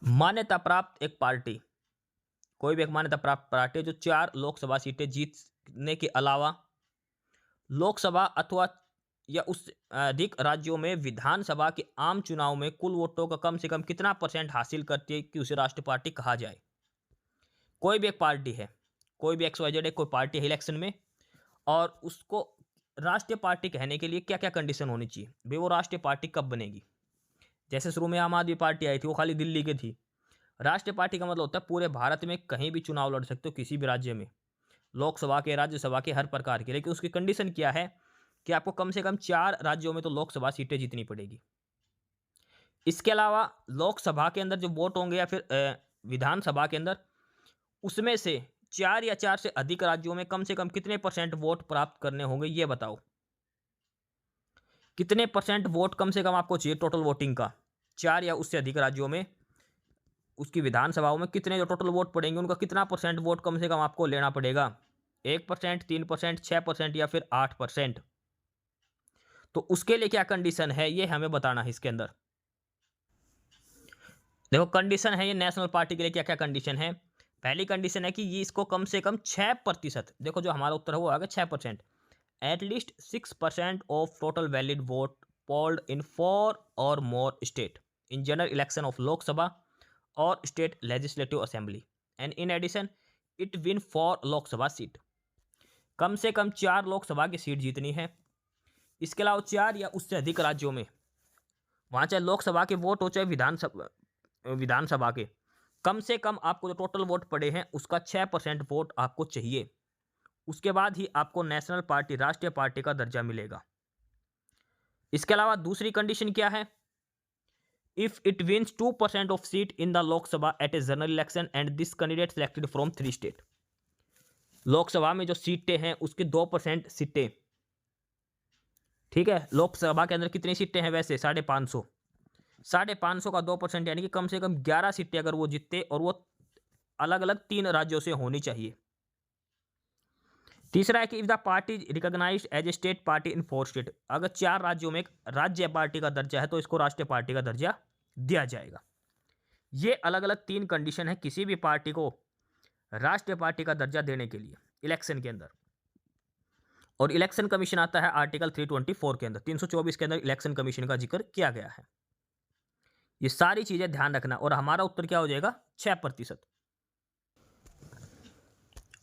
मान्यता प्राप्त एक पार्टी, कोई भी एक मान्यता प्राप्त पार्टी जो 4 लोकसभा सीटें जीतने के अलावा लोकसभा अथवा या उससे अधिक राज्यों में विधानसभा के आम चुनाव में कुल वोटों का कम से कम कितना % हासिल करती है कि उसे राष्ट्रीय पार्टी कहा जाए? कोई भी एक पार्टी है, कोई भी XYZ है, कोई पार्टी है इलेक्शन में, और उसको राष्ट्रीय पार्टी कहने के लिए क्या क्या कंडीशन होनी चाहिए भाई? वो राष्ट्रीय पार्टी कब बनेगी? जैसे शुरू में आम आदमी पार्टी आई थी, वो खाली दिल्ली की थी। राष्ट्रीय पार्टी का मतलब होता है पूरे भारत में कहीं भी चुनाव लड़ सकते हो, किसी भी राज्य में, लोकसभा के, राज्यसभा के, हर प्रकार के। लेकिन उसकी कंडीशन क्या है कि आपको कम से कम 4 राज्यों में तो लोकसभा सीटें जीतनी पड़ेगी। इसके अलावा लोकसभा के अंदर जो वोट होंगे या फिर विधानसभा के अंदर, उसमें से 4 या 4 से अधिक राज्यों में कम से कम कितने % वोट प्राप्त करने होंगे, ये बताओ। कितने % वोट कम से कम आपको चाहिए टोटल वोटिंग का? 4 या उससे अधिक राज्यों में उसकी विधानसभाओं में कितने जो टोटल वोट पड़ेंगे, उनका कितना % वोट कम से कम आपको लेना पड़ेगा? 1%, 3%, 6% या फिर 8%? तो उसके लिए क्या कंडीशन है ये हमें बताना है इसके अंदर। देखो कंडीशन है ये, नेशनल पार्टी के लिए क्या क्या कंडीशन है। पहली कंडीशन है कि ये इसको कम से कम 6%, देखो जो हमारा उत्तर है वो आ गया 6%, at least 6% of total valid vote polled in 4 or more state in general election of Lok Sabha और state legislative assembly and in addition it win 4 Lok Sabha seat. कम से कम 4 लोकसभा की सीट जीतनी है। इसके अलावा 4 या उससे अधिक राज्यों में, वहाँ चाहे लोकसभा के वोट हो चाहे विधानसभा के, कम से कम आपको जो टोटल वोट पड़े हैं उसका 6% वोट आपको चाहिए। उसके बाद ही आपको नेशनल पार्टी, राष्ट्रीय पार्टी का दर्जा मिलेगा। इसके अलावा दूसरी कंडीशन क्या है? If it wins 2% of seat in the Lok Sabha at a general election and this candidate selected from 3 state. Lok Sabha में जो सीटें हैं उसके 2% सीटें, ठीक है। लोकसभा के अंदर कितनी सीटें हैं वैसे? 550। 550 का 2% यानी कि कम से कम 11 सीटें अगर वो जीतते, और वो अलग अलग 3 राज्यों से होनी चाहिए। तीसरा है कि if the party recognised as a state party in 4 state, अगर 4 राज्यों में एक राज्य पार्टी का दर्जा है तो इसको राष्ट्रीय पार्टी का दर्जा दिया जाएगा। ये अलग अलग 3 कंडीशन है किसी भी पार्टी को राष्ट्रीय पार्टी का दर्जा देने के लिए इलेक्शन के अंदर। और इलेक्शन कमीशन आता है आर्टिकल 324 के अंदर, 324 के अंदर इलेक्शन कमीशन का जिक्र किया गया है। ये सारी चीजें ध्यान रखना, और हमारा उत्तर क्या हो जाएगा? 6%।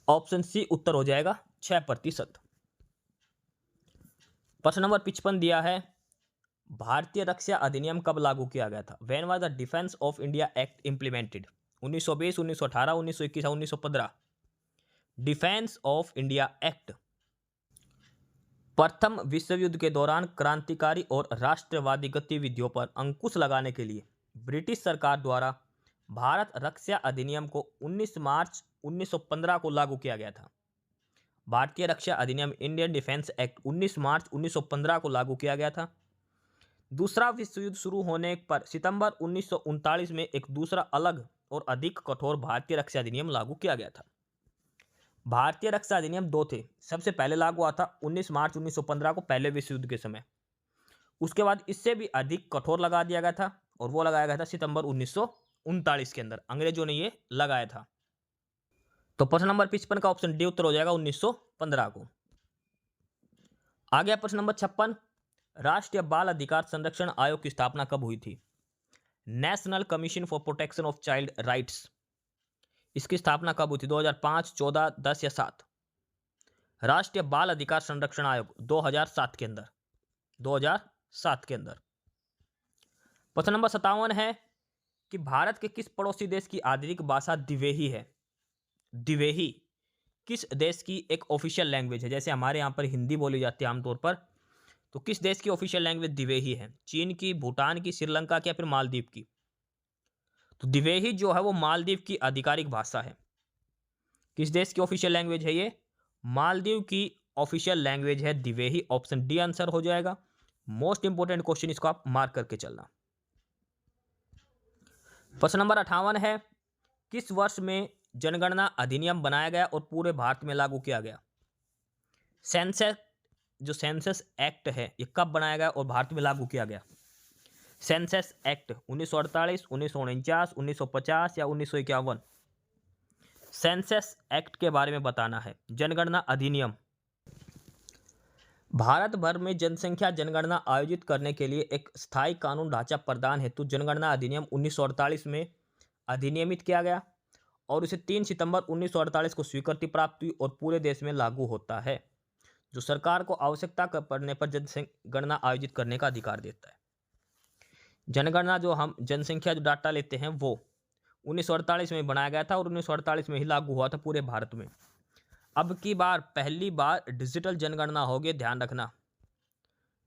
ऑप्शन सी उत्तर हो जाएगा 6%। प्रश्न नंबर 55 दिया है, भारतीय रक्षा अधिनियम कब लागू किया गया था? When was the defence of India act implemented? 1920, 1918, 1921 या 1915? डिफेंस ऑफ इंडिया एक्ट प्रथम विश्व युद्ध के दौरान क्रांतिकारी और राष्ट्रवादी गतिविधियों पर अंकुश लगाने के लिए ब्रिटिश सरकार द्वारा भारत रक्षा अधिनियम को 19 मार्च 1915 को लागू किया गया था। भारतीय रक्षा अधिनियम इंडियन डिफेंस एक्ट 19 मार्च 1915 को लागू किया गया था। दूसरा विश्व युद्ध शुरू होने पर सितंबर 1939 में एक दूसरा अलग और अधिक कठोर भारतीय रक्षा अधिनियम लागू किया गया था। भारतीय रक्षा अधिनियम 2 थे। सबसे पहले लागू हुआ था 19 मार्च 1915 को, पहले विश्व युद्ध के समय। उसके बाद इससे भी अधिक कठोर लगा दिया गया था, और वो लगाया गया था सितंबर 1939 के अंदर, अंग्रेजों ने ये लगाया था। तो प्रश्न नंबर 55 का ऑप्शन डी उत्तर हो जाएगा 1915 को। आ गया प्रश्न नंबर 56, राष्ट्रीय बाल अधिकार संरक्षण आयोग की स्थापना कब हुई थी? National commission for protection of child rights, इसकी स्थापना कब हुई थी? 2005, 14, 10 या 7? राष्ट्रीय बाल अधिकार संरक्षण आयोग 2007 के अंदर, 2007 के अंदर। प्रश्न नंबर 57 है कि भारत के किस पड़ोसी देश की आधिकारिक भाषा द्विवेही है? द्विवेही किस देश की एक ऑफिशियल लैंग्वेज है? जैसे हमारे यहाँ पर हिंदी बोली जाती है आमतौर पर, तो किस देश की ऑफिशियल लैंग्वेज द्विवेही है? चीन की, भूटान की, श्रीलंका की या फिर मालदीव की? तो द्विवेही जो है वो मालदीव की आधिकारिक भाषा है। किस देश की ऑफिशियल लैंग्वेज है ये? मालदीव की ऑफिशियल लैंग्वेज है द्विवेही। ऑप्शन डी आंसर हो जाएगा। मोस्ट इंपोर्टेंट क्वेश्चन, इसको आप मार्क करके चलना। प्रश्न नंबर 58 है, किस वर्ष में जनगणना अधिनियम बनाया गया और पूरे भारत में लागू किया गया? सेंसस, जो सेंसस एक्ट है, ये कब बनाया गया और भारत में लागू किया गया? सेंसस एक्ट 1948, 1949, 1950 या 1951? सेंसस एक्ट के बारे में बताना है। जनगणना अधिनियम, भारत भर में जनसंख्या जनगणना आयोजित करने के लिए एक स्थायी कानून ढांचा प्रदान हेतु जनगणना अधिनियम 1948 में अधिनियमित किया गया और उसे 3 सितंबर 1948 को स्वीकृति प्राप्त हुई और पूरे देश में लागू होता है, जो सरकार को आवश्यकता पड़ने पर जनगणना आयोजित करने का अधिकार देता है। जनगणना जो हम जनसंख्या जो डाटा लेते हैं वो 1948 में बनाया गया था और 1948 में ही लागू हुआ था पूरे भारत में। अब की बार पहली बार डिजिटल जनगणना होगी, ध्यान रखना।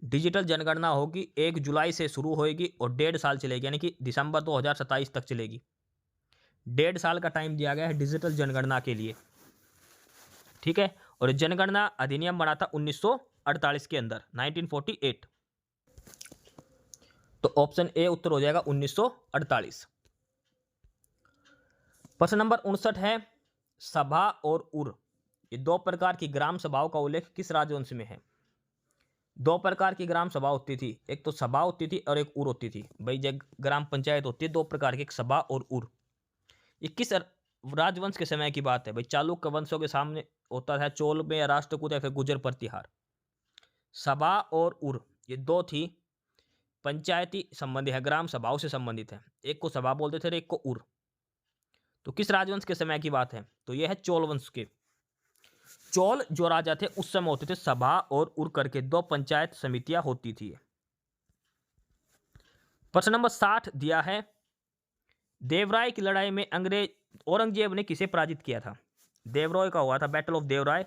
डिजिटल जनगणना होगी 1 जुलाई से शुरू होगी और 1.5 साल चलेगी, यानी कि दिसंबर 2027 तक चलेगी। 1.5 साल का टाइम दिया गया है डिजिटल जनगणना के लिए, ठीक है। और जनगणना अधिनियम बना था 1948 के अंदर, 1948। तो ऑप्शन ए उत्तर हो जाएगा 1948। प्रश्न नंबर 59 है, सभा और उर, ये 2 प्रकार की ग्राम सभाओं का उल्लेख किस राजवंश में है? 2 प्रकार की ग्राम सभा होती थी, एक तो सभा होती थी और एक उर होती थी। भाई जब ग्राम पंचायत होती है 2 प्रकार की, एक सभा और उर। ये किस राजवंश के समय की बात है भाई। चालुक्य वंशों के सामने होता था चोल में राष्ट्रकूट या फिर गुर्जर प्रतिहार। सभा और उर ये दो थी पंचायती संबंधी है, ग्राम सभाओं से संबंधित है। एक को सभा बोलते थे और एक को उर। तो किस राजवंश के समय की बात है? तो यह है चोल वंश के। चोल जो राजा थे उस समय होते थे सभा और उर करके दो पंचायत समितियां होती थी। प्रश्न नंबर 60 दिया है, देवराय की लड़ाई में अंग्रेज औरंगजेब ने किसे पराजित किया था? देवराय का हुआ था बैटल ऑफ देवराय।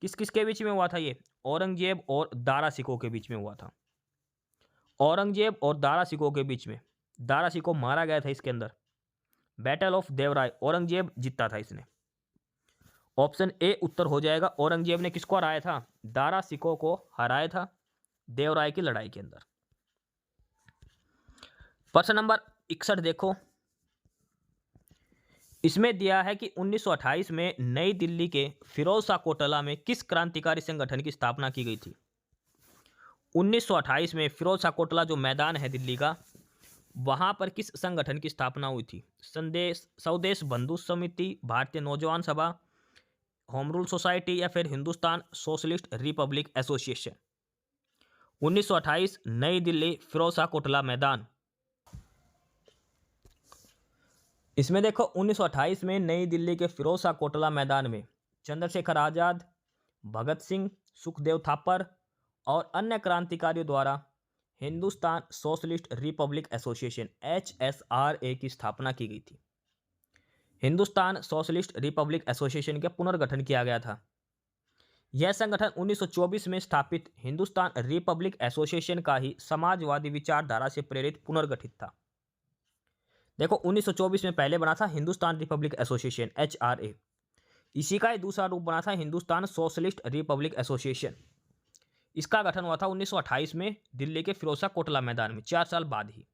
किस किस के बीच में हुआ था ये? औरंगजेब और दारा सिकों के बीच में हुआ था। औरंगजेब और दारा सिकों के बीच में। दारा सिकों मारा गया था इसके अंदर। बैटल ऑफ देवराय औरंगजेब जीता था इसने। ऑप्शन ए उत्तर हो जाएगा। औरंगजेब ने किसको हराया था? दारा सिकों को हराया था देवराय की लड़ाई के अंदर। प्रश्न नंबर 61 देखो, इसमें दिया है कि 1928 में नई दिल्ली के फिरोज शाह कोटला में किस क्रांतिकारी संगठन की स्थापना की गई थी? 1928 में फिरोज शाह कोटला जो मैदान है दिल्ली का, वहां पर किस संगठन की स्थापना हुई थी? स्वदेश बंधु समिति, भारतीय नौजवान सभा, होम रूल सोसाइटी या फिर हिंदुस्तान सोशलिस्ट रिपब्लिक एसोसिएशन। 1928 नई दिल्ली फिरोज शाह कोटला मैदान। इसमें देखो 1928 में नई दिल्ली के फिरोज शाह कोटला मैदान में चंद्रशेखर आजाद, भगत सिंह, सुखदेव थापर और अन्य क्रांतिकारियों द्वारा Hindustan socialist republic association HSRA की स्थापना की गई थी। हिंदुस्तान सोशलिस्ट रिपब्लिक एसोसिएशन का पुनर्गठन किया गया था। यह संगठन 1924 में स्थापित हिंदुस्तान रिपब्लिक एसोसिएशन का ही समाजवादी विचारधारा से प्रेरित पुनर्गठित था। देखो 1924 में पहले बना था हिंदुस्तान रिपब्लिक एसोसिएशन HRA, इसी का ही दूसरा रूप बना था हिंदुस्तान सोशलिस्ट रिपब्लिक एसोसिएशन। इसका गठन हुआ था 1928 में दिल्ली के फिरोज शाह कोटला मैदान में, 4 साल बाद ही।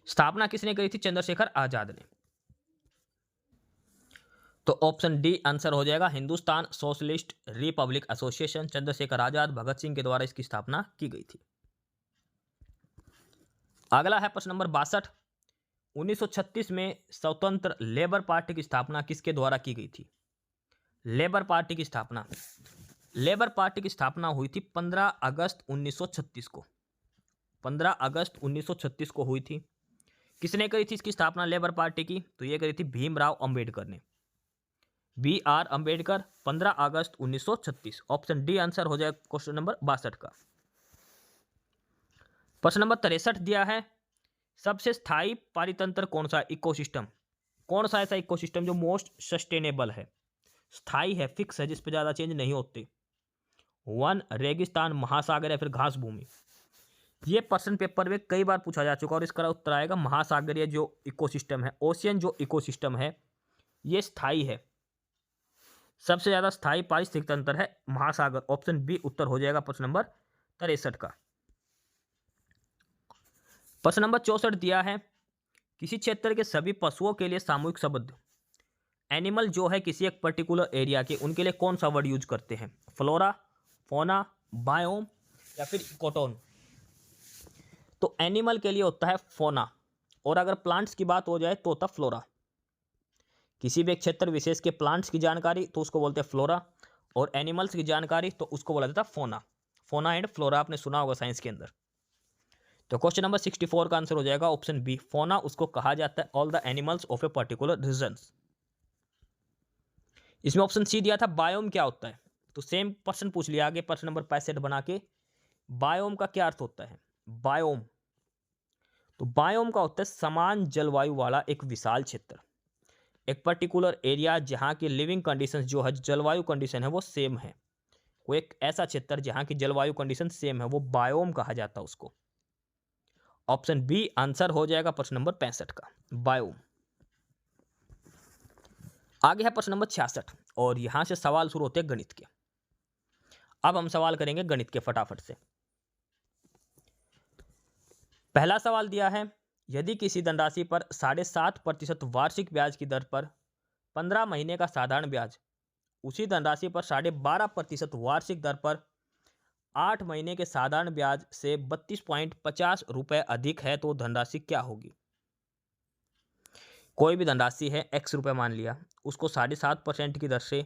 स्थापना किसने करी थी? चंद्रशेखर आजाद ने। तो ऑप्शन डी आंसर हो जाएगा, Hindustan socialist republic association Chandrashekhar Azad Bhagat Singh के द्वारा इसकी स्थापना की गई थी। अगला है प्रश्न नंबर 62, 1936 में स्वतंत्र लेबर पार्टी की स्थापना किसके द्वारा की गई थी? लेबर पार्टी की स्थापना हुई थी 15 अगस्त 1936 को। 15 अगस्त 1936 को हुई थी। किसने करी थी इसकी स्थापना लेबर पार्टी की? तो ये करी थी भीमराव अंबेडकर ने। BR अंबेडकर, 15 अगस्त 1936। ऑप्शन डी आंसर हो जाएगा क्वेश्चन नंबर 62 का। प्रश्न नंबर 63 दिया है, सबसे स्थायी पारितंत्र कौन सा इकोसिस्टम? कौन सा ऐसा इकोसिस्टम जो मोस्ट सस्टेनेबल है, स्थायी है, फिक्स है, जिस पे ज्यादा चेंज नहीं होते? वन, रेगिस्तान, महासागर या फिर घास भूमि। ये क्वेश्चन पेपर में कई बार पूछा जा चुका और इसका उत्तर आएगा महासागरीय जो इकोसिस्टम है, ओशियन जो इकोसिस्टम है, ये स्थायी है। सबसे ज्यादा स्थायी पारिस्थितिक तंत्र है महासागर। ऑप्शन बी उत्तर हो जाएगा प्रश्न नंबर 63 का। प्रश्न नंबर 64 दिया है, किसी क्षेत्र के सभी पशुओं के लिए सामूहिक शब्द एनिमल जो है किसी एक पर्टिकुलर एरिया के, उनके लिए कौन सा वर्ड यूज करते हैं? फ्लोरा, फोना, बायोम या फिर इकोटोन। तो एनिमल के लिए होता है फोना, और अगर प्लांट्स की बात हो जाए तो होता फ्लोरा। किसी भी एक क्षेत्र विशेष के प्लांट्स की जानकारी तो उसको बोलते हैं फ्लोरा, और एनिमल्स की जानकारी तो उसको बोला जाता है फोना। फोना एंड फ्लोरा आपने सुना होगा साइंस के अंदर। तो क्वेश्चन नंबर 64 का आंसर हो जाएगा ऑप्शन बी, फोना उसको कहा जाता है all the animals of a particular region. इसमें ऑप्शन सी दिया था बायोम क्या होता है, तो सेम क्वेश्चन पूछ लिया आगे प्रश्न नंबर 65 बना के। बायोम का क्या अर्थ होता है? बायोम, तो बायोम का होता है समान जलवायु वाला एक विशाल क्षेत्र, एक पर्टिकुलर एरिया जहां की लिविंग कंडीशंस जो है, जलवायु कंडीशन है वो सेम है। कोई एक ऐसा क्षेत्र जहां की जलवायु कंडीशन सेम है वो बायोम कहा जाता है उसको। ऑप्शन बी आंसर हो जाएगा प्रश्न नंबर 65 का, बायोम। आगे है प्रश्न नंबर 66 और यहां से सवाल शुरू होते हैं गणित के। अब हम सवाल करेंगे गणित के फटाफट से। पहला सवाल दिया है, यदि किसी धनराशि पर 7.5% वार्षिक ब्याज की दर पर 15 महीने का साधारण ब्याज उसी धनराशि पर 12.5% वार्षिक दर पर 8 महीने के साधारण ब्याज से 32.50 रुपए अधिक है तो धनराशि क्या होगी? कोई भी धनराशि है x रुपये मान लिया, उसको 7.5% की दर से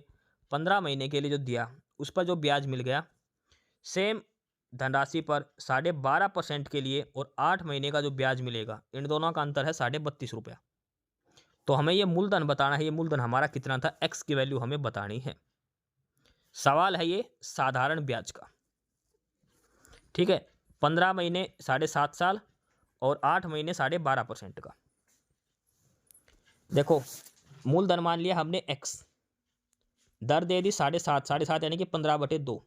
15 महीने के लिए जो दिया, उस पर जो ब्याज मिल गया, सेम धनराशि पर 12.5% के लिए और 8 महीने का जो ब्याज मिलेगा, इन दोनों का अंतर है 32.5 रुपया। तो हमें ये मूलधन बताना है, ये मूलधन हमारा कितना था, x की वैल्यू हमें बतानी है। सवाल है ये साधारण ब्याज का, ठीक है। 15 महीने 7.5 साल और 8 महीने 12.5% का। देखो मूलधन मान लिया हमने x, दर दे दी 7.5 यानी कि 15/2,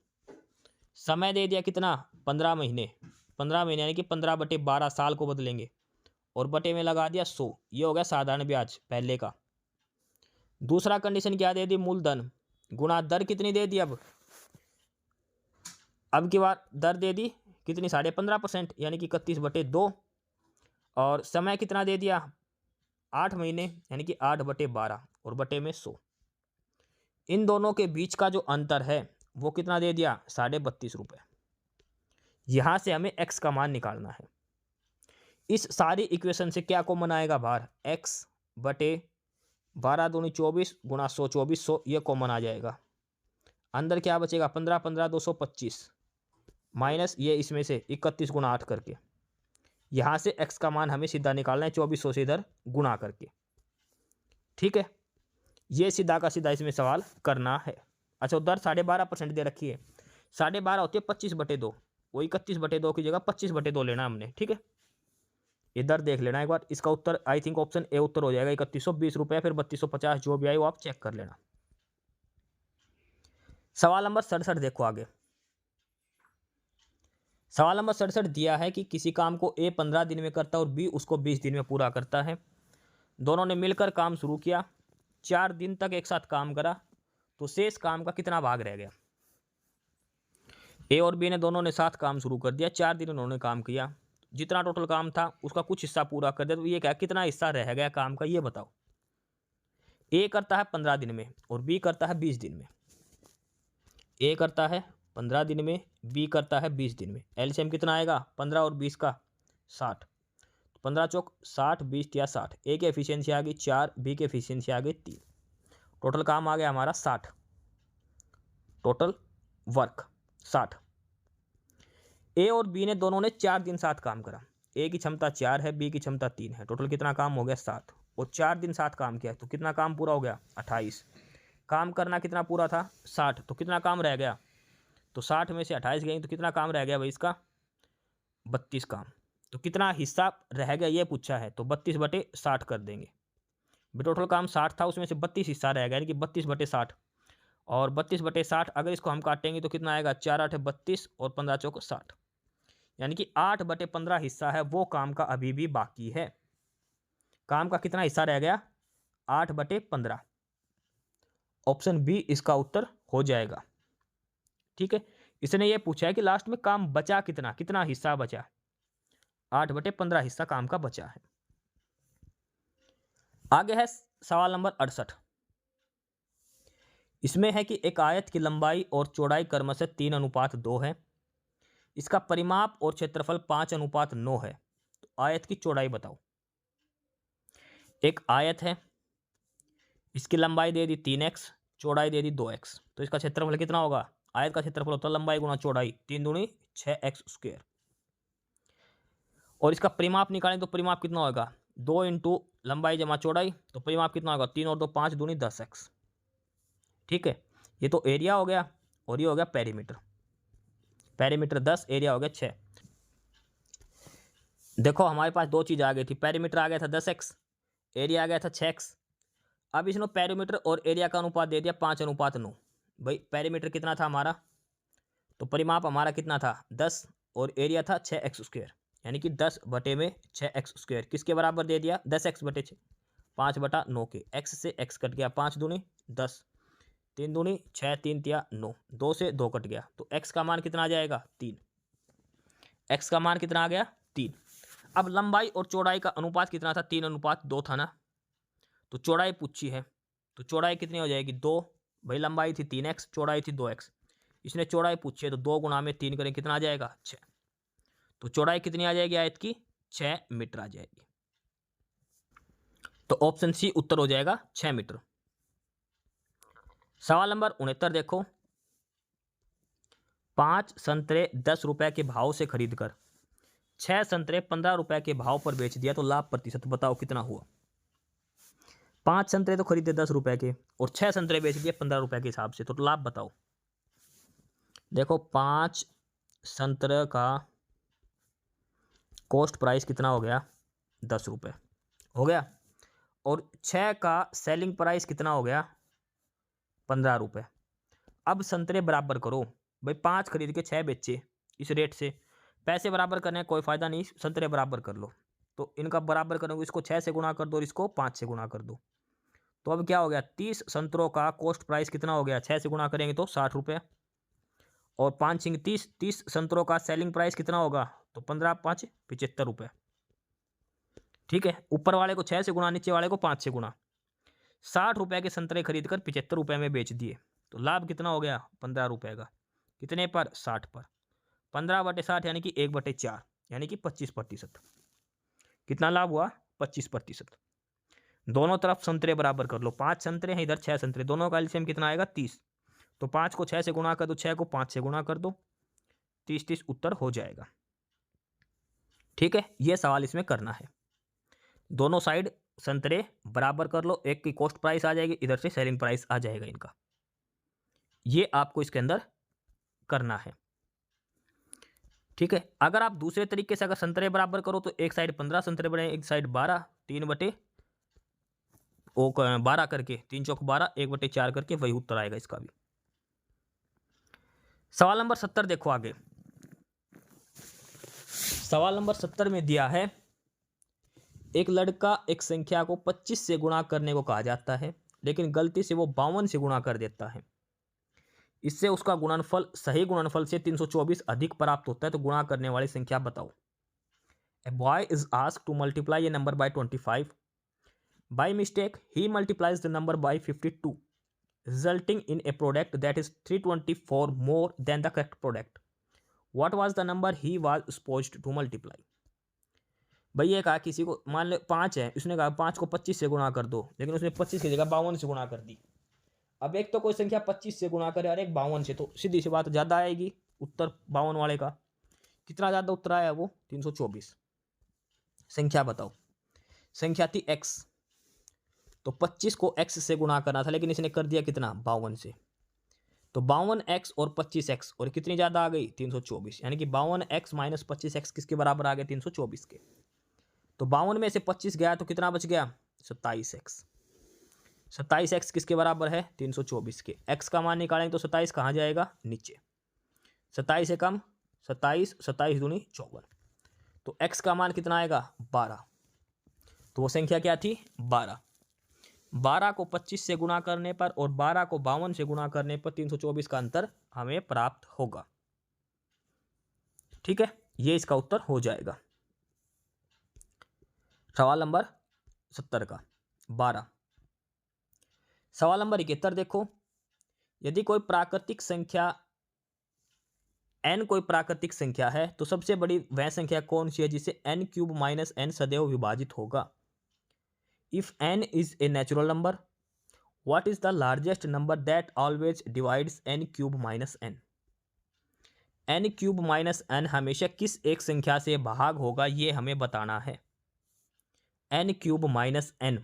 समय दे दिया कितना 15 महीने, 15 महीने यानी कि 15/12 साल को बदलेंगे और बटे में लगा दिया 100। ये हो गया साधारण ब्याज पहले का। दूसरा कंडीशन क्या दे दी, मूलधन गुणा दर कितनी दे दी, अब की बार दर दे दी कितनी 15.5% यानी कि 31/2 और समय कितना दे दिया 8 महीने यानी कि 8/12 और बटे में 100। इन दोनों के बीच का जो अंतर है वो कितना दे दिया 32.5 रुपये। यहां से हमें x का मान निकालना है। इस सारी इक्वेशन से क्या कॉमन आएगा बाहर, x बटे 12 दूनी 24 गुणा 100 2400, ये कॉमन आ जाएगा। अंदर क्या बचेगा 15 15 225 माइनस ये इसमें से 31 गुणा 8 करके। यहां से x का मान हमें सीधा निकालना है 2400 से इधर गुणा करके, ठीक है। ये सीधा का सीधा इसमें सवाल करना है। अच्छा दर 12.5% दे रखी है, 12.5 होती है 25/2, वो 31/2 की जगह 25/2 लेना हमने, ठीक है। इधर देख लेना एक बार, इसका उत्तर आई थिंक ऑप्शन ए उत्तर हो जाएगा 3120 रुपये, फिर 3250 जो भी आई वो आप चेक कर लेना। सवाल नंबर 67 देखो आगे। सवाल नंबर 67 दिया है कि किसी काम को ए 15 दिन में करता है और बी उसको 20 दिन में पूरा करता है। दोनों ने मिलकर काम शुरू किया, 4 दिन तक एक साथ काम करा, तो शेष काम का कितना भाग रह गया। ए और बी ने दोनों ने साथ काम शुरू कर दिया, 4 दिन उन्होंने काम किया, जितना टोटल काम था उसका कुछ हिस्सा पूरा कर दिया, तो ये क्या कितना हिस्सा रह गया काम का, ये बताओ। ए करता है 15 दिन में और बी करता है 20 दिन में। ए करता है 15 दिन में, बी करता है 20 दिन में। एलसीएम कितना आएगा 15 और 20 का 60, 15 चौक 60, 20 या 60। ए की एफिशिएंसी आ गई 4, बी की एफिशिएंसी आ गई 3, टोटल काम आ गया हमारा 60, टोटल वर्क 60। ए और बी ने दोनों ने 4 दिन साथ काम करा, ए की क्षमता 4 है, बी की क्षमता 3 है, टोटल कितना काम हो गया 7, और 4 दिन साथ काम किया तो कितना काम पूरा हो गया 28। काम करना कितना पूरा था 60, तो कितना काम रह गया, तो 60 में से 28 गई तो कितना काम रह गया भाई इसका 32 काम। तो कितना हिस्सा रह गया ये पूछा है, तो 32/60 कर देंगे। टोटल काम 60 था, उसमें से 32 हिस्सा रह गया यानी कि 32/60, और 32/60 अगर इसको हम काटेंगे तो कितना आएगा 4 8 32 और 15 चौक 60, यानी कि 8/15 हिस्सा है वो काम का अभी भी बाकी है। काम का कितना हिस्सा रह गया 8/15। ऑप्शन बी इसका उत्तर हो जाएगा, ठीक है। इसने ये पूछा है कि लास्ट में काम बचा कितना, कितना हिस्सा बचा, 8/15 हिस्सा काम का बचा है। आगे है सवाल नंबर 68। इसमें है कि एक आयत की लंबाई और चौड़ाई क्रमशः 3:2 है, इसका परिमाप और क्षेत्रफल 5:9 है, तो आयत की चौड़ाई बताओ। एक आयत है, इसकी लंबाई दे दी 3x, चौड़ाई दे दी 2x, तो इसका क्षेत्रफल कितना होगा, आयत का क्षेत्रफल होता है लंबाई गुणा चौड़ाई, 3 दूनी 6x²। और इसका परिमाप निकालें तो परिमाप कितना होगा 2 इंटू लंबाई जमा चौड़ाई, तो परिमाप कितना होगा 3 और 2 5 दूनी 10x, ठीक है। ये तो एरिया हो गया और ये हो गया पेरीमीटर, पेरीमीटर 10, एरिया हो गया 6। देखो हमारे पास दो चीज़ आ गई थी, पेरीमीटर आ गया था 10x, एरिया आ गया था 6x। अब इसने पेरीमीटर और एरिया का अनुपात दे दिया 5:9। भाई पेरीमीटर कितना था हमारा, तो परिमाप हमारा कितना था 10 और एरिया था 6x², यानी कि 10/6x²। किसके बराबर दे दिया 10x/6, 5/9 के। x से x कट गया, 5 दूनी 10, 3 दूनी 6, 3 तिया 9, 2 से 2 कट गया, तो x का मान कितना आ जाएगा 3। x का मान कितना आ गया 3। अब लंबाई और चौड़ाई का अनुपात कितना था 3:2 था ना, तो चौड़ाई पूछी है, तो चौड़ाई कितनी हो जाएगी 2। भाई लंबाई थी 3x, चौड़ाई थी 2x, इसने चौड़ाई पूछी है तो 2 गुणा में 3 करें कितना आ जाएगा 6, तो चौड़ाई कितनी आ जाएगी आयत की 6 मीटर आ जाएगी। तो ऑप्शन सी उत्तर हो जाएगा 6 मीटर। सवाल नंबर 69 देखो, 5 संतरे 10 रुपए के भाव से खरीद कर 6 संतरे 15 रुपए के भाव पर बेच दिया तो लाभ प्रतिशत बताओ कितना हुआ। 5 संतरे तो खरीदे 10 रुपए के और 6 संतरे बेच दिए 15 रुपए के हिसाब से, तो लाभ बताओ। देखो 5 संतरे का कॉस्ट प्राइस कितना हो गया, 10 रुपये हो गया, और 6 का सेलिंग प्राइस कितना हो गया, 15 रुपये। अब संतरे बराबर करो भाई, 5 खरीद के 6 बेचे इस रेट से, पैसे बराबर करने का कोई फ़ायदा नहीं, संतरे बराबर कर लो। तो इनका बराबर करोगे, इसको 6 से गुणा कर दो और इसको 5 से गुणा कर दो। तो अब क्या हो गया, 30 संतरों का कॉस्ट प्राइस कितना हो गया, 6 से गुणा करेंगे तो 60 रुपये, और 5 सिंग 30, 30 संतरों का सेलिंग प्राइस कितना होगा, तो 15 5 75 रुपये। ठीक है, ऊपर वाले को 6 से गुणा, नीचे वाले को 5 से गुणा। 60 रुपये के संतरे खरीद कर 75 रुपये में बेच दिए, तो लाभ कितना हो गया, 15 रुपये का। कितने पर, 60 पर। 15/60 यानी कि 1/4 यानी कि 25%। कितना लाभ हुआ, 25%। दोनों तरफ संतरे बराबर कर लो, 5 संतरे हैं इधर 6 संतरे, दोनों का एलसीएम कितना आएगा, 30। तो 5 को 6 से गुणा कर दो, 6 को 5 से गुणा कर दो, 30 उत्तर हो जाएगा। ठीक है, यह सवाल इसमें करना है। दोनों साइड संतरे बराबर कर लो, एक की कॉस्ट प्राइस आ जाएगी, इधर से सेलिंग प्राइस आ जाएगा इनका। ये आपको इसके अंदर करना है। ठीक है, अगर आप दूसरे तरीके से अगर संतरे बराबर करो तो एक साइड 15 संतरे बने, एक साइड 12, 3/12 करके, 3 चौक 12, 1/4 करके, वही उत्तर आएगा इसका भी। सवाल नंबर 70 देखो आगे। सवाल नंबर 70 में दिया है, एक लड़का एक संख्या को 25 से गुणा करने को कहा जाता है, लेकिन गलती से वो 52 से गुणा कर देता है। इससे उसका गुणनफल सही गुणनफल से 324 अधिक प्राप्त होता है, तो गुणा करने वाली संख्या बताओ। A boy is asked to multiply A number by 25. By mistake he multiplies the number by 52, resulting in A product that is 324 more than the correct product. What was the number he was supposed to multiply. भाई ये कहा किसी को, मान लो 5 है, उसने कहा 5 को 25 से गुणा कर दो, लेकिन उसने 25 की जगह 52 से गुणा कर दी। अब एक तो कोई संख्या 25 से गुणा करे और एक 52 से, तो सीधी सी बात ज़्यादा आएगी उत्तर 52 वाले का। कितना ज़्यादा उत्तर आया वो, 324। संख्या बताओ। संख्या थी x, तो 25 को x से गुणा करना था, लेकिन इसने कर दिया कितना, 52 से। तो 52x और 25x, और कितनी ज़्यादा आ गई, 324, यानी कि 52x माइनस 25x किसके बराबर आ गए, 324 के। तो 52 में से 25 गया तो कितना बच गया, 27x। 27x किसके बराबर है, 324 के। x का मान निकालेंगे तो 27 कहाँ जाएगा, नीचे। 27 से कम, 27, 27 दूनी 54, तो x का मान कितना आएगा, 12। तो वो संख्या क्या थी, 12। 12 को 25 से गुणा करने पर और 12 को 52 से गुणा करने पर 324 का अंतर हमें प्राप्त होगा। ठीक है, ये इसका उत्तर हो जाएगा। सवाल नंबर 70 का 12। सवाल नंबर 71 देखो, यदि कोई प्राकृतिक संख्या n कोई प्राकृतिक संख्या है तो सबसे बड़ी वह संख्या कौन सी है जिसे n³ माइनस n सदैव विभाजित होगा। If n is a natural number, what is the largest number that always divides n³ minus n। n³ minus n हमेशा किस एक संख्या से भाग होगा, ये हमें बताना है। n³ माइनस n,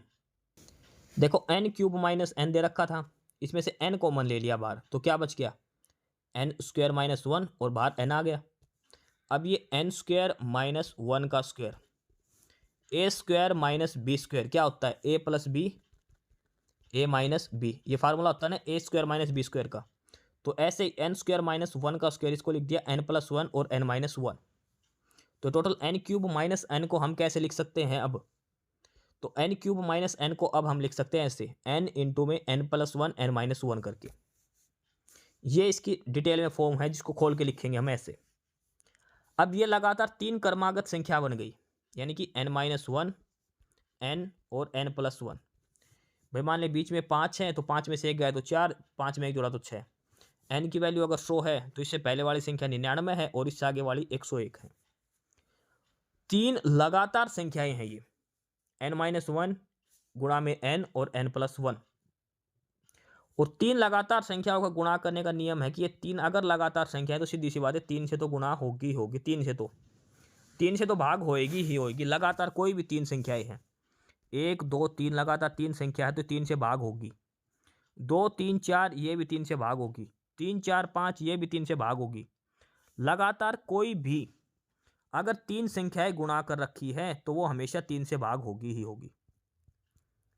देखो n³ माइनस n दे रखा था, इसमें से n कॉमन ले लिया बाहर, तो क्या बच गया, n² माइनस 1, और बाहर n आ गया। अब ये n² माइनस 1 का स्क्वायर, a² माइनस b² क्या होता है, a plus B, a minus B, ये फार्मूला होता है ना a² माइनस b² का। तो ऐसे ही n² माइनस 1 का स्क्वायर, इसको लिख दिया n प्लस 1 और n माइनस 1। तो टोटल n³ माइनस n को हम कैसे लिख सकते हैं अब, तो n³ माइनस n को अब हम लिख सकते हैं ऐसे, n इंटू में n प्लस 1 n माइनस 1 करके। ये इसकी डिटेल में फॉर्म है जिसको खोल के लिखेंगे हम ऐसे। अब ये लगातार 3 क्रमागत संख्या बन गई, यानी कि n माइनस 1, n और n प्लस 1। भाई मान लें बीच में 5 है, तो 5 में से एक गया तो 4, 5 में एक जोड़ा तो 6। n की वैल्यू अगर 100 है तो इससे पहले वाली संख्या 99 है और इससे आगे वाली 101 है। 3 लगातार संख्याएं हैं ये, n माइनस 1, गुणा में n और n+1। और 3 लगातार संख्याओं का गुणा करने का नियम है कि ये 3 अगर लगातार संख्या है तो सीधी सी बात है 3 से तो गुणा होगी होगी, 3 से तो भाग होएगी ही होएगी। लगातार कोई भी 3 संख्याएं हैं, 1 2 3 लगातार 3 संख्या है तो 3 से भाग होगी। 2 3 4 ये भी 3 से भाग होगी। 3 4 5 ये भी 3 से भाग होगी। लगातार कोई भी अगर 3 संख्याएं गुणा कर रखी है तो वो हमेशा 3 से भाग होगी ही होगी।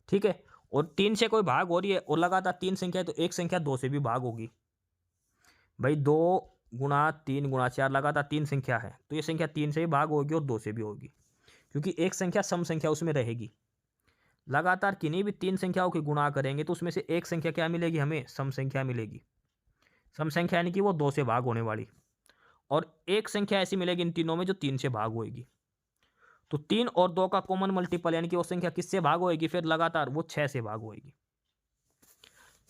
ठीक है, और 3 से कोई भाग हो रही है और लगातार 3 संख्या है तो एक संख्या 2 से भी भाग होगी। भाई 2 गुणा 3 गुणा 4 लगातार 3 संख्या है तो ये संख्या 3 से भी भाग होगी और 2 से भी होगी, क्योंकि एक संख्या सम संख्या उसमें रहेगी। लगातार किन्हीं भी 3 संख्याओं की गुणा करेंगे तो उसमें से एक संख्या क्या मिलेगी, हमें सम संख्या मिलेगी। सम संख्या यानी कि वो 2 से भाग होने वाली, और एक संख्या ऐसी मिलेगी इन तीनों में जो 3 से भाग होएगी। तो 3 और 2 का कॉमन मल्टीपल यानी कि वो संख्या किससे भाग होएगी, फिर लगातार वो 6 से भाग होएगी।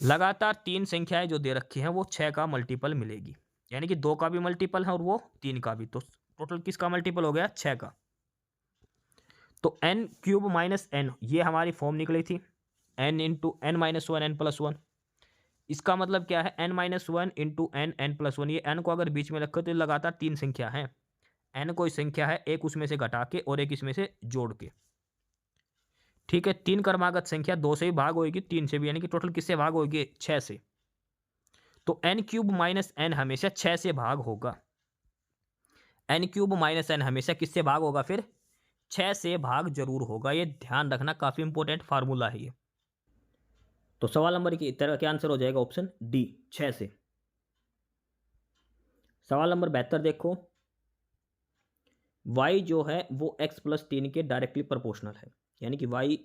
लगातार 3 संख्याएं जो दे रखी हैं वो 6 का मल्टीपल मिलेगी, यानी कि 2 का भी मल्टीपल है और वो 3 का भी। तो टोटल किसका मल्टीपल हो गया, 6 का। तो n³ - n ये हमारी फॉर्म निकली थी, n × n-1 n+1। इसका मतलब क्या है, n-1 × n n+1। ये n को अगर बीच में रखो तो लगातार 3 संख्या है। n कोई संख्या है, एक उसमें से घटा के और एक इसमें से जोड़ के। ठीक है, 3 क्रमागत संख्या 2 से भी भाग होगी, 3 से भी, यानी कि टोटल किससे भाग होगी, 6 से। तो n³ - n हमेशा 6 से भाग होगा। n³ - n हमेशा किससे भाग होगा, फिर 6 से भाग जरूर होगा। ये ध्यान रखना, काफी इंपॉर्टेंट फार्मूला है ये। तो सवाल नंबर की तरह क्या आंसर हो जाएगा, ऑप्शन डी, 6 से। सवाल नंबर 72 देखो, y जो है वो x+3 के डायरेक्टली प्रोपोर्शनल है, यानी कि y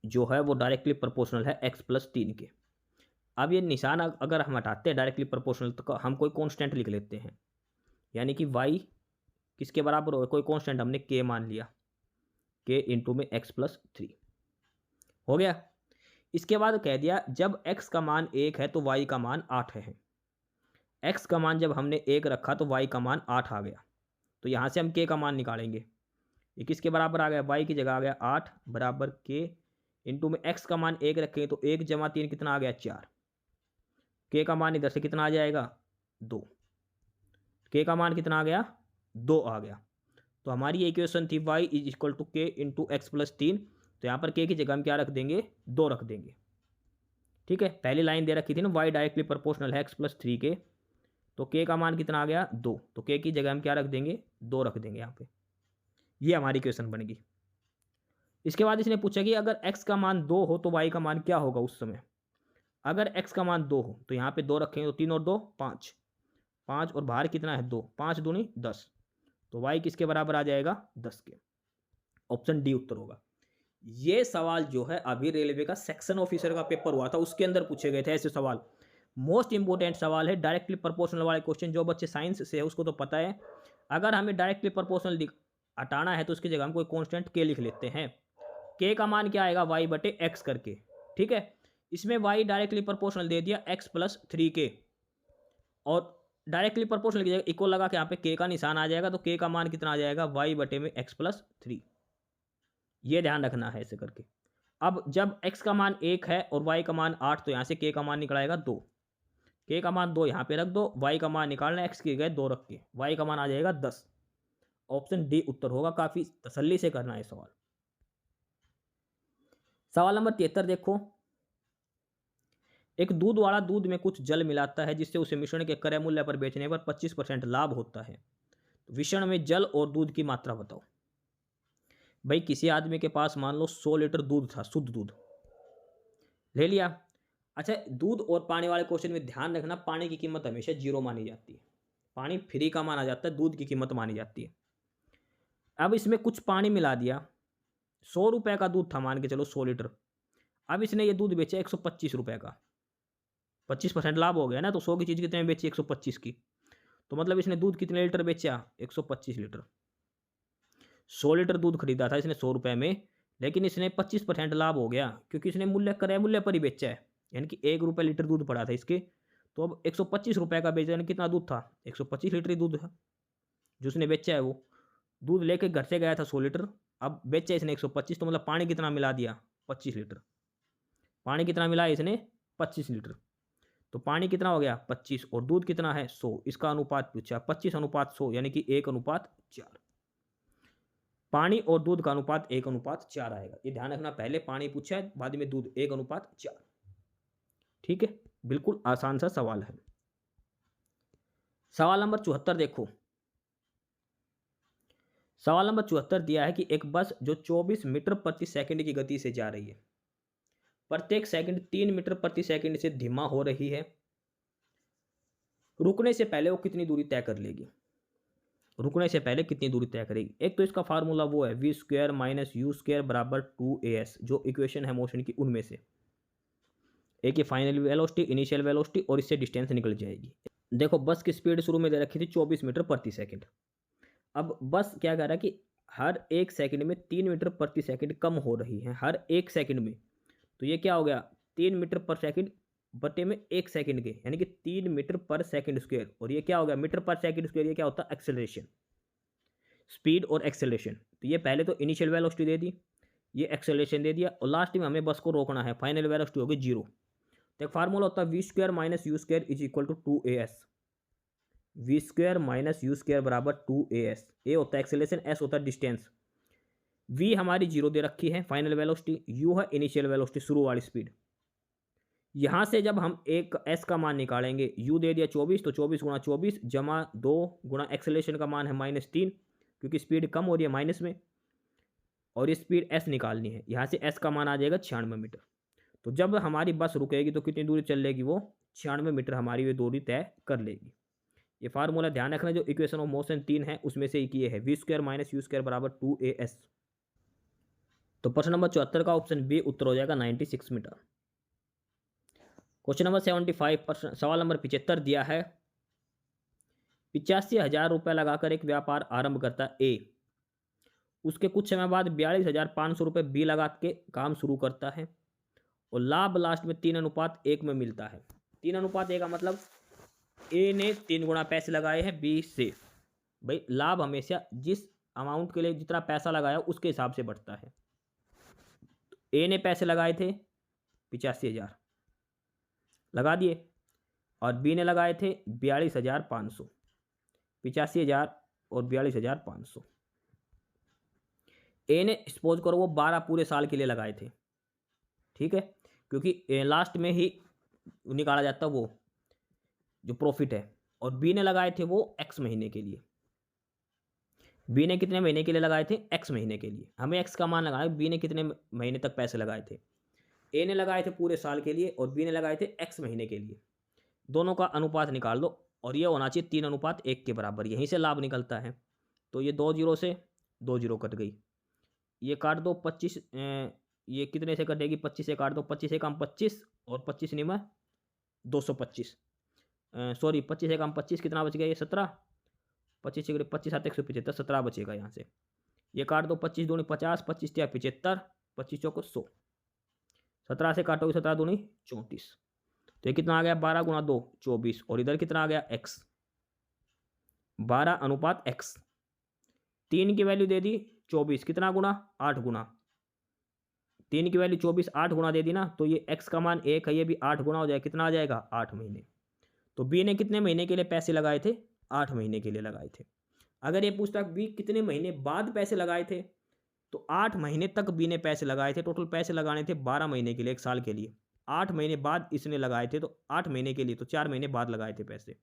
जो है वो डायरेक्टली प्रोपोर्शनल है x+3 के। अब ये निशान अगर हम हटाते हैं डायरेक्टली प्रोपोर्शनल तो हम कोई कांस्टेंट लिख लेते हैं, यानी कि y किसके बराबर होगा, कोई कांस्टेंट हमने k मान लिया, k इंटू में x+3 हो गया। इसके बाद कह दिया जब x का मान 1 है तो y का मान 8 है। x का मान जब हमने 1 रखा तो y का मान 8 आ गया। तो यहाँ से हम k का मान निकालेंगे, ये किसके बराबर आ गया, y की जगह आ गया 8 बराबर k इंटू में x का मान 1 रखेंगे तो 1 + 3 कितना आ गया, 4। k का मान इधर से कितना आ जाएगा, 2। k का मान कितना आ गया, 2 आ गया। तो हमारी इक्वेशन थी y = k इंटू x+3। तो यहाँ पर k की जगह हम क्या रख देंगे, 2 रख देंगे। ठीक है, पहली लाइन दे रखी थी ना, y डायरेक्टली प्रोपोर्शनल है x+3 के, तो k का मान कितना आ गया, 2। तो k की जगह हम क्या रख देंगे, 2 रख देंगे यहाँ पे। ये हमारी इक्वेशन बनेगी। इसके बाद इसने पूछा कि अगर x का मान 2 हो तो y का मान क्या होगा उस समय। अगर x का मान 2 हो तो यहाँ पे 2 रखेंगे, तो 3 और 2 5, 5 और बाहर कितना है 2, 5 दूनी 10। तो y किसके बराबर आ जाएगा, 10 के। ऑप्शन डी उत्तर होगा। ये सवाल जो है अभी रेलवे का सेक्शन ऑफिसर का पेपर हुआ था, उसके अंदर पूछे गए थे ऐसे सवाल। मोस्ट इंपोर्टेंट सवाल है, डायरेक्टली प्रोपोर्शनल वाले क्वेश्चन। जो बच्चे साइंस से है उसको तो पता है। अगर हमें डायरेक्टली प्रोपोर्शनल हटाना है तो उसकी जगह हम कोई कांस्टेंट k लिख लेते हैं। k का मान क्या आएगा, y/x करके। ठीक है, इसमें y डायरेक्टली प्रोपोर्शनल दे दिया x+3 के, और डायरेक्टली प्रोपोर्शनल की जगह इक्वल लगा के यहाँ पे k का निशान आ जाएगा। तो k का मान कितना आ जाएगा, y/x+3। ये ध्यान रखना है ऐसे करके। अब जब x का मान 1 है और y का मान 8, तो यहाँ से k का मान निकल आएगा 2। k का मान 2 यहाँ पे रख दो, y का मान निकालना है, x की जगह 2 रख के, y का मान आ जाएगा 10। ऑप्शन डी उत्तर होगा। काफी तसल्ली से करना है सवाल। सवाल नंबर 73 देखो, एक दूध वाला दूध में कुछ जल मिलाता है जिससे उसे मिश्रण के क्रय मूल्य पर बेचने पर 25% लाभ होता है। मिश्रण में जल और दूध की मात्रा बताओ। भाई किसी आदमी के पास मान लो 100 लीटर दूध था, शुद्ध दूध ले लिया। अच्छा, दूध और पानी वाले क्वेश्चन में ध्यान रखना, पानी की कीमत हमेशा 0 मानी जाती है, पानी फ्री का माना जाता है, दूध की कीमत मानी जाती है। अब इसमें कुछ पानी मिला दिया, 100 रुपये का दूध था मान के चलो 100 लीटर। अब इसने ये दूध बेचा 125 रुपये का, 25% लाभ हो गया ना। तो 100 की चीज़ कितने में बेची, 125 की। तो मतलब इसने दूध कितने लीटर बेचा, 125 लीटर। 100 लीटर दूध खरीदा था इसने 100 रुपये में, लेकिन इसने 25% लाभ हो गया, क्योंकि इसने क्रय मूल्य पर ही बेचा है, यानी कि 1 रुपये लीटर दूध पड़ा था इसके। तो अब 125 रुपये का बेचा, यानी कितना दूध था, 125 लीटर ही दूध था जो उसने बेचा है। वो दूध लेके घर से गया था 100 लीटर, अब बेचा इसने 125, तो मतलब पानी कितना मिला दिया, 25 लीटर। पानी कितना मिला इसने, 25 लीटर। तो पानी कितना हो गया, 25, और दूध कितना है, 100। इसका अनुपात पूछा, 25:100, यानी कि 1:4। पानी और दूध का अनुपात 1:4 आएगा। ये ध्यान रखना, पहले पानी पूछा है, बाद में दूध, 1:4। ठीक है, बिल्कुल आसान सा सवाल है। सवाल नंबर 74 देखो। सवाल नंबर 74 दिया है कि एक बस जो 24 मीटर प्रति सेकंड की गति से जा रही है, प्रत्येक सेकंड 3 मीटर प्रति सेकंड से धीमा हो रही है, रुकने से पहले वो कितनी दूरी तय कर लेगी। रुकने से पहले कितनी दूरी तय करेगी। एक तो इसका फार्मूला वो है v² - u² बराबर 2as, जो इक्वेशन है मोशन की उनमें से एक, ये फाइनल वेलोसिटी, इनिशियल वेलोसिटी, और इससे डिस्टेंस निकल जाएगी। देखो बस की स्पीड शुरू में दे रखी थी 24 मीटर प्रति सेकंड। अब बस क्या कर रहा है कि हर एक सेकंड में 3 मीटर प्रति सेकंड कम हो रही है, हर एक सेकंड में। तो ये क्या हो गया, 3 मीटर पर सेकंड बटे में 1 सेकंड के, यानी कि 3 मीटर पर सेकंड स्क्वायर। और ये क्या हो गया, मीटर पर सेकंड स्क्वायर, ये क्या होता है, एक्सेलरेशन, स्पीड और एक्सेलरेशन। तो ये पहले तो इनिशियल वेलोसिटी दे दी, ये एक्सेलरेशन दे दिया, और लास्ट में हमें बस को रोकना है, फाइनल वेलोसिटी होगी 0। तो एक फार्मूला होता है v² - u² is equal to 2as। v² - u² बराबर 2as। ए होता है एक्सेलरेशन, एस होता है डिस्टेंस। v हमारी 0 दे रखी है फाइनल वेलोसिटी, u है इनिशियल वेलोसिटी, शुरू वाली स्पीड। यहां से जब हम एक s का मान निकालेंगे, u दे दिया 24, तो 24 × 24 जमा 2 गुणा एक्सेलरेशन का मान है -3, क्योंकि स्पीड कम हो रही है माइनस में, और ये स्पीड s निकालनी है। यहाँ से s का मान आ जाएगा 96 मीटर। तो जब हमारी बस रुकेगी तो कितनी दूरी चल लेगी, वो 96 मीटर हमारी ये दूरी तय कर लेगी। ये फार्मूला ध्यान रखना, जो इक्वेशन ऑफ मोशन 3 है उसमें से एक ये है, v² - u² बराबर 2as। तो प्रश्न नंबर 74 का ऑप्शन बी उत्तर हो जाएगा 96 मीटर। क्वेश्चन नंबर 75, प्रश्न सवाल नंबर 75 दिया है, 85,000 रुपये लगाकर एक व्यापार आरंभ करता ए, उसके कुछ समय बाद 42,500 रुपये बी लगा के काम शुरू करता है, और लाभ लास्ट में 3:1 में मिलता है। 3:1 का मतलब ए ने 3 गुना पैसे लगाए हैं बी से। भाई लाभ हमेशा जिस अमाउंट के लिए जितना पैसा लगाया उसके हिसाब से बढ़ता है। ए ने पैसे लगाए थे 85,000 लगा दिए, और बी ने लगाए थे 42,500। 85,000 और 42,500। ए ने सपोज करो वो 12 पूरे साल के लिए लगाए थे, ठीक है, क्योंकि लास्ट में ही निकाला जाता वो जो प्रॉफिट है। और बी ने लगाए थे वो x महीने के लिए। बी ने कितने महीने के लिए लगाए थे, x महीने के लिए। हमें x का मान लगाना है, बी ने कितने महीने तक पैसे लगाए थे। ए ने लगाए थे पूरे साल के लिए, और बी ने लगाए थे x महीने के लिए। दोनों का अनुपात निकाल लो, और ये होना चाहिए 3:1 के बराबर। यहीं से लाभ निकलता है। तो ये 2 0 से 2 0 कट गई, ये काट दो 25, ये कितने से कटेगी, 25 से काट दो, 25 से कम 25, और 25 निमा 225, सॉरी 25 से कम 25 कितना बच गया, ये 17। 25 से 25 7 175, 17 बचेगा यहाँ से। ये काट दो, 25 दूनी 50, 25 या 75, 25 चौको 100। 17 से काटोगे 17 दूनी 34। तो ये कितना आ गया, 12 × 2 24, और इधर कितना आ गया x, 12:x। 3 की वैल्यू दे दी 24, कितना गुना, 8 गुना। 3 की वैल्यू 24, 8 गुना दे दी ना, तो ये x का मान 1 है, ये भी 8 गुना हो जाएगा, कितना आ जाएगा, 8 महीने। तो बी ने कितने महीने के लिए पैसे लगाए थे, 8 महीने के लिए लगाए थे। अगर ये पूछता बी कितने महीने बाद पैसे लगाए थे, तो 8 महीने तक बी ने पैसे लगाए थे। टोटल पैसे लगाने थे 12 महीने के लिए, 1 साल के लिए। 8 महीने बाद इसने लगाए थे, तो 8 महीने के लिए, तो 4 महीने बाद लगाए थे पैसे।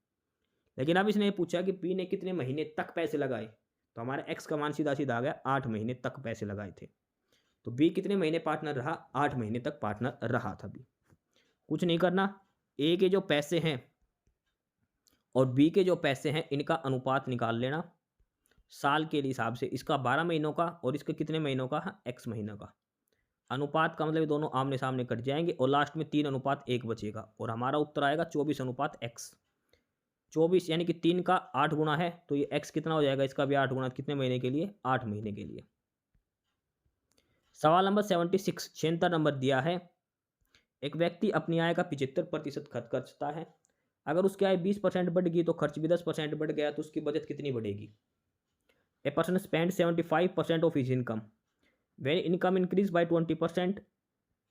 लेकिन अब इसने पूछा कि बी ने कितने महीने तक पैसे लगाए, तो हमारा x का मान सीधा सीधा आ गया, 8 महीने तक पैसे लगाए थे। तो बी कितने महीने पार्टनर रहा, 8 महीने तक पार्टनर रहा था बी। कुछ नहीं करना, ए के जो पैसे हैं और बी के जो पैसे हैं, इनका अनुपात निकाल लेना साल के हिसाब से। इसका 12 महीनों का और इसके कितने महीनों का, x महीनों का। अनुपात का मतलब दोनों आमने सामने कट जाएंगे, और लास्ट में 3:1 बचेगा, और हमारा उत्तर आएगा 24:x। 24 यानी कि 3 का 8 गुना है, तो ये x कितना हो जाएगा, इसका भी 8 गुना, कितने महीने के लिए, 8 महीने के लिए। सवाल नंबर 76, 76 नंबर दिया है, एक व्यक्ति अपनी आय का 75% खर्च करता है। अगर उसकी आय 20% बढ़ गई तो खर्च भी 10% बढ़ गया, तो उसकी बचत कितनी बढ़ेगी। A person spend 75% of his income, when income increase by 20%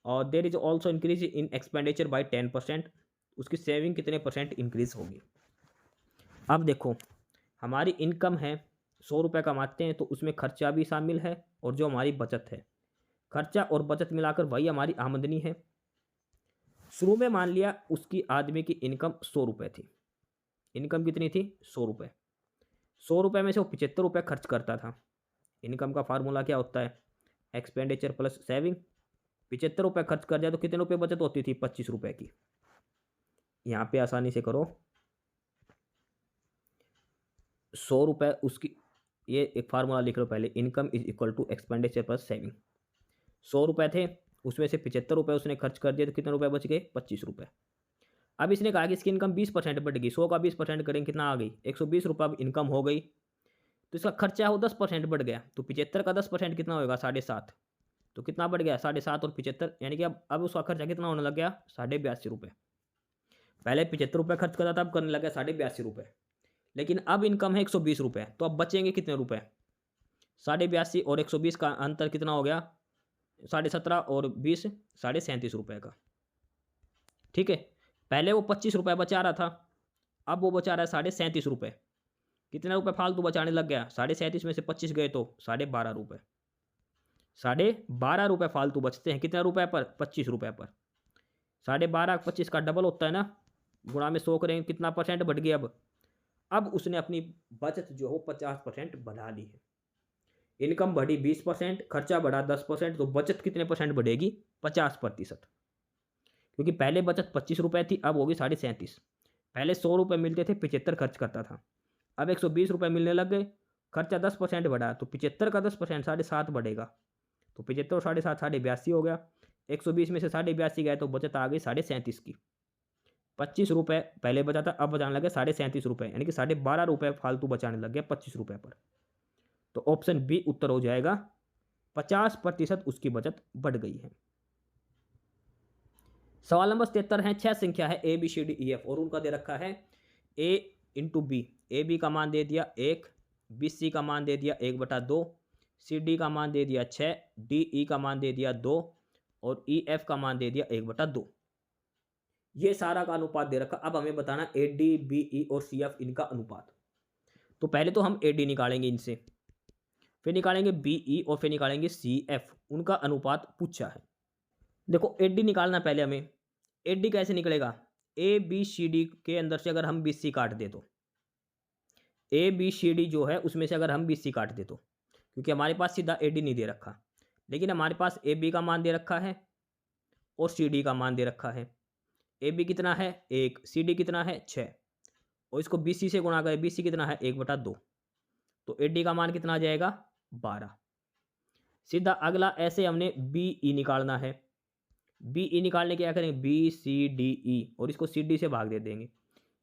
और there is also increase in expenditure by 10%, उसकी सेविंग कितने परसेंट इंक्रीज होगी। अब देखो हमारी इनकम है 100 रुपये कमाते हैं तो उसमें खर्चा भी शामिल है और जो हमारी बचत है, खर्चा और बचत मिलाकर वही हमारी आमदनी है। शुरू में मान लिया उसकी आदमी की इनकम 100 रुपये थी। इनकम कितनी थी? 100 रुपये। 100 रुपये में से वो 75 रुपये खर्च करता था। इनकम का फार्मूला क्या होता है? Expenditure plus saving. 75 रुपये खर्च कर जाए तो कितने रुपये बचत होती थी? 25 रुपये की। यहाँ पे आसानी से करो, 100 रुपये उसकी, ये एक फार्मूला लिख लो पहले, income is equal to expenditure plus saving. 100 रुपये थे, उसमें से 75 रुपये उसने खर्च कर दिए तो कितने रुपये बच गए? 25 रुपये। अब इसने कहा कि इसकी इनकम 20% बढ़ गई, 100 का 20% करेंगे कितना आ गई? 120 रुपये अब इनकम हो गई। तो इसका खर्चा हो 10% बढ़ गया, तो 75 का 10% कितना होगा? 7.5। तो कितना बढ़ गया? 7.5 और 75, यानी कि अब उसका खर्चा कितना होने लग गया? 82.5 रुपये। पहले 75 रुपये खर्च करता था, अब करने लगा 82.5 रुपये। लेकिन अब इनकम है 120 रुपये, तो अब बचेंगे कितने रुपए? 82.5 और 120 का अंतर कितना हो गया? 17.5 और 20 37.5 रुपये का। ठीक है, पहले वो 25 रुपये बचा रहा था, अब वो बचा रहा है 37.5 रुपये। कितने रुपए फालतू बचाने लग गया? 37.5 में से 25 गए तो 12.5 रुपये। 12.5 रुपये फालतू बचते हैं। कितने रुपए पर? 25 रुपये पर। 12.5 25 का डबल होता है ना, गुणा में 100 करेंगे, कितना परसेंट बढ़ गया? अब उसने अपनी बचत जो हो 50% बढ़ा ली है। इनकम बढ़ी 20%, खर्चा बढ़ा 10%, तो बचत कितने परसेंट बढ़ेगी? 50%। क्योंकि पहले बचत 25 रुपये थी, अब होगी 37.5। पहले 100 रुपये मिलते थे, 75 खर्च करता था, अब 120 रुपये मिलने लग गए, खर्चा 10% बढ़ा, तो 75 का 10% 7.5 बढ़ेगा, तो 75 और 7.5 82 हो गया। 120 में से 82 गए तो बचत आ गई 37.5 की। 25 रुपये पहले बचा था, अब बचाने लगे 37.5 रुपये, यानी कि 12.5 रुपये फालतू बचाने लग गया 25 रुपये पर। तो ऑप्शन बी उत्तर हो जाएगा, 50% उसकी बचत बढ़ गई है। सवाल नंबर 73 है, 6 संख्या है A B C D E F और उनका दे रखा है A into B. A B का मान दे दिया 1, बी सी का मान दे दिया 1/2, सी डी का मान दे दिया 6, डी ई का मान दे दिया 2 और ई एफ का मान दे दिया 1/2। ये सारा का अनुपात दे रखा। अब हमें बताना ए डी बी ई और सी एफ इनका अनुपात। तो पहले तो हम ए डी निकालेंगे इनसे, फिर निकालेंगे बी ई और फिर निकालेंगे सी एफ। उनका अनुपात पूछा है। देखो ए डी निकालना पहले हमें। ए डी कैसे निकलेगा? ए बी सी डी के अंदर से अगर हम बी सी काट दे तो, ए बी सी डी जो है उसमें से अगर हम बी सी काट दे तो, क्योंकि हमारे पास सीधा ए डी नहीं दे रखा, लेकिन हमारे पास ए बी का मान दे रखा है और सी डी का मान दे रखा है। ए बी कितना है? 1, सी डी कितना है? 6, और इसको बी सी से गुणा करें, बी सी कितना है? 1/2, तो ए डी का मान कितना आ जाएगा? 12। सीधा अगला ऐसे हमने बी ई निकालना है। बी ई निकालने के क्या करेंगे? बी सी डी ई, और इसको सी डी से भाग दे देंगे,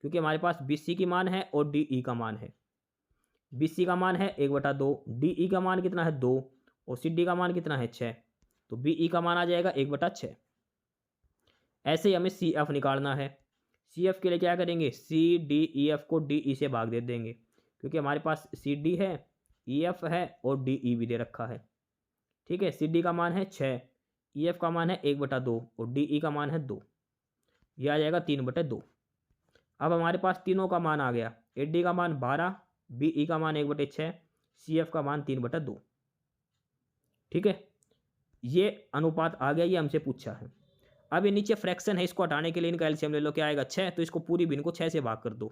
क्योंकि हमारे पास बी सी की मान है और डी ई का मान है। बी सी का मान है 1/2, डी ई का मान कितना है? 2, और सी डी का मान कितना है? 6, तो बी ई का मान आ जाएगा 1/6। ऐसे ही हमें सी एफ निकालना है। सी एफ के लिए क्या करेंगे? सी डी ई एफ को डी ई से भाग दे देंगे, क्योंकि हमारे पास सी डी है, ई एफ है और डी ई भी दे रखा है। ठीक है, सी डी का मान है 6, ई एफ का मान है 1/2 और डी ई का मान है 2, यह आ जाएगा 3/2। अब हमारे पास तीनों का मान आ गया। ए डी का मान 12, बी ई का मान 1/6, सी एफ का मान 3/2। ठीक है, ये अनुपात आ गया, ये हमसे पूछा है। अब ये नीचे फ्रैक्शन है, इसको हटाने के लिए इनका एलसीएम ले लो। क्या आएगा? 6, तो इसको पूरी भिन्न को 6 से भाग कर दो,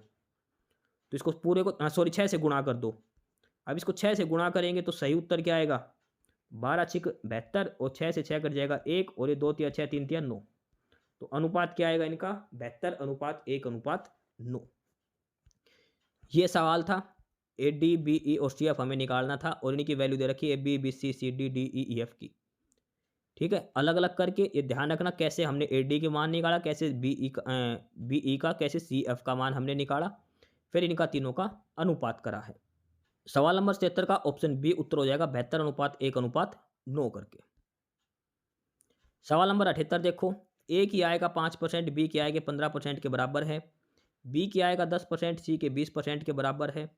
तो इसको पूरे को 6 से गुणा कर दो। अब इसको 6 से गुणा करेंगे तो सही उत्तर क्या आएगा? 12 6 72, और 6 से 6 कट जाएगा 1, और ये 2 3 6 3 3 9, तो अनुपात क्या आएगा इनका? 72:1:9। ये सवाल था। ए डी बी ई और सी एफ हमें निकालना था, और इनकी वैल्यू दे रखी है A B B C C D D E F की। ठीक है, अलग अलग करके ये ध्यान रखना, कैसे हमने ए डी के मान निकाला, कैसे बी ई का, कैसे सी एफ का मान हमने निकाला, फिर इनका तीनों का अनुपात करा है। सवाल नंबर 73 का ऑप्शन बी उत्तर हो जाएगा, 72:1:9 करके। सवाल नंबर 78 देखो, ए की आय का 5% बी की आय के 15% के बराबर है, बी की आय का 10% सी के 20% के बराबर है,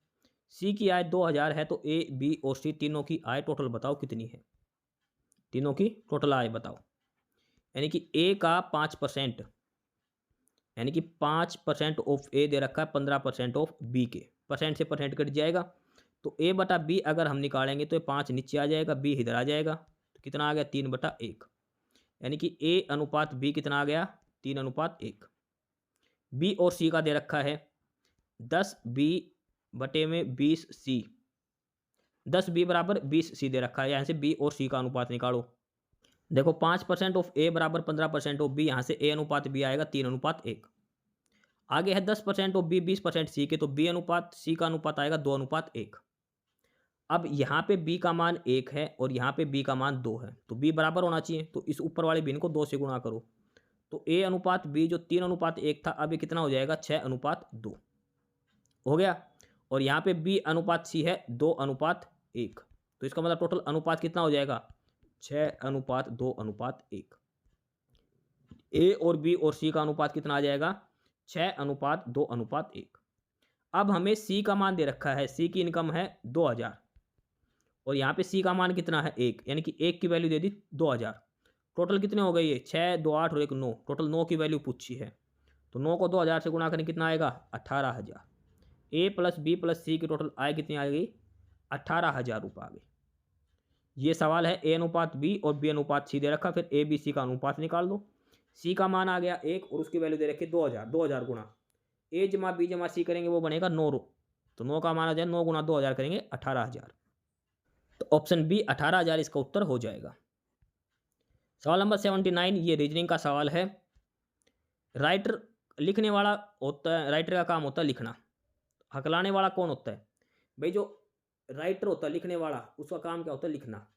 सी की आय 2000 है, तो ए बी और सी तीनों की आय टोटल बताओ कितनी है। तीनों की टोटल आय बताओ। यानी कि ए का 5%, यानी कि 5% ऑफ ए दे रखा है, 15% ऑफ बी के, परसेंट से परसेंट कट जाएगा। तो ए बटा बी अगर हम निकालेंगे तो ये 5 नीचे आ जाएगा, बी इधर आ जाएगा, तो कितना आ गया 3/1। यानी कि ए अनुपात बी कितना आ गया 3/1। बी और सी का दे रखा है 10b बटे में 20c, 10b बराबर 20c दे रखा है। यहाँ से बी और सी का अनुपात निकालो। देखो 5% ऑफ ए बराबर 15% ऑफ बी, यहाँ से ए अनुपात बी आएगा 3/1। आगे है 10% ऑफ बी 20% सी के, तो बी अनुपात सी का अनुपात आएगा 2/1। अब यहाँ पे बी का मान 1 है और यहाँ पे बी का मान 2 है, तो बी बराबर होना चाहिए। तो इस ऊपर वाले भिन्न को 2 से गुणा करो, तो ए अनुपात बी जो 3/1 था, अब ये कितना हो जाएगा 6/2 हो गया। और यहाँ पे बी अनुपात सी है 2/1, तो इसका मतलब टोटल अनुपात कितना हो जाएगा 6/2/1। ए और बी और सी का अनुपात कितना आ जाएगा 6/2/1। अब हमें सी का मान दे रखा है, सी की इनकम है 2000 और यहाँ पे सी का मान कितना है 1, यानी कि 1 की वैल्यू दे दी 2000। टोटल कितने हो गए ये 6, 2, 8 और 1 9, टोटल 9 की वैल्यू पूछी है। तो 9 को 2000 से गुणा करें कितना आएगा 18000। ए प्लस बी प्लस सी की टोटल आय कितनी आ गई 18000 रुपये आ गई। ये सवाल है ए अनुपात बी और बी अनुपात सी दे रखा, फिर ए बी सी का अनुपात निकाल दो। सी का मान आ गया 1 और उसकी वैल्यू दे रखी 2000, 2000 गुणा ए जमा बी जमा सी करेंगे वो बनेगा 9। तो 9 का मान आ जाए 9 गुणा 2000 करेंगे 18000। तो ऑप्शन बी 18000 इसका उत्तर हो जाएगा। सवाल नंबर 79, ये रीजनिंग का सवाल है। राइटर लिखने वाला होता है, राइटर का काम होता है लिखना। हकलाने वाला कौन होता है भाई, जो राइटर होता है लिखने वाला उसका काम क्या होता है लिखना।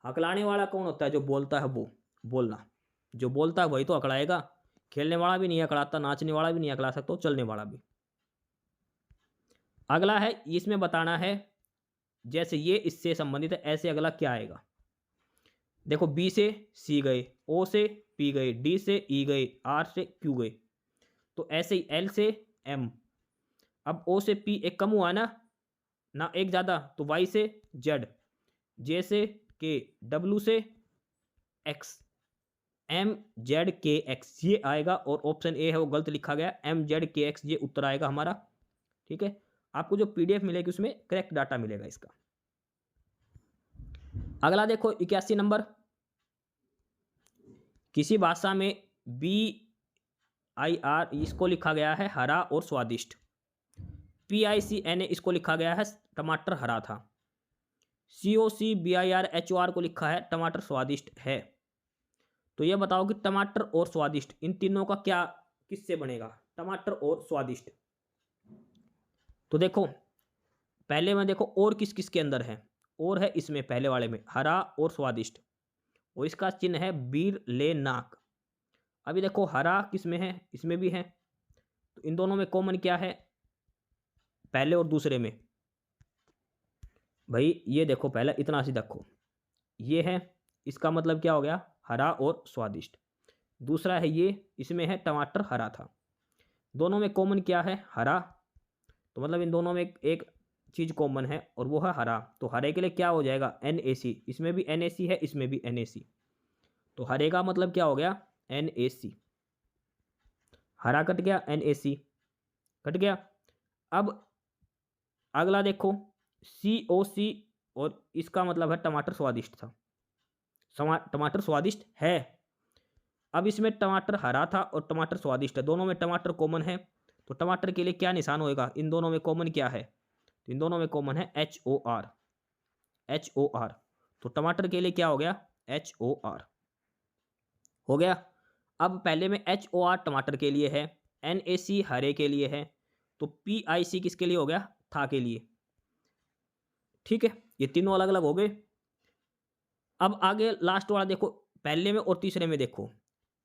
हकलाने वाला कौन होता है, जो बोलता है वो बोलना। जो बोलता है वही तो हकलाएगा, खेलने वाला भी नहीं हकलाता, नाचने वाला भी नहीं हकला सकता, चलने वाला भी। अगला है इसमें बताना है, जैसे ये इससे संबंधित है, ऐसे अगला क्या आएगा। देखो बी से सी गए, ओ से पी गए, डी से ई गए, आर से क्यू गए, तो ऐसे ही एल से एम। अब ओ से पी एक कम हुआ ना एक ज़्यादा, तो वाई से जेड, जे से के, डब्ल्यू से एक्स, एम जेड के एक्स ये आएगा। और ऑप्शन ए है वो गलत लिखा गया, एम जेड के एक्स ये उत्तर आएगा हमारा। ठीक है, आपको जो पीडीएफ मिलेगी उसमें करेक्ट डाटा मिलेगा इसका। अगला देखो 81 नंबर, किसी भाषा में BIR इसको लिखा गया है हरा और स्वादिष्ट, PICNA इसको लिखा गया है टमाटर हरा था, COCBIRHOR को लिखा है टमाटर स्वादिष्ट है। तो ये बताओ कि टमाटर और स्वादिष्ट इन तीनों का क्या किससे बनेगा, टमाटर और स्वादिष्ट। तो देखो पहले में देखो और किस किस के अंदर है, और है इसमें पहले वाले में हरा और स्वादिष्ट, और इसका चिन्ह है बीर ले नाक। अभी देखो हरा किस में है, इसमें भी है, तो इन दोनों में कॉमन क्या है पहले और दूसरे में। भाई ये देखो पहले इतना सी देखो, ये है, इसका मतलब क्या हो गया हरा और स्वादिष्ट। दूसरा है ये, इसमें है टमाटर हरा था, दोनों में कॉमन क्या है हरा, तो मतलब इन दोनों में एक चीज़ कॉमन है और वो है हरा। तो हरे के लिए क्या हो जाएगा NaC, इसमें भी NaC है, इसमें भी NaC, तो हरे का मतलब क्या हो गया NaC, हरा कट गया NaC कट गया। अब अगला देखो COC, और इसका मतलब है टमाटर स्वादिष्ट था, टमाटर स्वादिष्ट है। अब इसमें टमाटर हरा था और टमाटर स्वादिष्ट है, दोनों में टमाटर कॉमन है, तो टमाटर के लिए क्या निशान होएगा, इन दोनों में कॉमन क्या है, तो इन दोनों में कॉमन है HOR, HOR, तो टमाटर के लिए क्या हो गया HOR हो गया। अब पहले में HOR टमाटर के लिए है, NaC हरे के लिए है, तो PIC किसके लिए हो गया था के लिए। ठीक है, ये तीनों अलग अलग हो गए। अब आगे लास्ट वाला देखो, पहले में और तीसरे में देखो,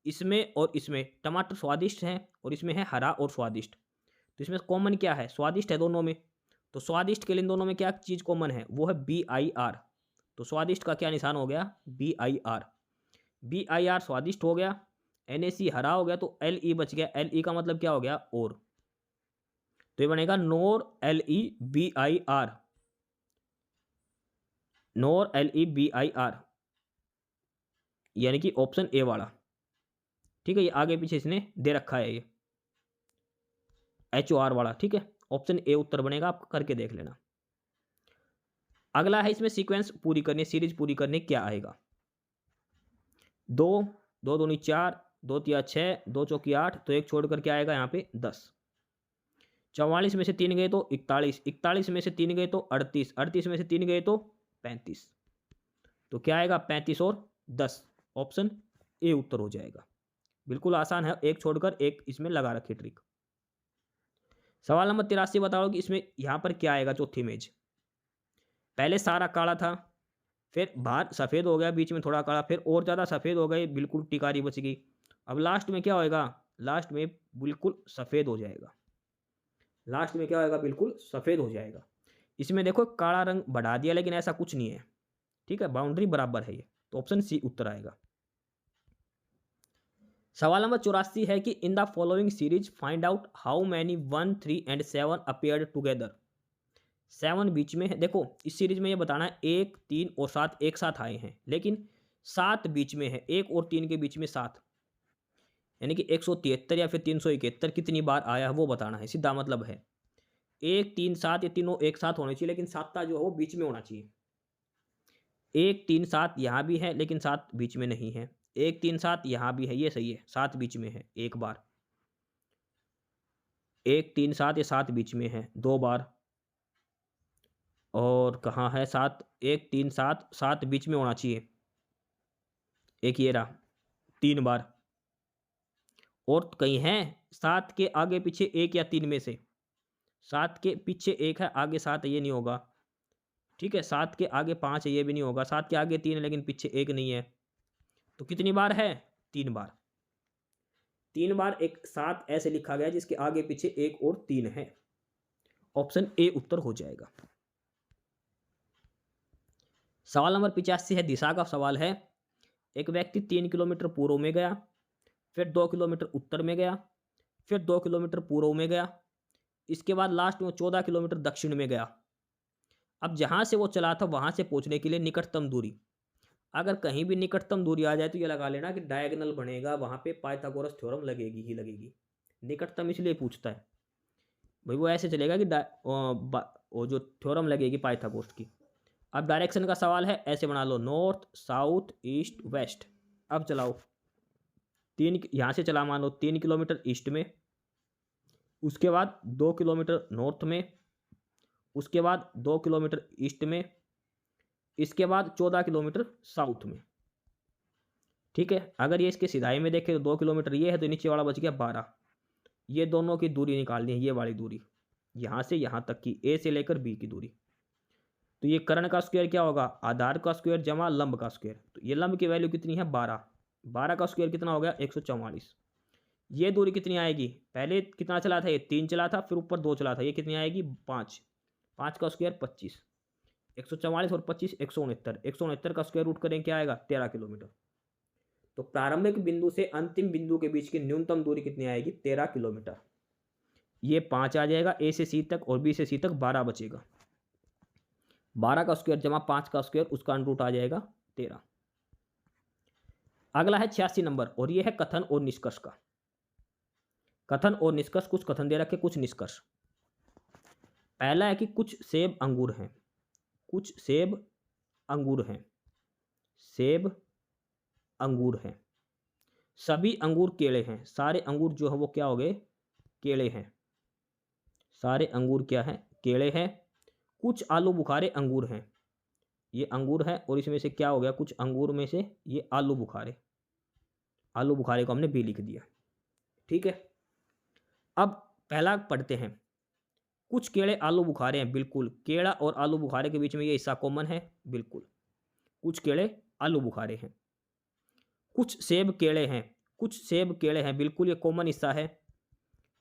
इसमें और इसमें टमाटर स्वादिष्ट हैं और इसमें है हरा और स्वादिष्ट, तो इसमें कॉमन क्या है स्वादिष्ट है दोनों में, तो स्वादिष्ट के लिए इन दोनों में क्या चीज़ कॉमन है वो है BIR, तो स्वादिष्ट का क्या निशान हो गया BIR, BIR स्वादिष्ट हो गया, NaC हरा हो गया, तो LE बच गया, LE का मतलब क्या हो गया और, तो ये बनेगा NOR LE BIR, NOR LE BIR। यानी कि ऑप्शन ए वाला, ठीक है। ये आगे पीछे इसने दे रखा है, ये HOR वाला, ठीक है। ऑप्शन ए उत्तर बनेगा, आप करके देख लेना। अगला है इसमें सीक्वेंस पूरी करनी, सीरीज पूरी करनी, क्या आएगा? 2, 2 दूनी 4, 2 तिया 6, 2 चौकी 8, तो एक छोड़कर क्या आएगा यहाँ पे 10। 44 में से 3 गए तो 41, 41 में से 3 गए तो 38, 38 में से 3 गए तो 35, तो क्या आएगा 35 और 10, ऑप्शन ए उत्तर हो जाएगा। बिल्कुल आसान है, एक छोड़कर एक इसमें लगा रखी ट्रिक। सवाल नंबर 83 बताओ कि इसमें यहाँ पर क्या आएगा चौथी इमेज। पहले सारा काला था, फिर बाहर सफ़ेद हो गया, बीच में थोड़ा काला, फिर और ज़्यादा सफ़ेद हो गई, बिल्कुल टिकारी बच गई। अब लास्ट में क्या होएगा? लास्ट में बिल्कुल सफ़ेद हो जाएगा। लास्ट में क्या होएगा? बिल्कुल सफ़ेद हो जाएगा। इसमें देखो काला रंग बढ़ा दिया, लेकिन ऐसा कुछ नहीं है, ठीक है, बाउंड्री बराबर है ये, तो ऑप्शन सी उत्तर आएगा। सवाल नंबर 84 है कि in the following series find out how many 1, 3 and 7 appeared together. 7 बीच में है, देखो इस सीरीज में ये बताना है 1, 3 और 7 एक साथ आए हैं, लेकिन 7 बीच में है, 1 और 3 के बीच में 7, यानी कि 173 या फिर 371 कितनी बार आया है वो बताना है। सीधा मतलब है 1, 3, 7 ये तीनों एक साथ होने चाहिए, लेकिन 7 जो है वो बीच में होना चाहिए। 1, 3, 7 यहाँ भी है, लेकिन 7 बीच में नहीं है। 1, 3, 7 यहाँ भी है, ये सही है, 7 बीच में है एक बार। 1, 3, 7 ये 7 बीच में है 2 बार। और कहाँ है 7? 1, 3, 7 7 बीच में होना चाहिए, एक ये रहा 3 बार। और कहीं है 7 के आगे पीछे 1 या 3 में से, 7 के पीछे 1 है, आगे 7 है, ये नहीं होगा, ठीक है। 7 के आगे 5 है, ये भी नहीं होगा। 7 के आगे 3 है, लेकिन पीछे 1 नहीं है, तो कितनी बार है? 3 बार। 3 बार एक 7 ऐसे लिखा गया जिसके आगे पीछे 1 और 3 है, ऑप्शन ए उत्तर हो जाएगा। सवाल नंबर 85 है, दिशा का सवाल है। एक व्यक्ति 3 किलोमीटर पूर्व में गया, फिर 2 किलोमीटर उत्तर में गया, फिर 2 किलोमीटर पूर्व में गया, इसके बाद लास्ट में 14 किलोमीटर दक्षिण में गया। अब जहाँ से वो चला था वहाँ से पहुँचने के लिए निकटतम दूरी, अगर कहीं भी निकटतम दूरी आ जाए तो ये लगा लेना कि डायगोनल बनेगा, वहाँ पे पाइथागोरस थ्योरम लगेगी ही लगेगी। निकटतम इसलिए पूछता है भाई, वो ऐसे चलेगा कि वो जो थ्योरम लगेगी पाइथागोरस की। अब डायरेक्शन का सवाल है, ऐसे बना लो नॉर्थ, साउथ, ईस्ट, वेस्ट। अब चलाओ 3, यहाँ से चला मान लो 3 किलोमीटर ईस्ट में, उसके बाद 2 किलोमीटर नॉर्थ में, उसके बाद 2 किलोमीटर ईस्ट में, इसके बाद 14 किलोमीटर साउथ में, ठीक है। अगर ये इसके सिधाई में देखें तो 2 किलोमीटर ये है, तो नीचे वाला बच गया 12। ये दोनों की दूरी निकालनी है, ये वाली दूरी, यहाँ से यहाँ तक की, ए से लेकर बी की दूरी। तो ये कर्ण का स्क्वायर क्या होगा? आधार का स्क्वायर जमा लंब का स्क्वायर। तो ये लंब की वैल्यू कितनी है? 12। 12 का स्क्वायर कितना हो गया? 144। ये दूरी कितनी आएगी? पहले कितना चला था? ये 3 चला था, फिर ऊपर 2 चला था, ये कितनी आएगी? 5। 5 का स्क्वायर 25। 144 और 25 169। 169 का स्क्वायर रूट करें क्या आएगा? 13 किलोमीटर। तो प्रारंभिक बिंदु से अंतिम बिंदु के बीच की न्यूनतम दूरी कितनी आएगी? 13 किलोमीटर। ये 5 आ जाएगा, ए से सी तक, और बी से सी तक 12 बचेगा। 12 का स्क्वायर जमा 5 का स्क्वायर, उसका अंडर आ जाएगा 13। अगला है 86 नंबर, और यह है कथन और निष्कर्ष का। कथन और निष्कर्ष, कुछ कथन दे रखे, कुछ निष्कर्ष। पहला है कि कुछ सेब अंगूर हैं, कुछ सेब अंगूर हैं, सेब अंगूर हैं। सभी अंगूर केले हैं, सारे अंगूर जो है वो क्या हो गए? केले हैं। सारे अंगूर क्या हैं? केले हैं। कुछ आलू बुखारे अंगूर हैं, ये अंगूर है, और इसमें से क्या हो गया? कुछ अंगूर में से ये आलू बुखारे, आलू बुखारे को हमने बी लिख दिया, ठीक है। अब पहला पढ़ते हैं, कुछ केले आलू बुखारे हैं, बिल्कुल। केला और आलू बुखारे के बीच में ये हिस्सा कॉमन है, बिल्कुल। कुछ केले आलू बुखारे हैं। कुछ सेब केले हैं, कुछ सेब केले हैं, बिल्कुल ये कॉमन हिस्सा है।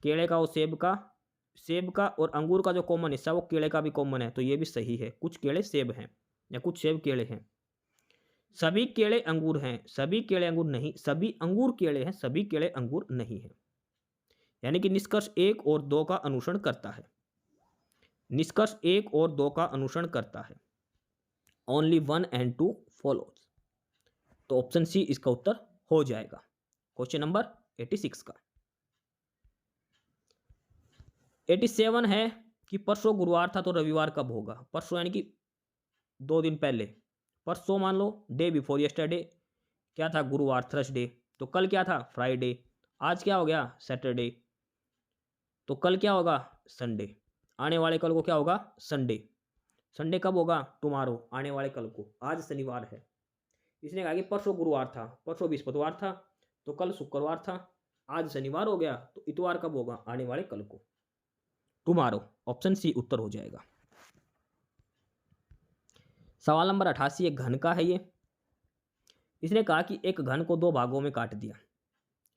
केले का और सेब का और अंगूर का जो कॉमन हिस्सा वो केले का भी कॉमन है, तो ये भी सही है। कुछ केले सेब हैं या कुछ सेब केले हैं। सभी केले अंगूर हैं, सभी केले अंगूर नहीं, सभी अंगूर केले हैं, सभी केले अंगूर नहीं है। यानी कि निष्कर्ष 1 और 2 का अनुसरण करता है। निष्कर्ष 1 और 2 का अनुसरण करता है। Only 1 and 2 follows. तो ऑप्शन सी इसका उत्तर हो जाएगा क्वेश्चन नंबर 86 का। 87 है कि परसों गुरुवार था तो रविवार कब होगा। परसों यानी कि 2 दिन पहले। परसों मान लो डे बिफोर यस्टरडे क्या था, गुरुवार, थर्सडे। तो कल क्या था, फ्राइडे। आज क्या हो गया, सैटरडे। तो कल क्या होगा, संडे। आने वाले कल को क्या होगा, संडे। संडे कब होगा, टुमारो, आने वाले कल को। आज शनिवार है। इसने कहा कि परसों गुरुवार था, परसों बृहस्पतिवार था, तो कल शुक्रवार था, आज शनिवार हो गया, तो इतवार कब होगा, आने वाले कल को, टुमारो। ऑप्शन सी उत्तर हो जाएगा। सवाल नंबर 88 एक घन का है ये। इसने कहा कि एक घन को 2 भागों में काट दिया,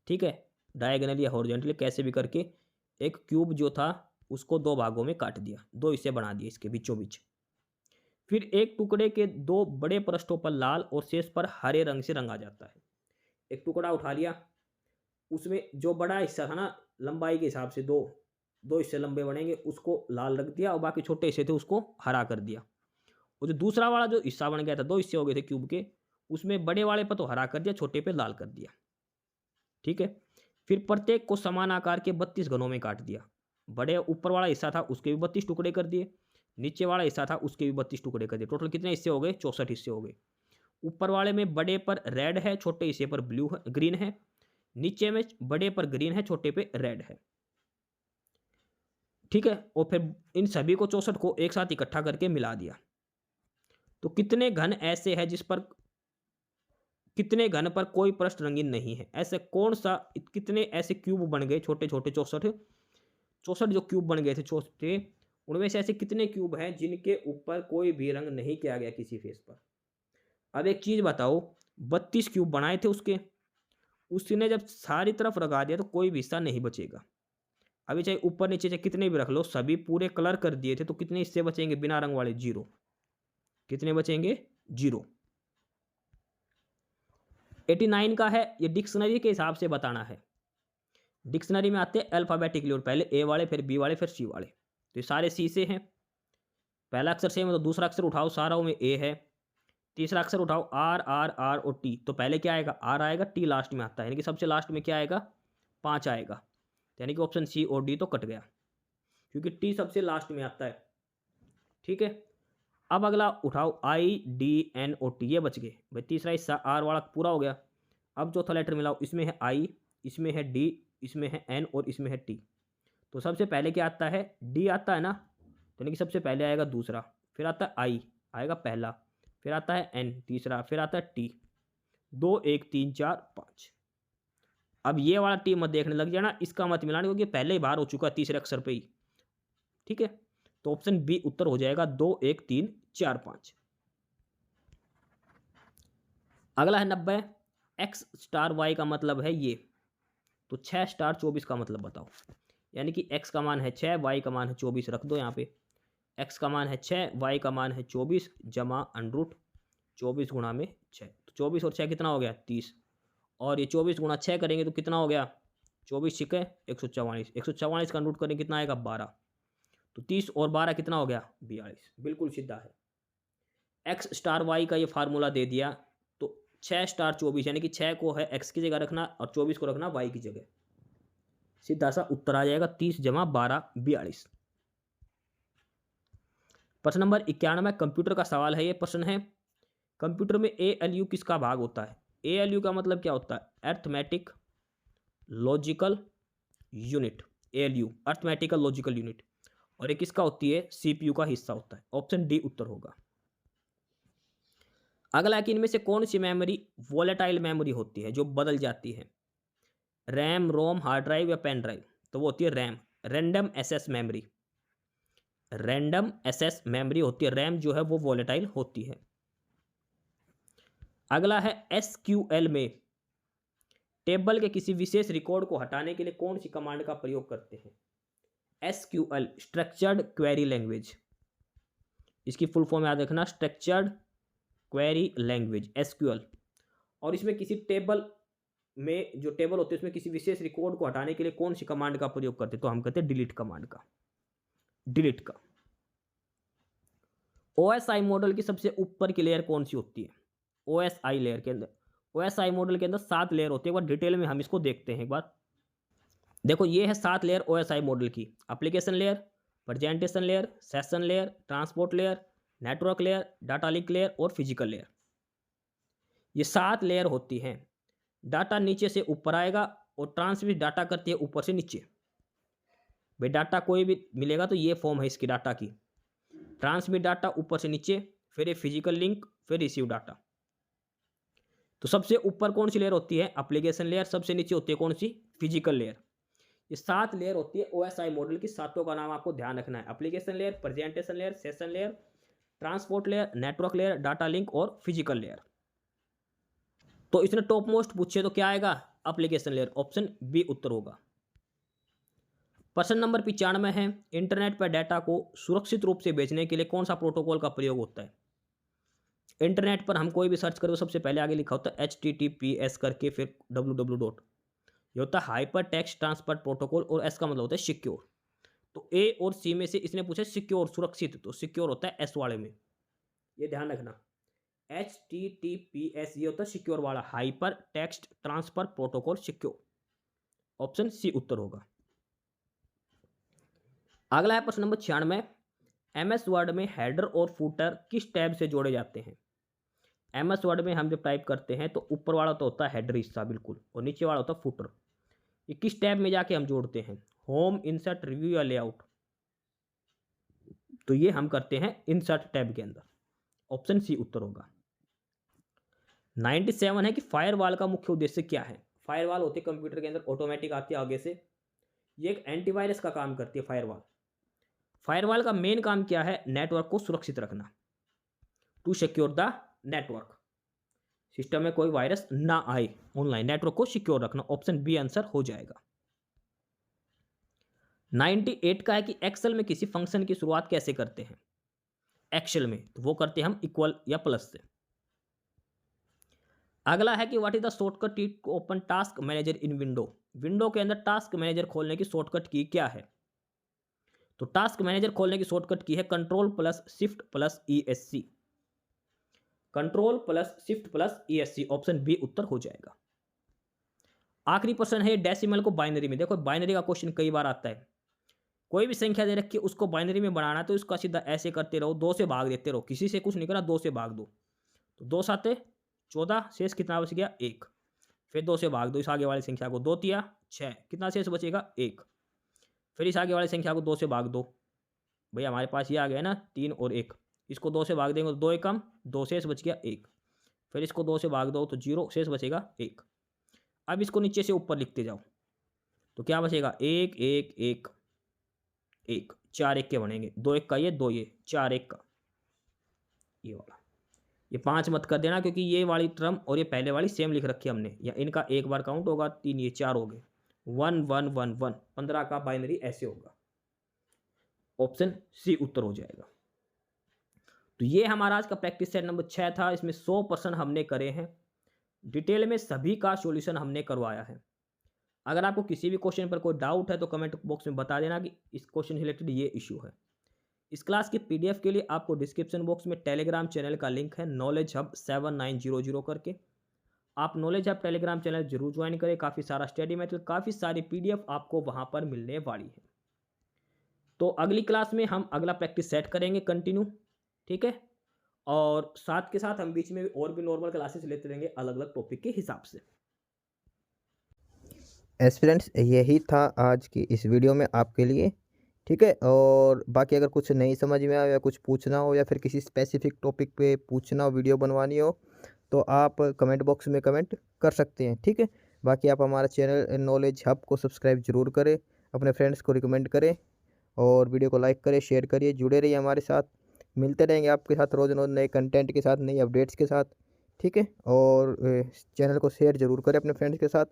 ठीक है, डायगोनली या हॉरिजॉन्टली कैसे भी करके। एक क्यूब जो था उसको 2 भागों में काट दिया, 2 हिस्से बना दिए इसके बीचों बीच। फिर एक टुकड़े के 2 बड़े पृष्ठों पर लाल और शेष पर हरे रंग से रंगा जाता है। एक टुकड़ा उठा लिया, उसमें जो बड़ा हिस्सा था ना, लंबाई के हिसाब से दो हिस्से लंबे बनेंगे, उसको लाल रख दिया, और बाकी छोटे हिस्से थे उसको हरा कर दिया। और जो दूसरा वाला जो हिस्सा बन गया था, 2 हिस्से हो गए थे क्यूब के, उसमें बड़े वाले पर तो हरा कर दिया, छोटे पे लाल कर दिया, ठीक है। फिर प्रत्येक को समान आकार के 32 घनों में काट दिया। बड़े ऊपर वाला हिस्सा था उसके भी 32 टुकड़े कर दिए, नीचे वाला हिस्सा था उसके भी 32 टुकड़े कर दिए। टोटल कितने हिस्से हो गए, 64 हिस्से हो गए। ऊपर वाले में बड़े पर रेड है, छोटे हिस्से पर ब्लू है, ग्रीन है। नीचे में बड़े पर ग्रीन है, छोटे पे रेड है, ठीक है। और फिर इन सभी को 64 को एक साथ इकट्ठा करके मिला दिया। तो कितने घन ऐसे हैं जिस पर, कितने घन पर कोई पृष्ठ रंगीन नहीं है। ऐसे कौन सा, कितने ऐसे क्यूब बन गए छोटे छोटे, 64 जो क्यूब बन गए थे छोटे, उनमें से ऐसे कितने क्यूब हैं जिनके ऊपर कोई भी रंग नहीं किया गया किसी फेस पर। अब एक चीज बताओ, 32 क्यूब बनाए थे उसने जब सारी तरफ लगा दिया तो कोई भी हिस्सा नहीं बचेगा। अभी चाहे ऊपर नीचे चाहे कितने भी रख लो, सभी पूरे कलर कर दिए थे, तो कितने हिस्से बचेंगे बिना रंग वाले, 0। कितने बचेंगे, 0। 89 का है, ये डिक्शनरी के हिसाब से बताना है। डिक्शनरी में आते हैं अल्फाबेटिकली, और पहले ए वाले, फिर बी वाले, फिर सी वाले। तो ये सारे सी से हैं। पहला अक्षर सेम है तो दूसरा अक्षर उठाओ, सारा में ए है। तीसरा अक्षर उठाओ, आर आर आर और टी। तो पहले क्या आएगा, आर आएगा, टी लास्ट में आता है, यानी कि सबसे लास्ट में क्या आएगा, 5 आएगा। यानी कि ऑप्शन सी और डी तो कट गया, क्योंकि टी सबसे लास्ट में आता है, ठीक है। अब अगला उठाओ, I D N O T, ये बच गए भाई। तीसरा हिस्सा आर वाला पूरा हो गया। अब चौथा लेटर मिलाओ, इसमें है आई, इसमें है डी, इसमें है एन और इसमें है टी। तो सबसे पहले क्या आता है, डी आता है ना, तो यानी कि सबसे पहले आएगा दूसरा, फिर आता है आई, आएगा पहला, फिर आता है एन तीसरा, फिर आता है टी। 2 1 3 4 5। अब ये वाला टी मत देखने लग जाना, इसका मत मिलाना, क्योंकि पहले ही बार हो चुका तीसरे अक्षर पे ही, ठीक है। तो ऑप्शन बी उत्तर हो जाएगा, 2 1 3 4 5। अगला है 90, एक्स स्टार वाई का मतलब है ये। तो 6 स्टार 24 का मतलब बताओ। यानी कि एक्स का मान है 6, वाई का मान है 24, रख दो यहाँ पे। एक्स का मान है 6, वाई का मान है 24, जमा अंडरूट 24 गुणा में 6। तो 24 और 6 कितना हो गया, 30। और ये 24 गुणा 6 करेंगे तो कितना हो गया, 24 छिके 144, 144 का अंडरूट करेंगे कितना आएगा, 12। तो 30 और 12 कितना हो गया, 42। बिल्कुल सीधा है। एक्स स्टार वाई का ये फार्मूला दे दिया। तो 6 स्टार 24, यानी कि 6 को है एक्स की जगह रखना और 24 को रखना वाई की जगह। सीधा सा उत्तर आ जाएगा 30 जमा 12 42। प्रश्न नंबर 91 कंप्यूटर का सवाल है। ये प्रश्न है, कंप्यूटर में ALU किसका भाग होता है। ALU का मतलब क्या होता है, arithmetic logical unit. ALU arithmetical logical unit. और ये किसका होती है, CPU का हिस्सा होता है। ऑप्शन डी उत्तर होगा। अगला है कि इनमें से कौन सी मेमोरी वोलेटाइल मेमोरी होती है, जो बदल जाती है। रैम, रोम, हार्ड ड्राइव या पेन ड्राइव। तो वो होती है RAM, random access memory. Random access memory होती है, रैम जो है वो वोलेटाइल होती है। अगला है SQL में टेबल के किसी विशेष रिकॉर्ड को हटाने के लिए कौन सी कमांड का प्रयोग करते हैं। SQL structured query language. इसकी फुल फॉर्म याद रखना, स्ट्रक्चर्ड क्वेरी लैंग्वेज SQL। और इसमें किसी टेबल में, जो टेबल होते हैं उसमें किसी विशेष रिकॉर्ड को हटाने के लिए कौन सी कमांड का प्रयोग करते हैं, तो हम कहते हैं डिलीट कमांड का, डिलीट का। OSI मॉडल की सबसे ऊपर की लेयर कौन सी होती है, OSI लेयर के अंदर ओएसआई मॉडल के अंदर 7 लेयर होती है। एक बार डिटेल में हम इसको देखते हैं एक बार। देखो ये है 7 लेयर ओएसआई मॉडल की। Application layer, presentation layer, session layer, transport layer, network layer, data link layer और फिजिकल लेयर। ये 7 लेयर होती हैं। डाटा नीचे से ऊपर आएगा और ट्रांसमिट डाटा करती है ऊपर से नीचे। भाई डाटा कोई भी मिलेगा तो ये फॉर्म है इसकी डाटा की। ट्रांसमिट डाटा ऊपर से नीचे, फिर ये फिजिकल लिंक, फिर रिसीव डाटा। तो सबसे ऊपर कौन सी लेयर होती है? Application layer. सबसे नीचे होती है कौन सी? Physical layer. ये 7 लेयर होती है ओएसआई मॉडल की। सातों का नाम आपको ध्यान रखना है। Application layer, presentation layer, session layer, transport layer, network layer, data link और फिजिकल लेयर। तो इसने टॉप मोस्ट पूछे तो क्या आएगा? Application layer. ऑप्शन बी उत्तर होगा। प्रश्न नंबर 95 है, इंटरनेट पर डाटा को सुरक्षित रूप से भेजने के लिए कौन सा प्रोटोकॉल का प्रयोग होता है? इंटरनेट पर हम कोई भी सर्च करें तो सबसे पहले आगे लिखा होता है HTTPS करके, फिर www। ये होता है हाइपर टेक्स्ट ट्रांसफर प्रोटोकॉल और एस का मतलब होता है सिक्योर। तो ए और सी में से इसने पूछा सिक्योर, सुरक्षित, तो सिक्योर होता है एस वाले में। ये ध्यान रखना। HTTPS ये होता है सिक्योर वाला, hyper text transfer protocol secure. Option C उत्तर होगा। अगला है प्रश्न नंबर 96। MS वर्ड में हेडर और फुटर किस टैब से जोड़े जाते हैं? MS वर्ड में हम जब टाइप करते हैं तो ऊपर वाला तो होता है हेडर हिस्सा बिल्कुल, और नीचे वाला होता है फुटर। ये किस टैब में जाके हम जोड़ते हैं? होम, इंसर्ट, रिव्यू या लेआउट? तो ये हम करते हैं इंसर्ट टैब के अंदर। ऑप्शन सी उत्तर होगा। 97 है कि फायरवॉल का मुख्य उद्देश्य क्या है? फायरवॉल होती है कंप्यूटर के अंदर, ऑटोमेटिक आती है आगे से। ये एक एंटीवायरस का काम करती है फायरवॉल। फायरवॉल का मेन काम क्या है? नेटवर्क को सुरक्षित रखना, to secure the network. System में कोई वायरस ना आए, ऑनलाइन नेटवर्क को सिक्योर रखना। ऑप्शन बी आंसर हो जाएगा। 98 का है कि एक्सेल में किसी फंक्शन की शुरुआत कैसे करते हैं? एक्सेल में तो वो करते हैं हम इक्वल या प्लस से। अगला है कि what is the shortcut key to open task manager in window? Window के अंदर टास्क मैनेजर खोलने की शॉर्टकट की क्या है? तो टास्क मैनेजर खोलने की शॉर्टकट की है control plus shift plus ESC। Control plus shift plus ESC। Option B उत्तर हो जाएगा। आखिरी प्रश्न है डेसिमल को बाइनरी में। देखो बाइनरी का क्वेश्चन कई बार आता है। कोई भी संख्या दे रखी है उसको बाइनरी में बनाना, तो इसका सीधा ऐसे करते रहो, 2 से भाग देते रहो। किसी से कुछ नहीं करा, 2 से भाग दो। तो 2 साते 14, शेष कितना बच गया? 1। फिर 2 से भाग दो इस आगे वाली संख्या को, 2 तिया 6, कितना शेष बचेगा? 1। फिर इस आगे वाली संख्या को 2 से भाग दो। भैया हमारे पास ये आ गया ना 3 और 1, इसको 2 से भाग देंगे तो 2 एकम 2, शेष बच गया 1। फिर इसको 2 से भाग दो तो 0, शेष बचेगा 1। अब इसको नीचे से ऊपर लिखते जाओ तो क्या बचेगा? 1 1 1 1, 4 1 के बनेंगे, 2 1 का ये, 2 ये, 4 1 का ये वाला। ये 5 मत कर देना क्योंकि ये वाली टर्म और ये पहले वाली सेम लिख रखी है हमने, या इनका एक बार काउंट होगा, 3 ये 4 हो गए, 1 1 1 1, 15 का बाइनरी ऐसे होगा। ऑप्शन सी उत्तर हो जाएगा। तो ये हमारा आज का प्रैक्टिस सेट नंबर 6 था। इसमें 100% हमने करे हैं। डिटेल में सभी का सॉल्यूशन हमने करवाया है। अगर आपको किसी भी क्वेश्चन पर कोई डाउट है तो कमेंट बॉक्स में बता देना कि इस क्वेश्चन से रिलेटेड ये इशू है। इस क्लास की PDF के लिए आपको डिस्क्रिप्शन बॉक्स में टेलीग्राम चैनल का लिंक है, नॉलेज हब 7900 करके। आप नॉलेज हब टेलीग्राम चैनल जरूर ज्वाइन करें। काफ़ी सारा स्टडी मटेरियल, काफ़ी सारी PDF आपको वहाँ पर मिलने वाली है। तो अगली क्लास में हम अगला प्रैक्टिस सेट करेंगे कंटिन्यू, ठीक है। और साथ के साथ हम बीच में और भी नॉर्मल क्लासेस लेते रहेंगे अलग अलग टॉपिक के हिसाब से। एस्पिरेंट्स यही था आज की इस वीडियो में आपके लिए, ठीक है। और बाकी अगर कुछ नहीं समझ में आया या कुछ पूछना हो या फिर किसी स्पेसिफिक टॉपिक पे पूछना हो, वीडियो बनवानी हो, तो आप कमेंट बॉक्स में कमेंट कर सकते हैं, ठीक है। बाकी आप हमारा चैनल नॉलेज हब को सब्सक्राइब जरूर करें, अपने फ्रेंड्स को रिकमेंड करें और वीडियो को लाइक करें, शेयर करिए, जुड़े रहिए हमारे साथ। मिलते रहेंगे आपके साथ रोज़ रोज़ नए कंटेंट के साथ, नई अपडेट्स के साथ, ठीक है। और चैनल को शेयर ज़रूर करें अपने फ्रेंड्स के साथ।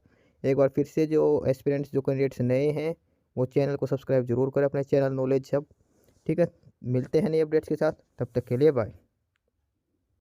एक बार फिर से जो एस्पिरेंट्स, जो कैंडिडेट्स नए हैं, वो चैनल को सब्सक्राइब जरूर करें अपने चैनल नॉलेज हब, ठीक है। मिलते हैं नई अपडेट्स के साथ, तब तक के लिए बाय।